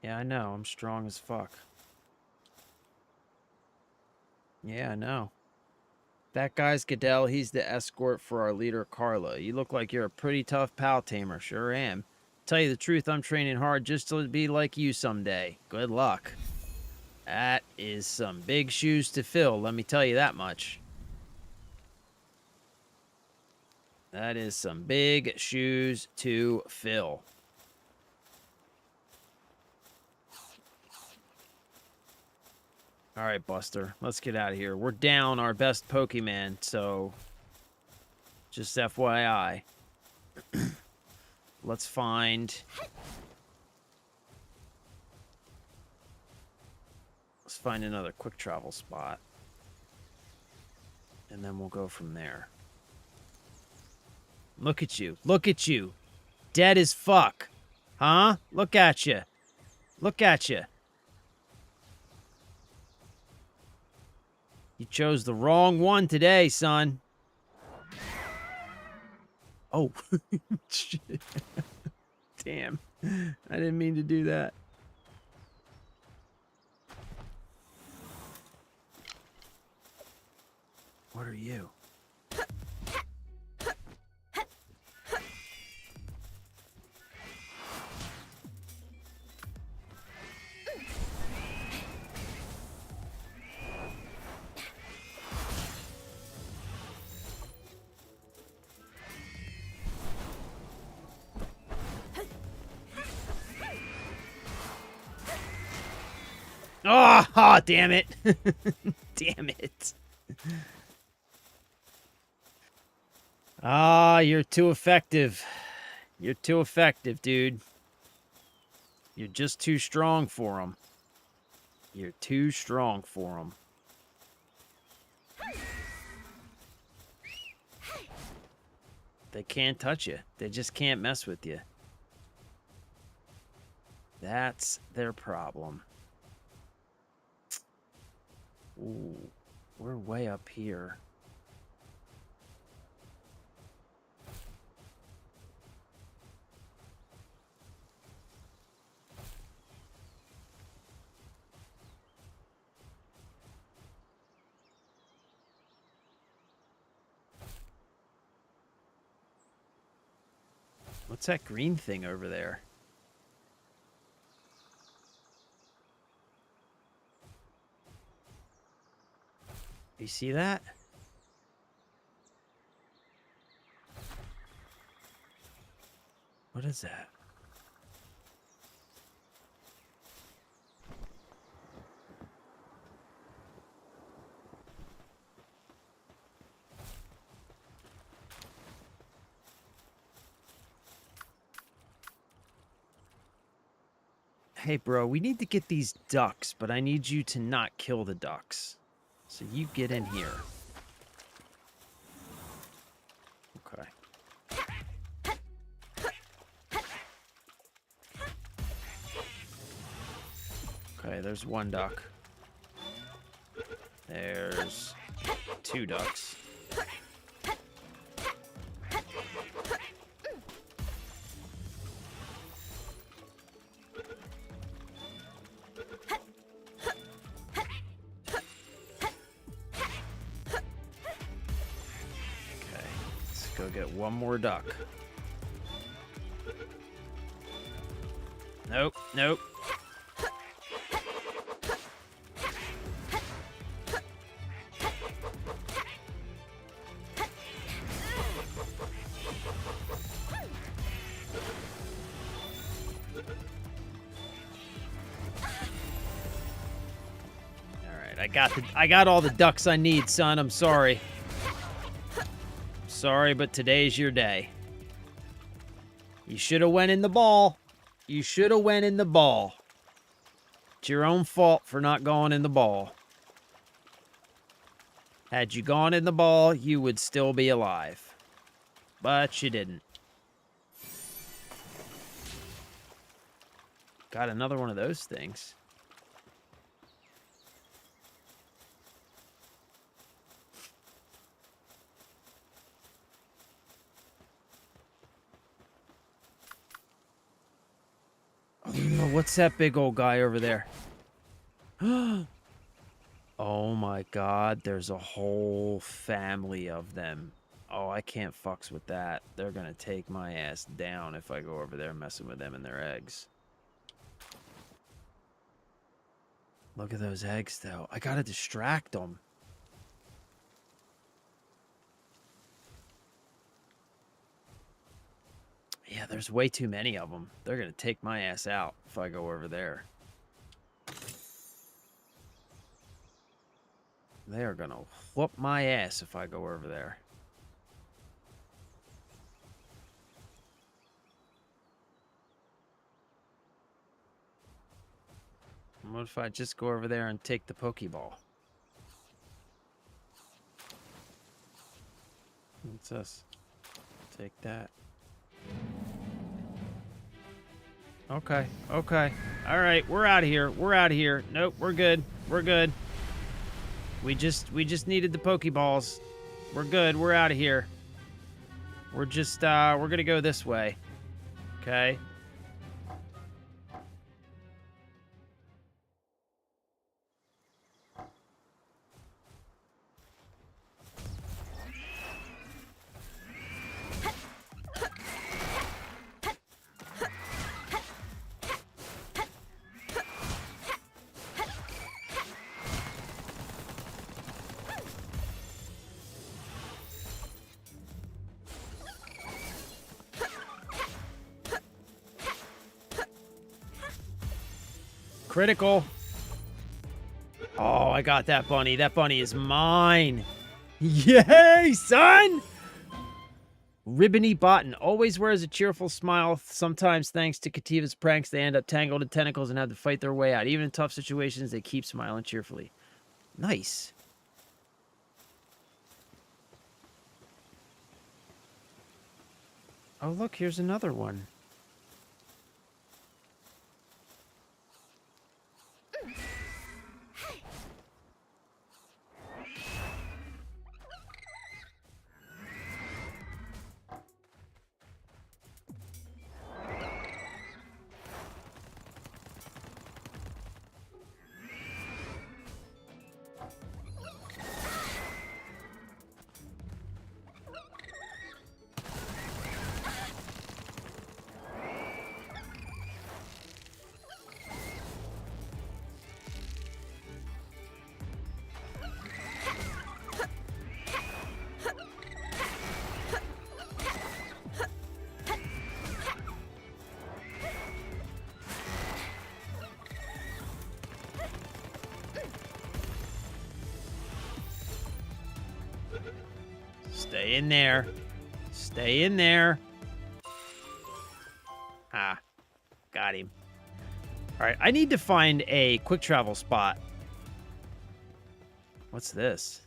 Yeah, I know. I'm strong as fuck. Yeah, I know. That guy's Goodell. He's the escort for our leader, Carla. You look like you're a pretty tough pal tamer. Sure am. Tell you the truth, I'm training hard just to be like you someday. Good luck. That is some big shoes to fill, let me tell you that much. That is some big shoes to fill. All right, Buster, let's get out of here. We're down our best Pokemon, so just FYI. Let's find... Let's find another quick travel spot. And then we'll go from there. Look at you. Look at you. Dead as fuck. Huh? Look at you. Look at you. You chose the wrong one today, son. Oh. Shit. Damn. I didn't mean to do that. What are you? Oh, damn it. Damn it. Ah, you're too effective. You're too effective, dude. You're just too strong for them. You're too strong for them. They can't touch you. They just can't mess with you. That's their problem. Ooh, we're way up here. What's that green thing over there? You see that? What is that? Hey, bro, we need to get these ducks, but I need you to not kill the ducks. So you get in here. Okay. Okay, there's one duck. There's two ducks. Go get one more duck. Nope, nope. All right, I got all the ducks I need, son. I'm sorry. Sorry, but today's your day. You should have went in the ball. You should have went in the ball. It's your own fault for not going in the ball. Had you gone in the ball, you would still be alive. But you didn't. Got another one of those things. Oh, what's that big old guy over there? Oh my God, there's a whole family of them. Oh, I can't fucks with that. They're gonna take my ass down if I go over there messing with them and their eggs. Look at those eggs, though. I gotta distract them. Yeah, there's way too many of them. They're gonna take my ass out if I go over there. They are gonna whoop my ass if I go over there. What if I just go over there and take the Pokeball? What's this? Take that. Okay, okay. All right, we're out of here. We're out of here. Nope, we're good. We're good. We just needed the Pokeballs. We're good. We're out of here. We're just we're gonna go this way. Okay. Critical. Oh, I got that bunny. That bunny is mine. Yay, son! Ribbony Botan always wears a cheerful smile. Sometimes, thanks to Kativa's pranks, they end up tangled in tentacles and have to fight their way out. Even in tough situations, they keep smiling cheerfully. Nice. Oh, look, here's another one. Stay in there. Stay in there. Ah, got him. All right, I need to find a quick travel spot. What's this?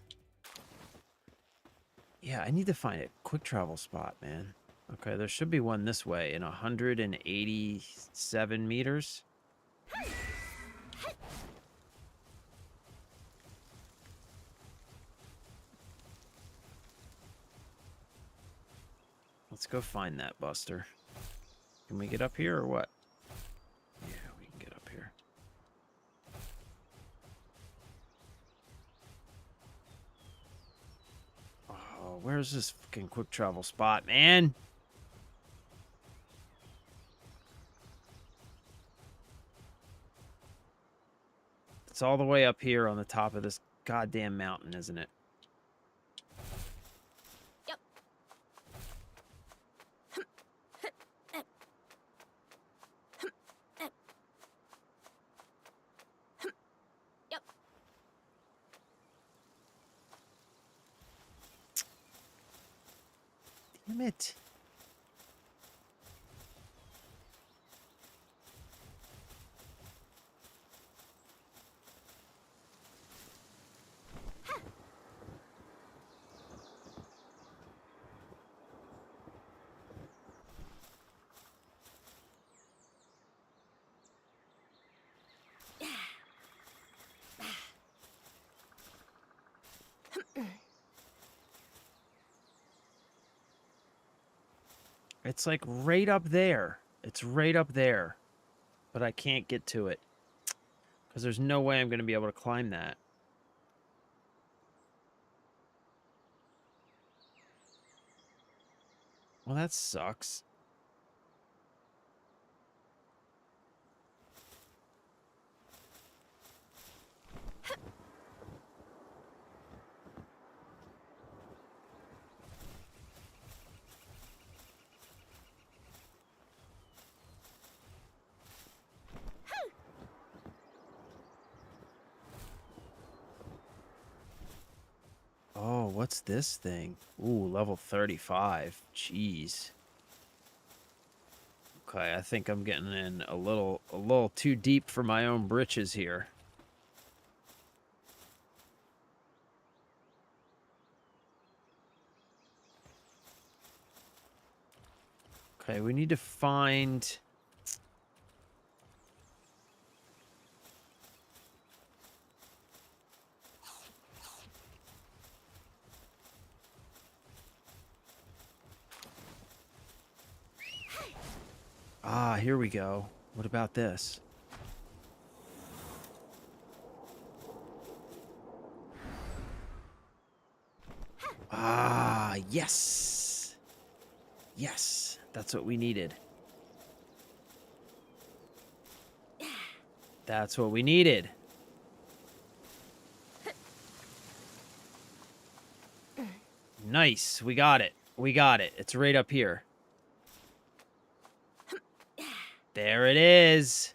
Yeah, I need to find a quick travel spot, man. Okay, there should be one this way in 187 meters. Let's go find that, Buster. Can we get up here or what? Yeah, we can get up here. Oh, where's this fucking quick travel spot, man? It's all the way up here on the top of this goddamn mountain, isn't it? Damn it. It's like right up there. It's right up there. But I can't get to it. Because there's no way I'm going to be able to climb that. Well, that sucks. Oh, what's this thing? Ooh, level 35. Jeez. Okay, I think I'm getting in a little too deep for my own britches here. Okay, we need to find... Ah, here we go. What about this? Ah, yes. Yes, that's what we needed. That's what we needed. Nice, we got it. We got it. It's right up here. There it is.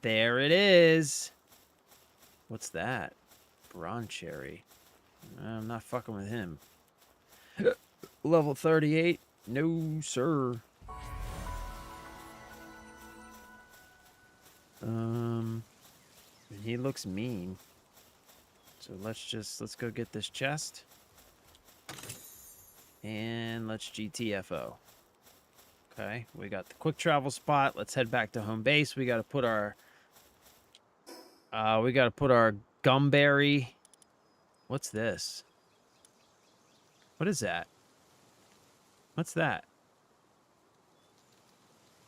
There it is. What's that? Bronze cherry. I'm not fucking with him. Level 38? No, sir. He looks mean. So let's go get this chest. And let's GTFO. Okay, we got the quick travel spot. Let's head back to home base. We gotta put our gumberry. What's this? What is that? What's that?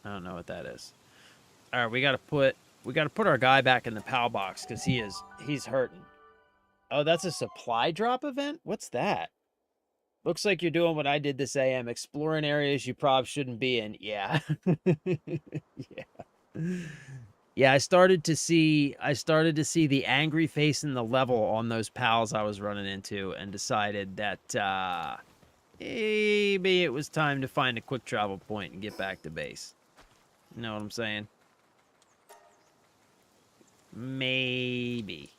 I don't know what that is. All right, we gotta put our guy back in the PAL box because he's hurting. Oh, that's a supply drop event? What's that? Looks like you're doing what I did this AM, exploring areas you probably shouldn't be in. Yeah. Yeah. Yeah, I started to see the angry face in the level on those pals I was running into and decided that maybe it was time to find a quick travel point and get back to base. You know what I'm saying? Maybe.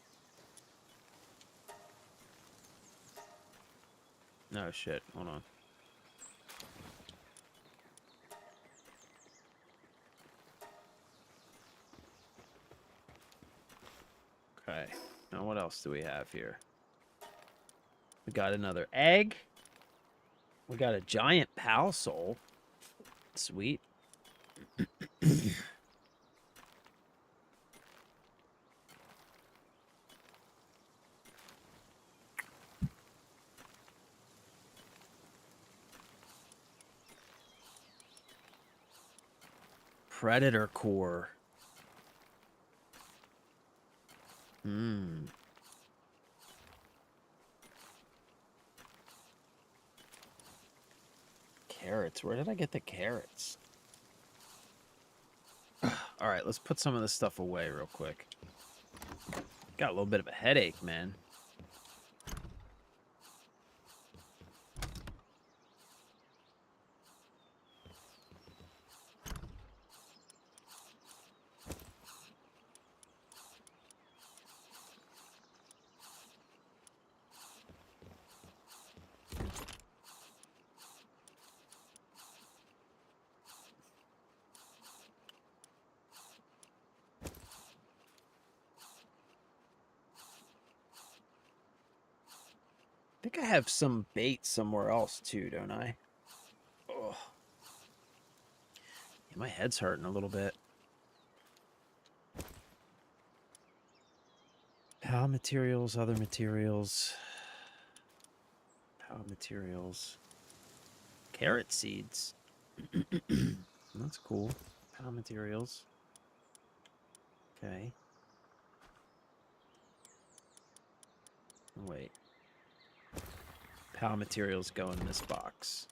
No shit. Hold on. Okay. Now what else do we have here? We got another egg. We got a giant pal soul. Sweet. Predator core. Carrots. Where did I get the carrots? All right, let's put some of this stuff away real quick. Got a little bit of a headache, man. I think I have some bait somewhere else too, don't I? Oh. Yeah, my head's hurting a little bit. Power materials, other materials. Power materials. Carrot seeds. That's cool. Power materials. Okay. Wait. Power materials go in this box.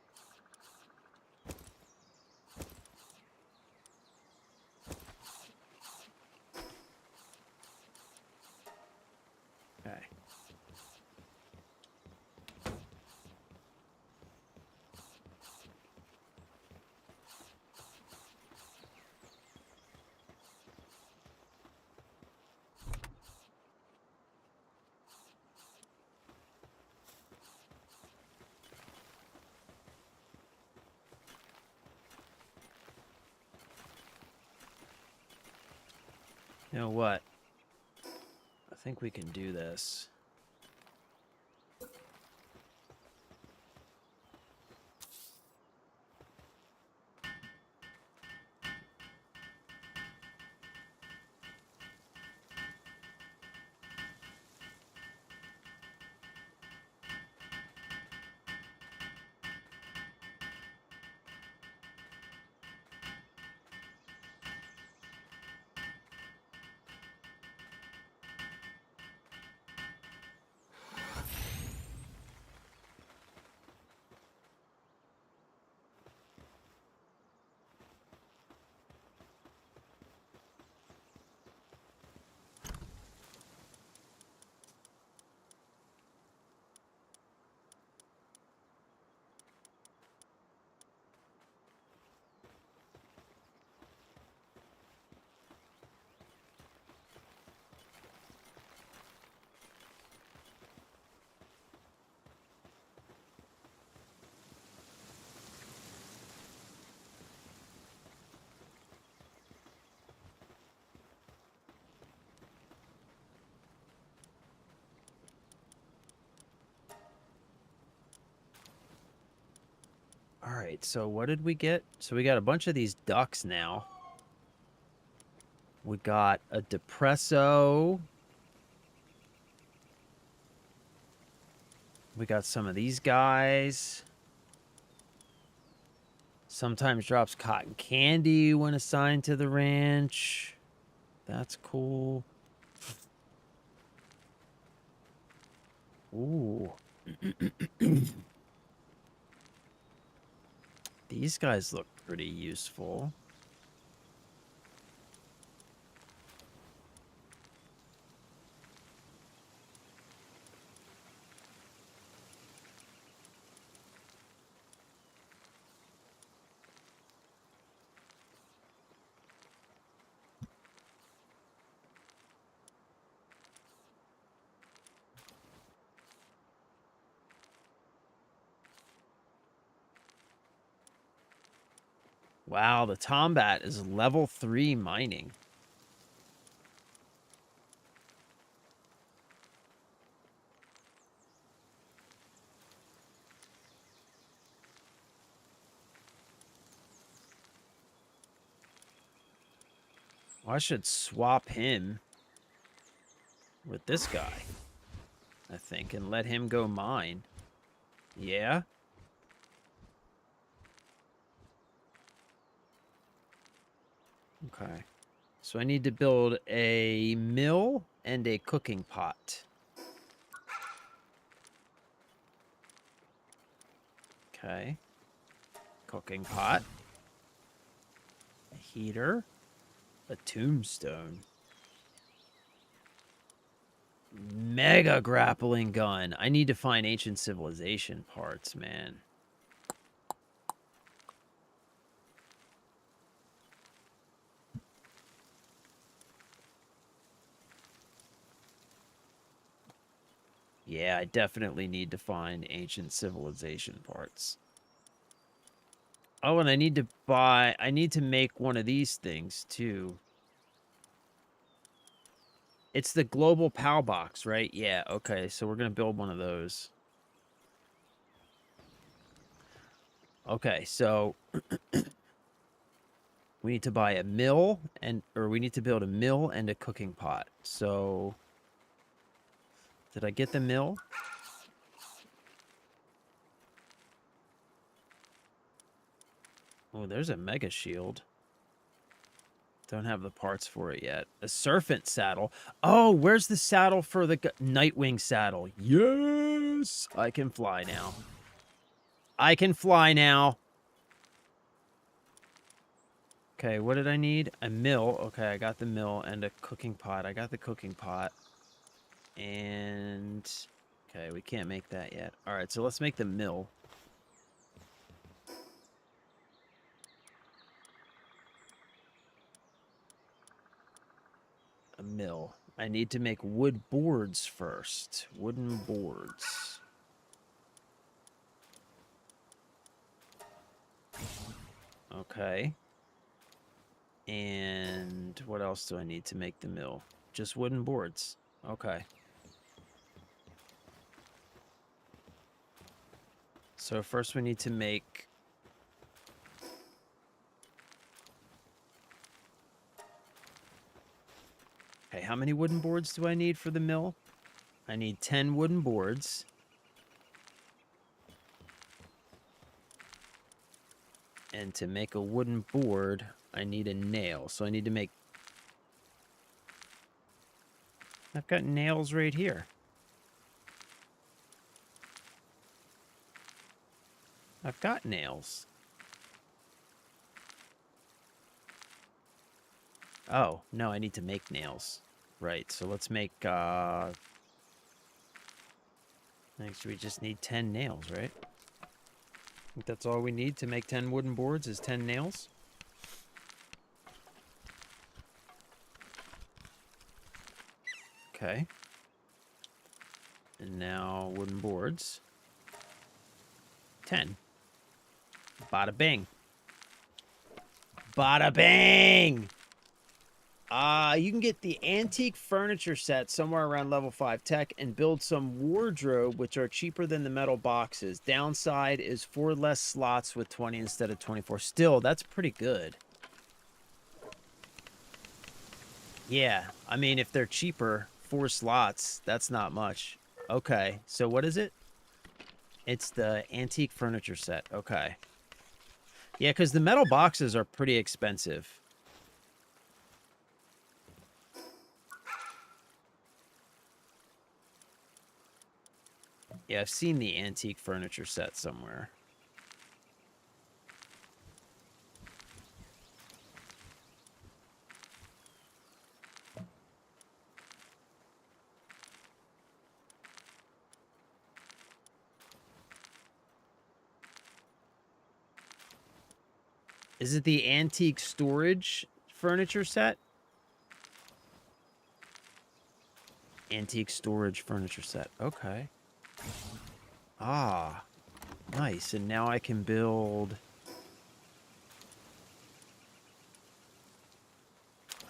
You know what? I think we can do this. All right, so what did we get? So we got a bunch of these ducks now. We got a depresso. We got some of these guys. Sometimes drops cotton candy when assigned to the ranch. That's cool. Ooh. These guys look pretty useful. Wow, the Tombat is level 3 mining. Well, I should swap him with this guy, I think, and let him go mine. Yeah? Okay. So I need to build a mill and a cooking pot. Okay. Cooking pot. A heater. A tombstone. Mega grappling gun. I need to find ancient civilization parts, man. Yeah, I definitely need to find ancient civilization parts. Oh, and I need to make one of these things too. It's the global PAL box, right? Yeah, okay, so we're gonna build one of those. Okay, so we need to buy a mill or we need to build a mill and a cooking pot. So did I get the mill? Oh, there's a mega shield. Don't have the parts for it yet. A serpent saddle. Oh, where's the saddle for the Nightwing saddle? Yes! I can fly now. I can fly now. Okay, what did I need? A mill. Okay, I got the mill and a cooking pot. I got the cooking pot. And... okay, we can't make that yet. Alright, so let's make the mill. A mill. I need to make wood boards first. Wooden boards. Okay. And what else do I need to make the mill? Just wooden boards. Okay. So first we need to make... Okay, how many wooden boards do I need for the mill? I need 10 wooden boards. And to make a wooden board, I need a nail. So I need to make... I've got nails right here. I've got nails. Oh, no, I need to make nails. Right, so let's make, next we just need 10 nails, right? I think that's all we need to make 10 wooden boards is 10 nails. Okay. And now wooden boards. 10. Bada bing. Bada bing! You can get the antique furniture set somewhere around level 5 tech and build some wardrobe, which are cheaper than the metal boxes. Downside is 4 less slots with 20 instead of 24. Still, that's pretty good. Yeah, I mean, if they're cheaper, 4 slots, that's not much. Okay, so what is it? It's the antique furniture set. Okay. Yeah, because the metal boxes are pretty expensive. Yeah, I've seen the antique furniture set somewhere. Is it the antique storage furniture set? Antique storage furniture set. Okay. Ah, nice. And now I can build...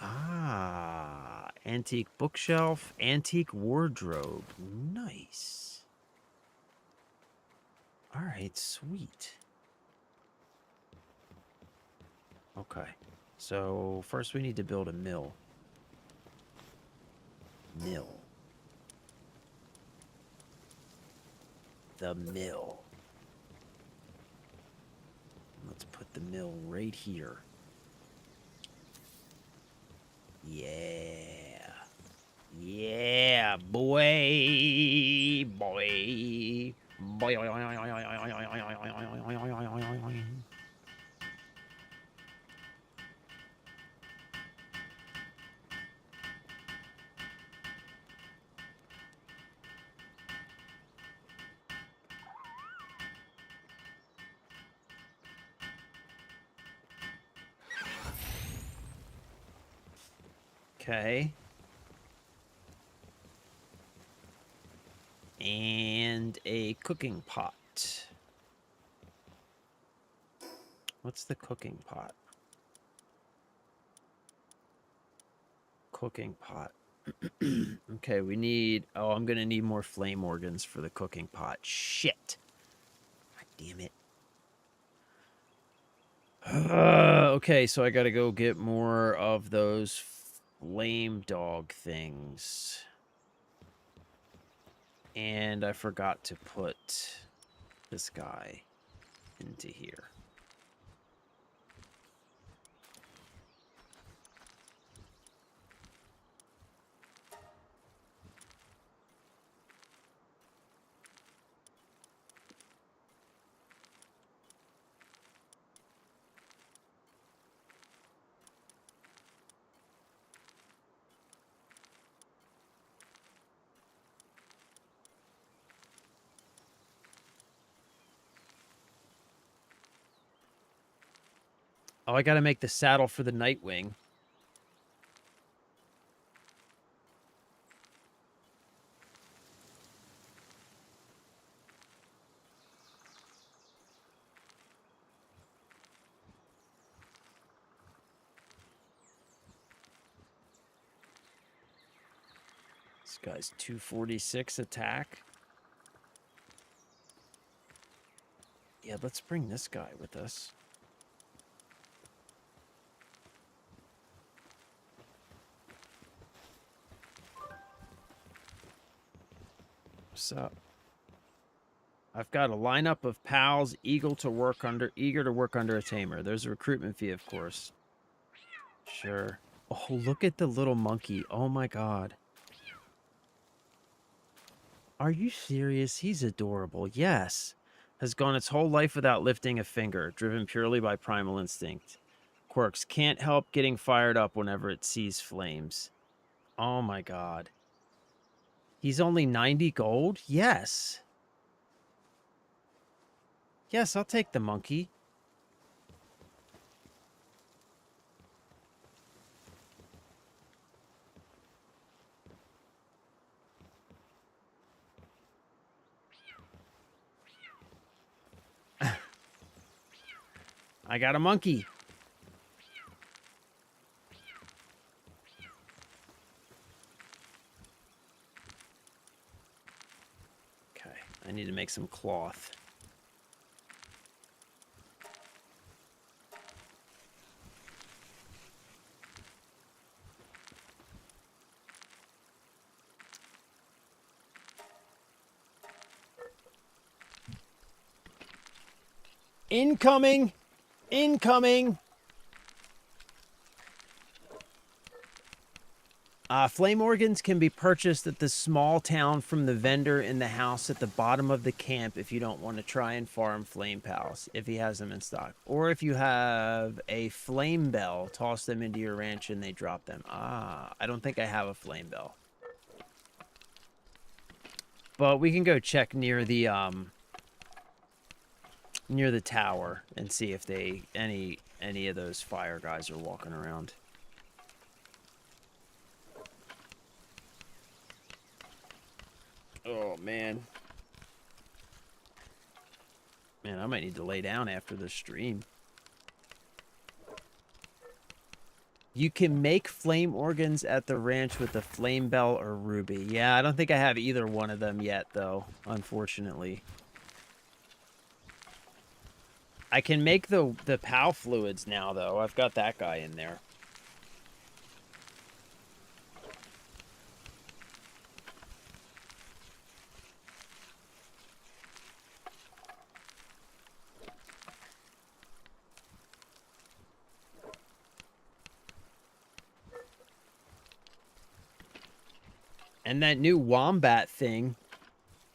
Ah, antique bookshelf, antique wardrobe. Nice. All right, sweet. Okay. So first we need to build a mill. Mill. The mill. Let's put the mill right here. Yeah. Yeah, boy. Boy. Boy. Okay. And a cooking pot. What's the cooking pot? Cooking pot. Okay, we need... Oh, I'm going to need more flame organs for the cooking pot. Shit. God damn it. Okay, so I got to go get more of those flame dog things. And I forgot to put this guy into here. Oh, I got to make the saddle for the Nightwing. This guy's 246 attack. Yeah, let's bring this guy with us. What's up? I've got a lineup of pals eager to work under a tamer. There's a recruitment fee, of course. Sure. Oh, look at the little monkey. Oh my god. Are you serious? He's adorable. Yes. Has gone its whole life without lifting a finger, driven purely by primal instinct. Quirks can't help getting fired up whenever it sees flames. Oh my god. He's only 90 gold? Yes. Yes, I'll take the monkey. I got a monkey. Okay, I need to make some cloth. Incoming! Incoming! Flame organs can be purchased at the small town from the vendor in the house at the bottom of the camp if you don't want to try and farm flame pals, if he has them in stock. Or if you have a flame bell, toss them into your ranch and they drop them. Ah, I don't think I have a flame bell. But we can go check near the tower and see if they any of those fire guys are walking around. Oh man. Man, I might need to lay down after this stream. You can make flame organs at the ranch with a flame bell or ruby. Yeah, I don't think I have either one of them yet though, unfortunately. I can make the POW fluids now, though. I've got that guy in there. And that new wombat thing,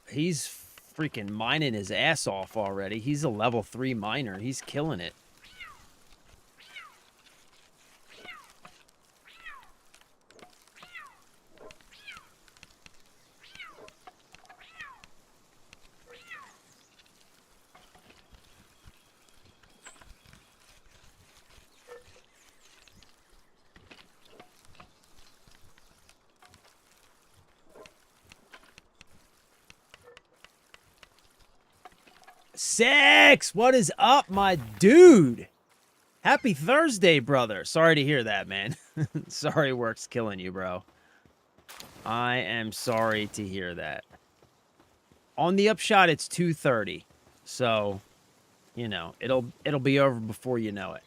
he's freaking mining his ass off already. He's a level 3 miner. He's killing it. Six! What is up, my dude? Happy Thursday, brother. Sorry to hear that, man. Sorry work's killing you, bro. I am sorry to hear that. On the upshot, it's 2:30. So, you know, it'll be over before you know it.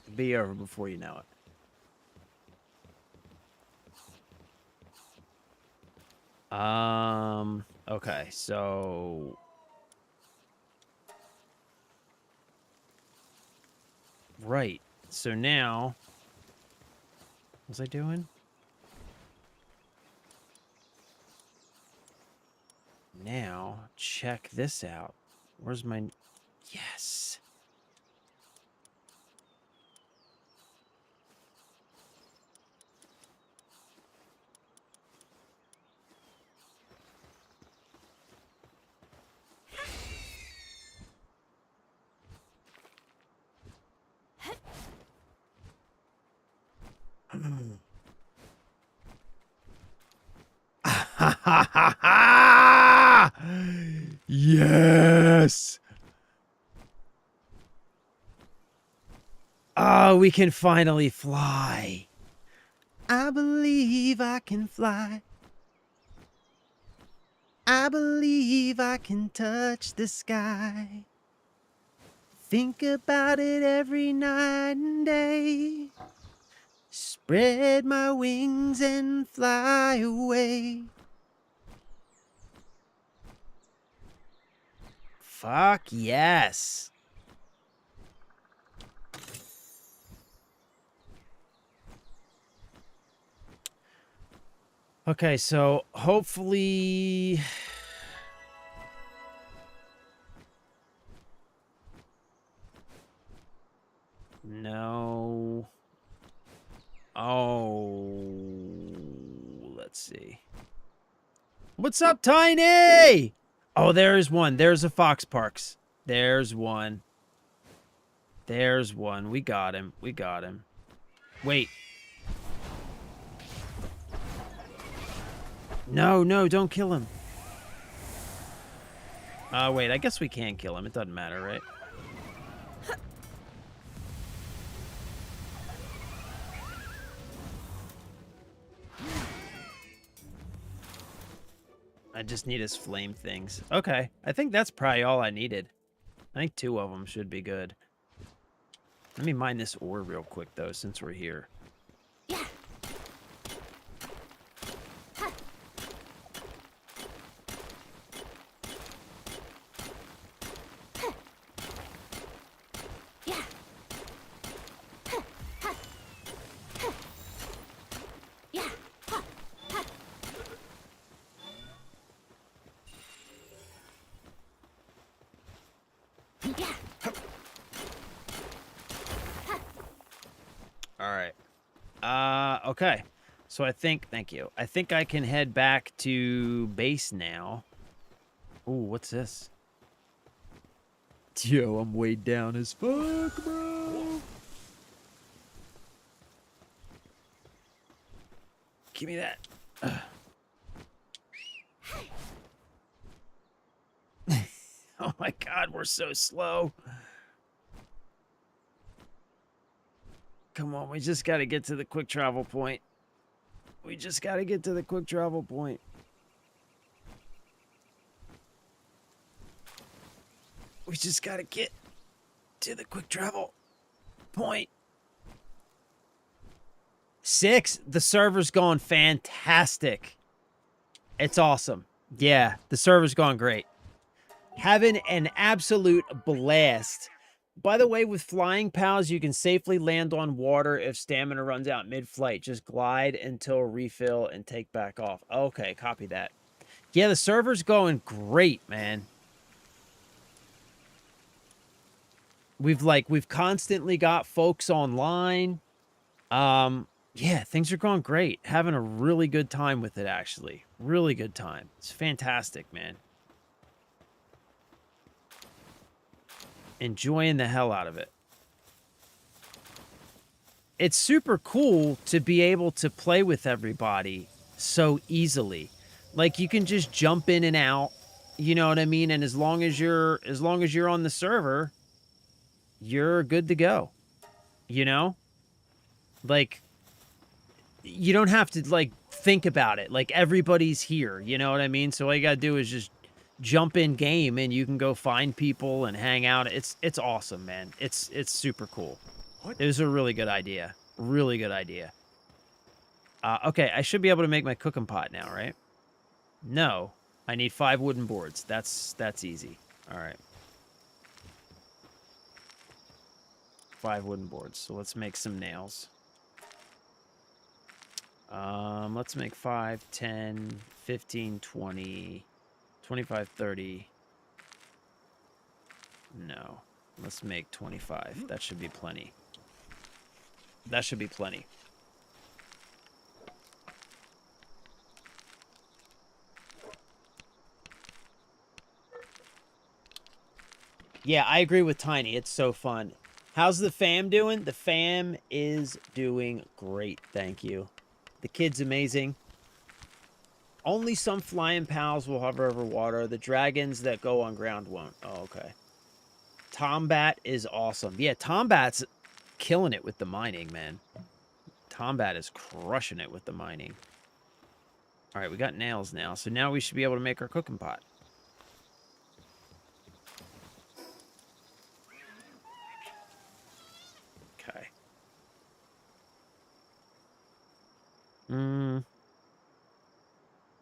It'll be over before you know it. Okay, so right. So now, what was I doing? Now, check this out. Where's my... Yes. Yes. Oh, we can finally fly. I believe I can fly. I believe I can touch the sky. Think about it every night and day. Spread my wings and fly away. Fuck yes. Okay, so hopefully... No. Oh, let's see. What's up, Tiny? Oh, there's one. There's a Fox Parks. There's one. There's one. We got him. We got him. Wait. No, no, don't kill him. Wait, I guess we can kill him. It doesn't matter, right? I just need his flame things. Okay, I think that's probably all I needed. I think 2 of them should be good. Let me mine this ore real quick, though, since we're here. Yeah. Okay. So I think, thank you. I think I can head back to base now. Ooh, what's this? Yo, I'm weighed down as fuck, bro. Give me that. Oh my god, we're so slow. Come on, we just got to get to the quick travel point. We just got to get to the quick travel point. We just got to get to the quick travel point. 6, the server's going fantastic. It's awesome. Yeah, the server's going great. Having an absolute blast. By the way, with Flying Pals, you can safely land on water if stamina runs out mid-flight. Just glide until refill and take back off. Okay, copy that. Yeah, the server's going great, man. We've constantly got folks online. Yeah, things are going great. Having a really good time with it, actually. Really good time. It's fantastic, man. Enjoying the hell out of it. It's super cool to be able to play with everybody so easily. Like, you can just jump in and out, you know what I mean? And as long as you're on the server, you're good to go. You know? Like, you don't have to, like, think about it. Like, everybody's here, you know what I mean? So all you gotta do is just jump in game and you can go find people and hang out. It's awesome, man. It's super cool. It was a really good idea. Really good idea. Okay, I should be able to make my cooking pot now, right? No, I need 5 wooden boards. That's easy. All right. 5 wooden boards. So let's make some nails. Let's make 5, 10, 15, 20, 25, 30. No. Let's make 25. That should be plenty. That should be plenty. Yeah, I agree with Tiny. It's so fun. How's the fam doing? The fam is doing great. Thank you. The kid's amazing. Only some flying pals will hover over water. The dragons that go on ground won't. Oh, okay. Tombat is awesome. Yeah, Tombat's killing it with the mining, man. Tombat is crushing it with the mining. All right, we got nails now. So now we should be able to make our cooking pot. Okay.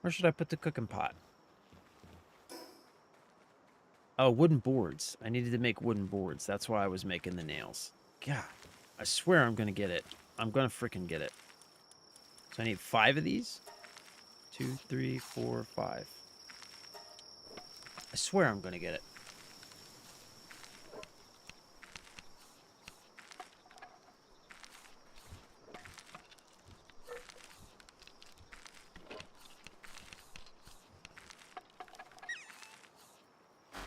Where should I put the cooking pot? Oh, wooden boards. I needed to make wooden boards. That's why I was making the nails. God, I swear I'm going to get it. I'm going to freaking get it. So I need 5 of these. 2, 3, 4, 5. I swear I'm going to get it.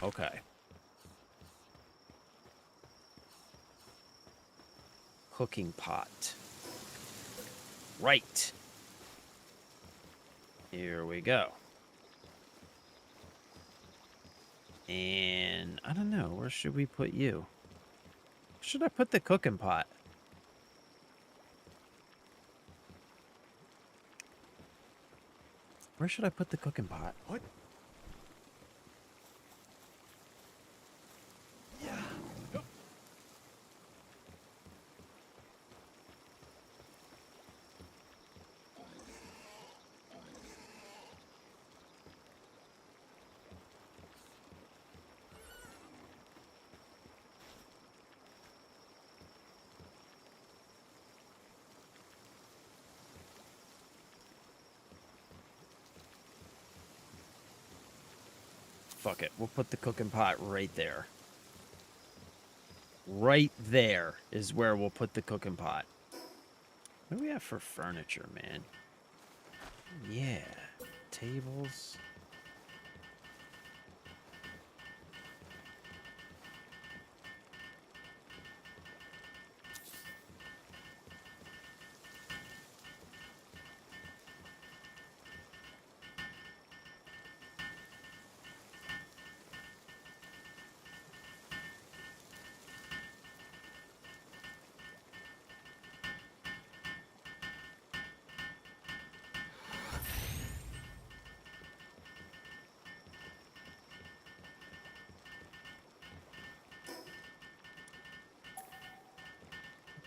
Okay. Cooking pot. Right. Here we go. And I don't know, where should we put you? Where should I put the cooking pot? Where should I put the cooking pot? What? Fuck it. We'll put the cooking pot right there. Right there is where we'll put the cooking pot. What do we have for furniture, man? Yeah. Tables.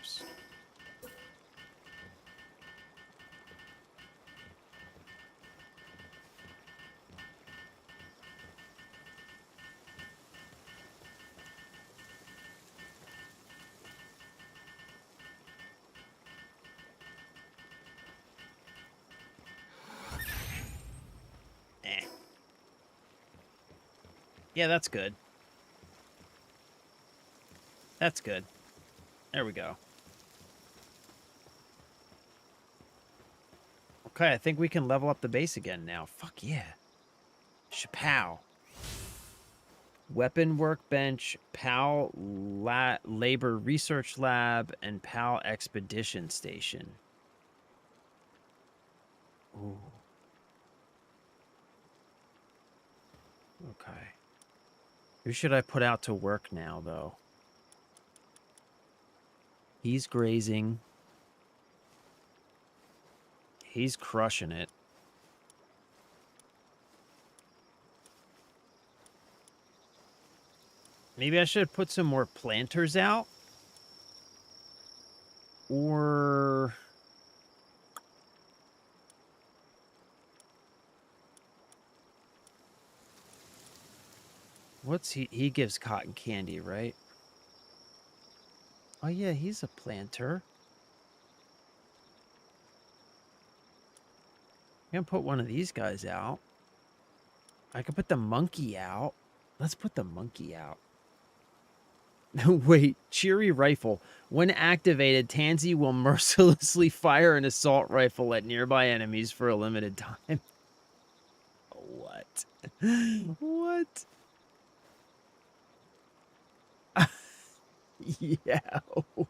Oops. Eh. Yeah, that's good. That's good. There we go. Okay, I think we can level up the base again now. Fuck yeah. Chapow. Weapon workbench, PAL labor research lab, and PAL expedition station. Ooh. Okay. Who should I put out to work now, though? He's grazing. He's crushing it. Maybe I should put some more planters out? Or... what's he? He gives cotton candy, right? Oh, yeah, he's a planter. I'm gonna put one of these guys out. I could put the monkey out. Let's put the monkey out. Wait, cheery rifle. When activated, Tansy will mercilessly fire an assault rifle at nearby enemies for a limited time. What? What? Yo.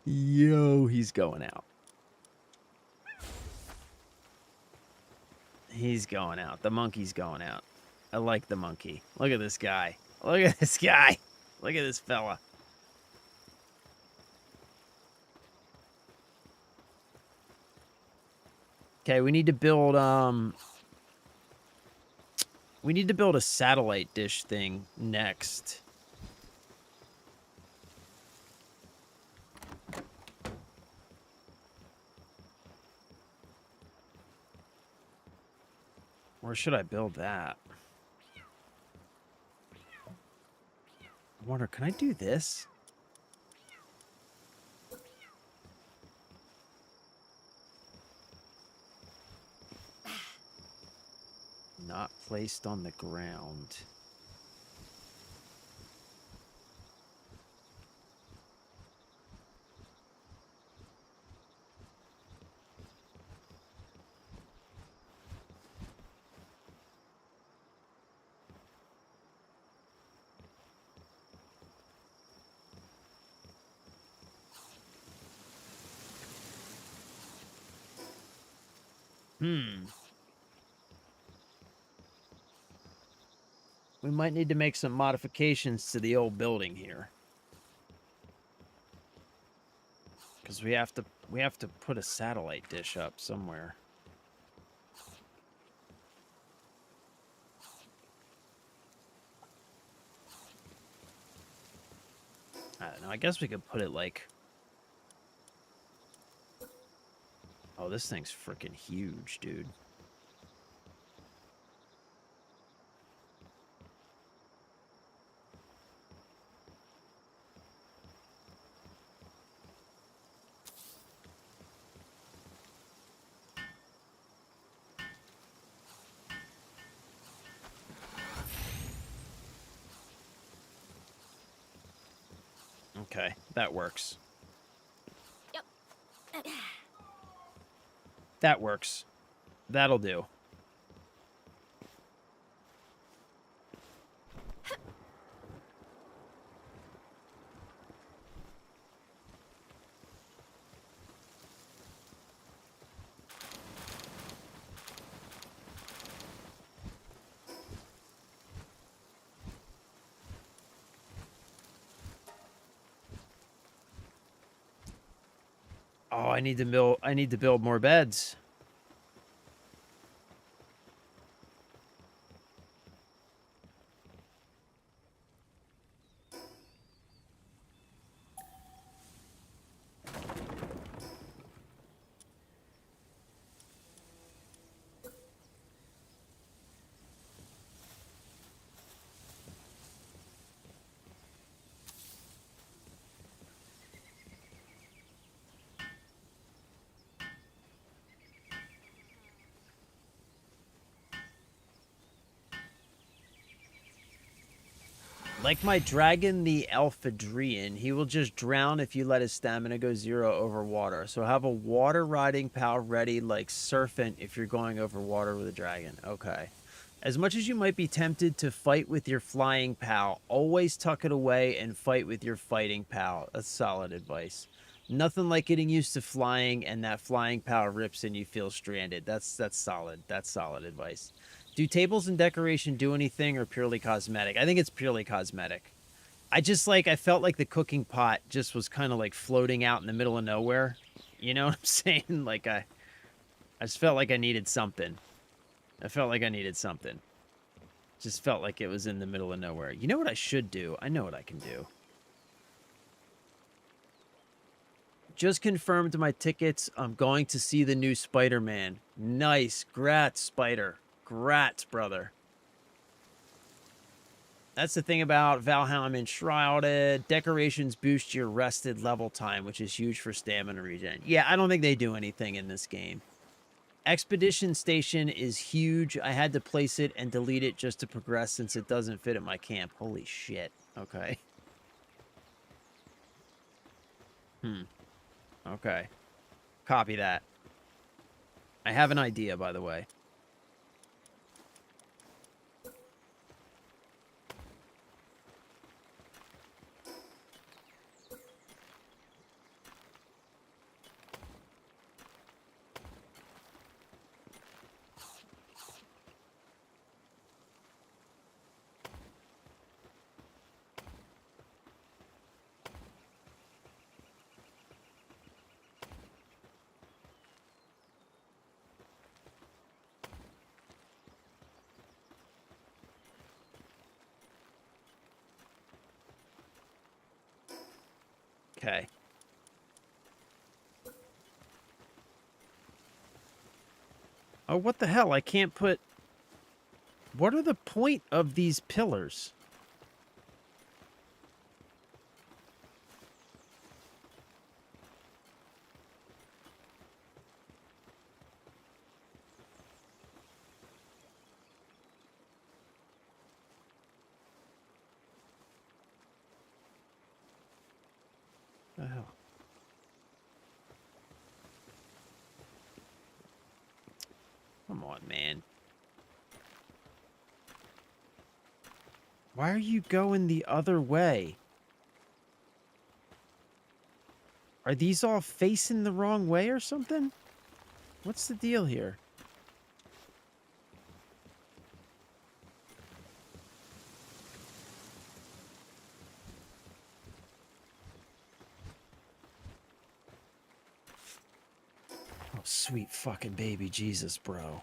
Yo, he's going out. He's going out. The monkey's going out. I like the monkey. Look at this guy. Look at this guy. Look at this fella. Okay, we need to build a satellite dish thing next. Where should I build that? I wonder, can I do this? Not placed on the ground. We might need to make some modifications to the old building here. Because we have to put a satellite dish up somewhere. I don't know. I guess we could put it like... Oh, this thing's freaking huge, dude. Okay, that works. Yep. That works. That'll do. Oh, I need to build more beds. Like my dragon, the Alphadrian, he will just drown if you let his stamina go 0 over water. So have a water riding pal ready like Serpent if you're going over water with a dragon. Okay. As much as you might be tempted to fight with your flying pal, always tuck it away and fight with your fighting pal. That's solid advice. Nothing like getting used to flying and that flying pal rips and you feel stranded. That's solid. That's solid advice. Do tables and decoration do anything or purely cosmetic? I think it's purely cosmetic. I felt like the cooking pot just was kind of like floating out in the middle of nowhere. You know what I'm saying? Like I just felt like I needed something. I felt like I needed something. Just felt like it was in the middle of nowhere. You know what I should do? I know what I can do. Just confirmed my tickets. I'm going to see the new Spider-Man. Nice. Grats, Spider. Grats, brother. That's the thing about Valheim Enshrouded. Decorations boost your rested level time, which is huge for stamina regen. Yeah, I don't think they do anything in this game. Expedition Station is huge. I had to place it and delete it just to progress since it doesn't fit at my camp. Holy shit. Okay. Okay. Copy that. I have an idea, by the way. Okay. Oh, what the hell? I can't put... What are the point of these pillars? What the hell? Come on, man. Why are you going the other way? Are these all facing the wrong way or something? What's the deal here? Oh, sweet fucking baby Jesus, bro.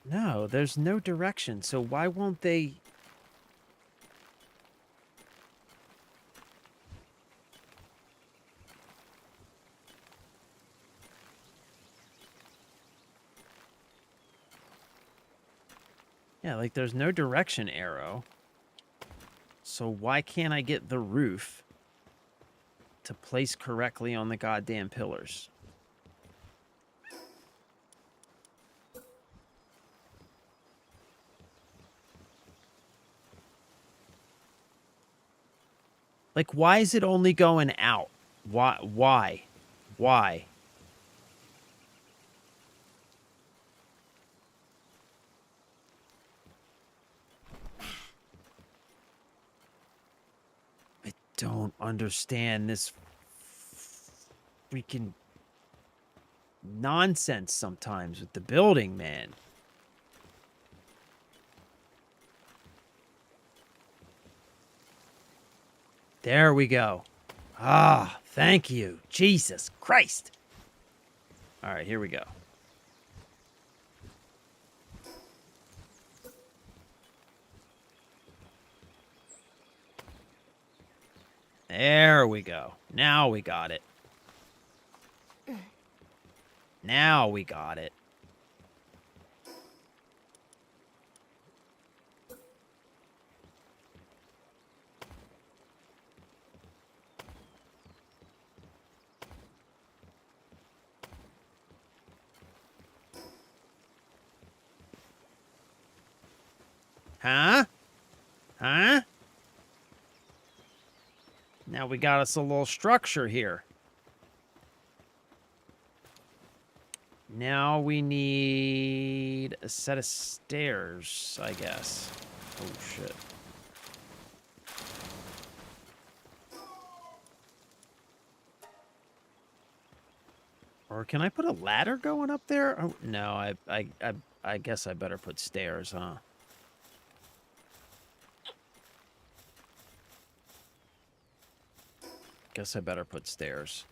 No, there's no direction, so why won't they... Yeah, like there's no direction arrow. So why can't I get the roof to place correctly on the goddamn pillars? Like, why is it only going out? Why? Why? Why? I don't understand this freaking nonsense sometimes with the building, man. There we go. Ah, thank you. Jesus Christ. All right, here we go. There we go. Now we got it. Now we got it. Huh? Huh? Now we got us a little structure here. Now we need a set of stairs, I guess. Oh, shit. Or can I put a ladder going up there? Oh, no, I guess I better put stairs, huh? Guess I better put stairs.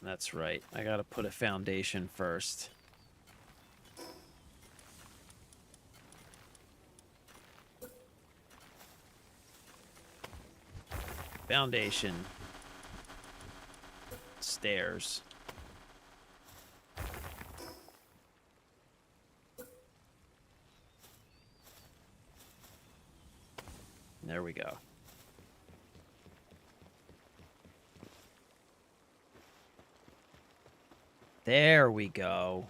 That's right. I gotta put a foundation first. Foundation. Stairs. There we go. There we go.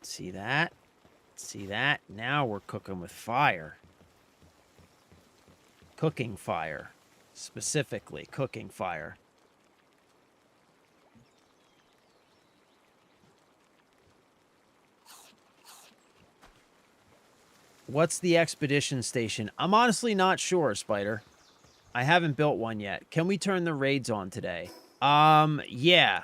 See that? See that? Now we're cooking with fire. Cooking fire. Specifically, cooking fire. What's the expedition station? I'm honestly not sure, Spider. I haven't built one yet. Can we turn the raids on today? Yeah.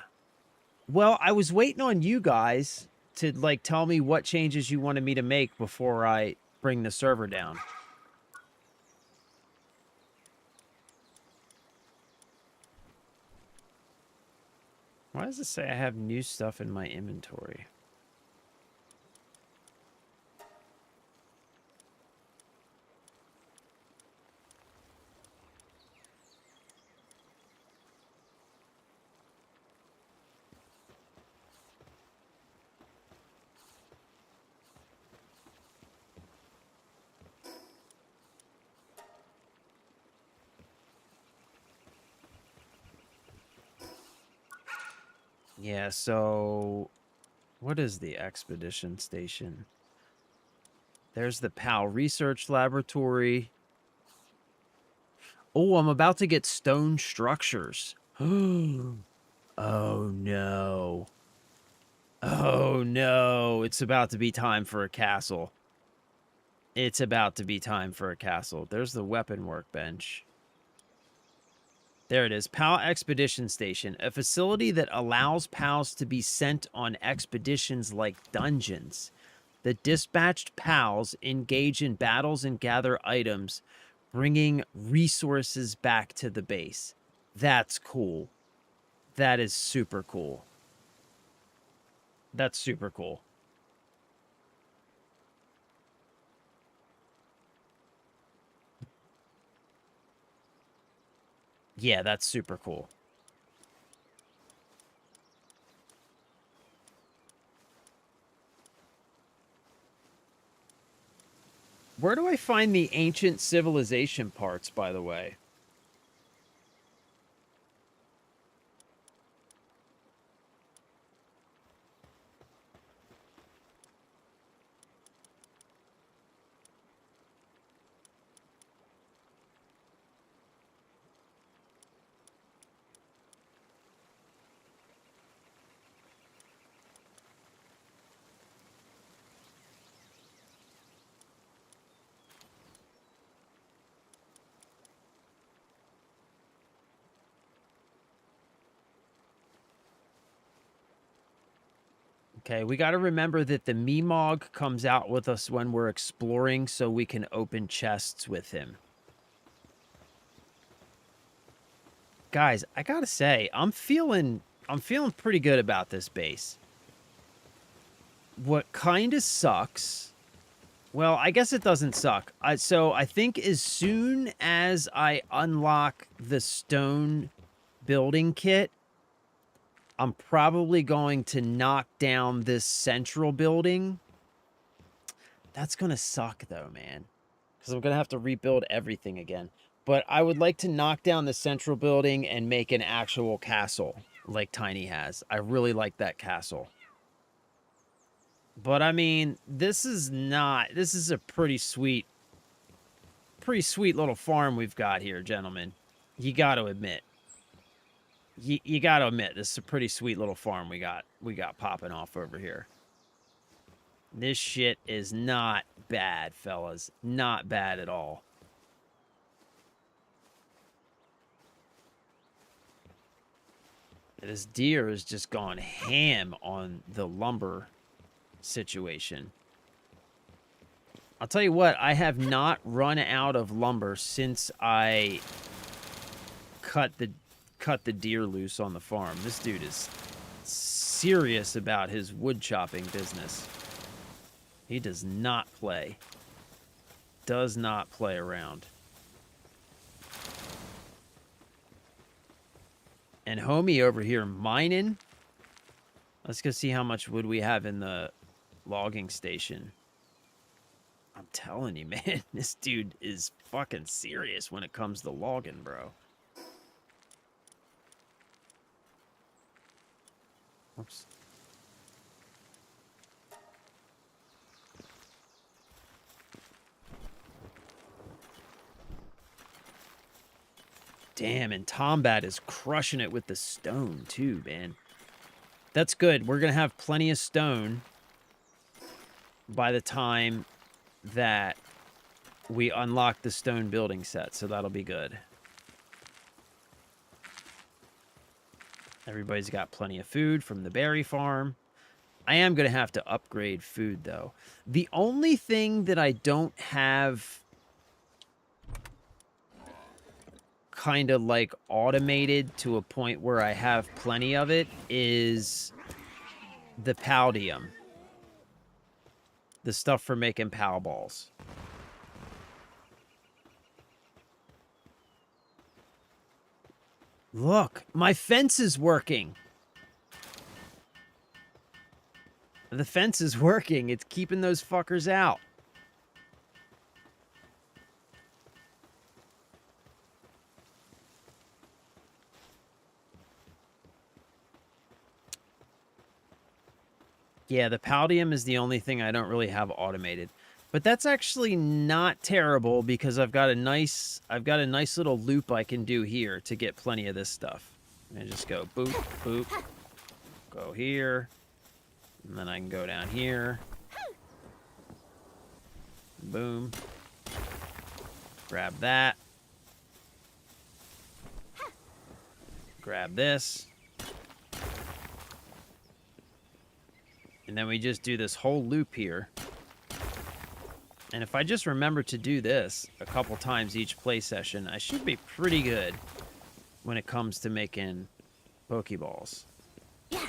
Well, I was waiting on you guys to, like, tell me what changes you wanted me to make before I bring the server down. Why does it say I have new stuff in my inventory? Yeah, so what is the expedition station? There's the PAL Research Laboratory. Oh, I'm about to get stone structures. Oh no. Oh no. It's about to be time for a castle. It's about to be time for a castle. There's the weapon workbench. There it is. PAL Expedition Station, a facility that allows PALs to be sent on expeditions like dungeons. The dispatched PALs engage in battles and gather items, bringing resources back to the base. That's cool. That is super cool. That's super cool. Yeah, that's super cool. Where do I find the ancient civilization parts, by the way? Okay, we got to remember that the Meemog comes out with us when we're exploring so we can open chests with him. Guys, I got to say, I'm feeling pretty good about this base. What kind of sucks, well, I guess it doesn't suck. So I think as soon as I unlock the stone building kit, I'm probably going to knock down this central building. That's going to suck, though, man. Because I'm going to have to rebuild everything again. But I would like to knock down the central building and make an actual castle, like Tiny has. I really like that castle. But, I mean, this is a pretty sweet little farm we've got here, gentlemen. You got to admit. You got to admit, this is a pretty sweet little farm we got popping off over here. This shit is not bad, fellas. Not bad at all. This deer has just gone ham on the lumber situation. I'll tell you what, I have not run out of lumber since I cut the deer loose on the farm. This dude is serious about his wood chopping business. He does not play. Does not play around. And homie over here mining. Let's go see how much wood we have in the logging station. I'm telling you, man, this dude is fucking serious when it comes to logging, bro. Oops. Damn, and Tombat is crushing it with the stone, too, man. That's good. We're going to have plenty of stone by the time that we unlock the stone building set, so that'll be good. Everybody's got plenty of food from the berry farm. I am going to have to upgrade food, though. The only thing that I don't have kind of like automated to a point where I have plenty of it is the Paldium. The stuff for making Pal balls. Look, my fence is working. The fence is working. It's keeping those fuckers out. Yeah, the Paldium is the only thing I don't really have automated. But that's actually not terrible because I've got a nice little loop I can do here to get plenty of this stuff. And just go boop, boop, go here, and then I can go down here. Boom. Grab that. Grab this. And then we just do this whole loop here. And if I just remember to do this a couple times each play session, I should be pretty good when it comes to making Pokeballs. Yeah.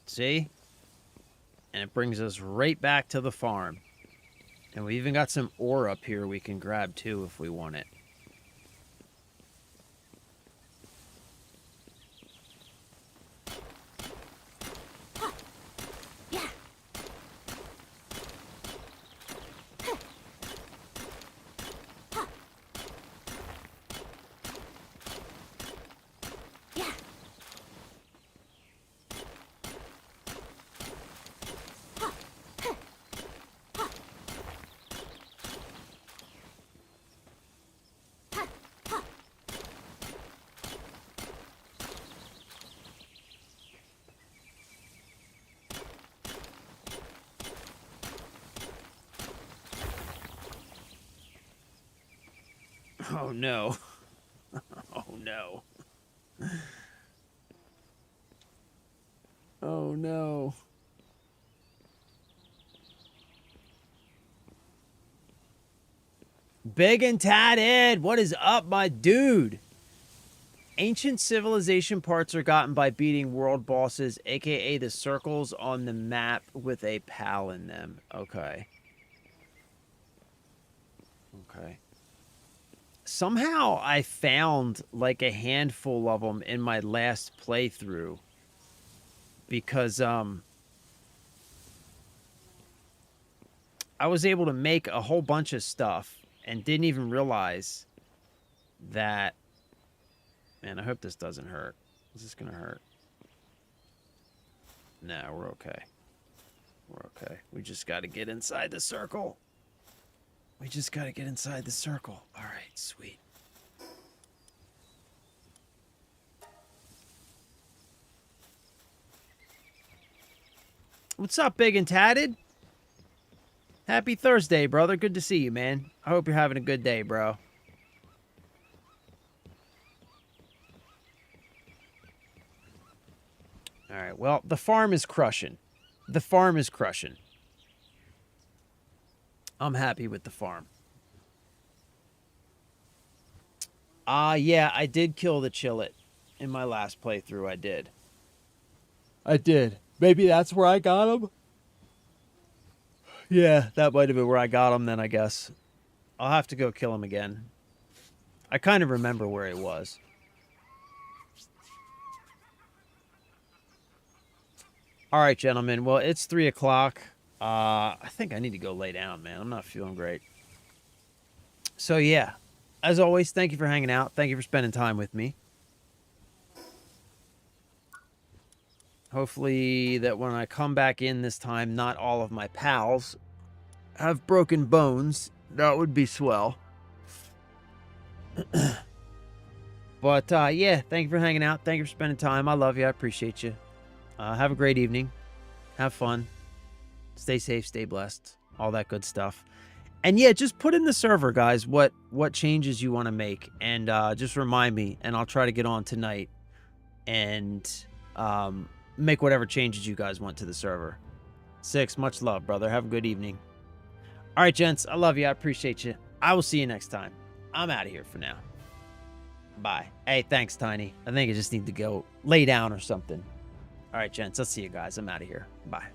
See? And it brings us right back to the farm. And we even got some ore up here we can grab too if we want it. Yeah. Yeah. Oh no. Oh no. Oh no. Big and Tatted, what is up, my dude? Ancient civilization parts are gotten by beating world bosses, aka the circles on the map with a pal in them. Okay. Okay. Somehow I found like a handful of them in my last playthrough because I was able to make a whole bunch of stuff and didn't even realize that. Man, I hope this doesn't hurt. Is this gonna hurt? No, we're okay. We're okay. We just gotta get inside the circle. We just gotta get inside the circle. All right, sweet. What's up, Big and Tatted? Happy Thursday, brother. Good to see you, man. I hope you're having a good day, bro. All right, well, the farm is crushing. The farm is crushing. I'm happy with the farm. Yeah, I did kill the Chillet in my last playthrough. I did. I did. Maybe that's where I got him? Yeah, that might have been where I got him then, I guess. I'll have to go kill him again. I kind of remember where he was. All right, gentlemen. Well, it's 3 o'clock. I think I need to go lay down, man. I'm not feeling great. So, yeah. As always, thank you for hanging out. Thank you for spending time with me. Hopefully that when I come back in this time, not all of my pals have broken bones. That would be swell. But yeah, thank you for hanging out. Thank you for spending time. I love you. I appreciate you. Have a great evening. Have fun. Stay safe. Stay blessed. All that good stuff. And yeah, just put in the server, guys, what changes you want to make. And just remind me, and I'll try to get on tonight and make whatever changes you guys want to the server. 6, much love, brother. Have a good evening. All right, gents. I love you. I appreciate you. I will see you next time. I'm out of here for now. Bye. Hey, thanks, Tiny. I think I just need to go lay down or something. All right, gents. I'll see you guys. I'm out of here. Bye.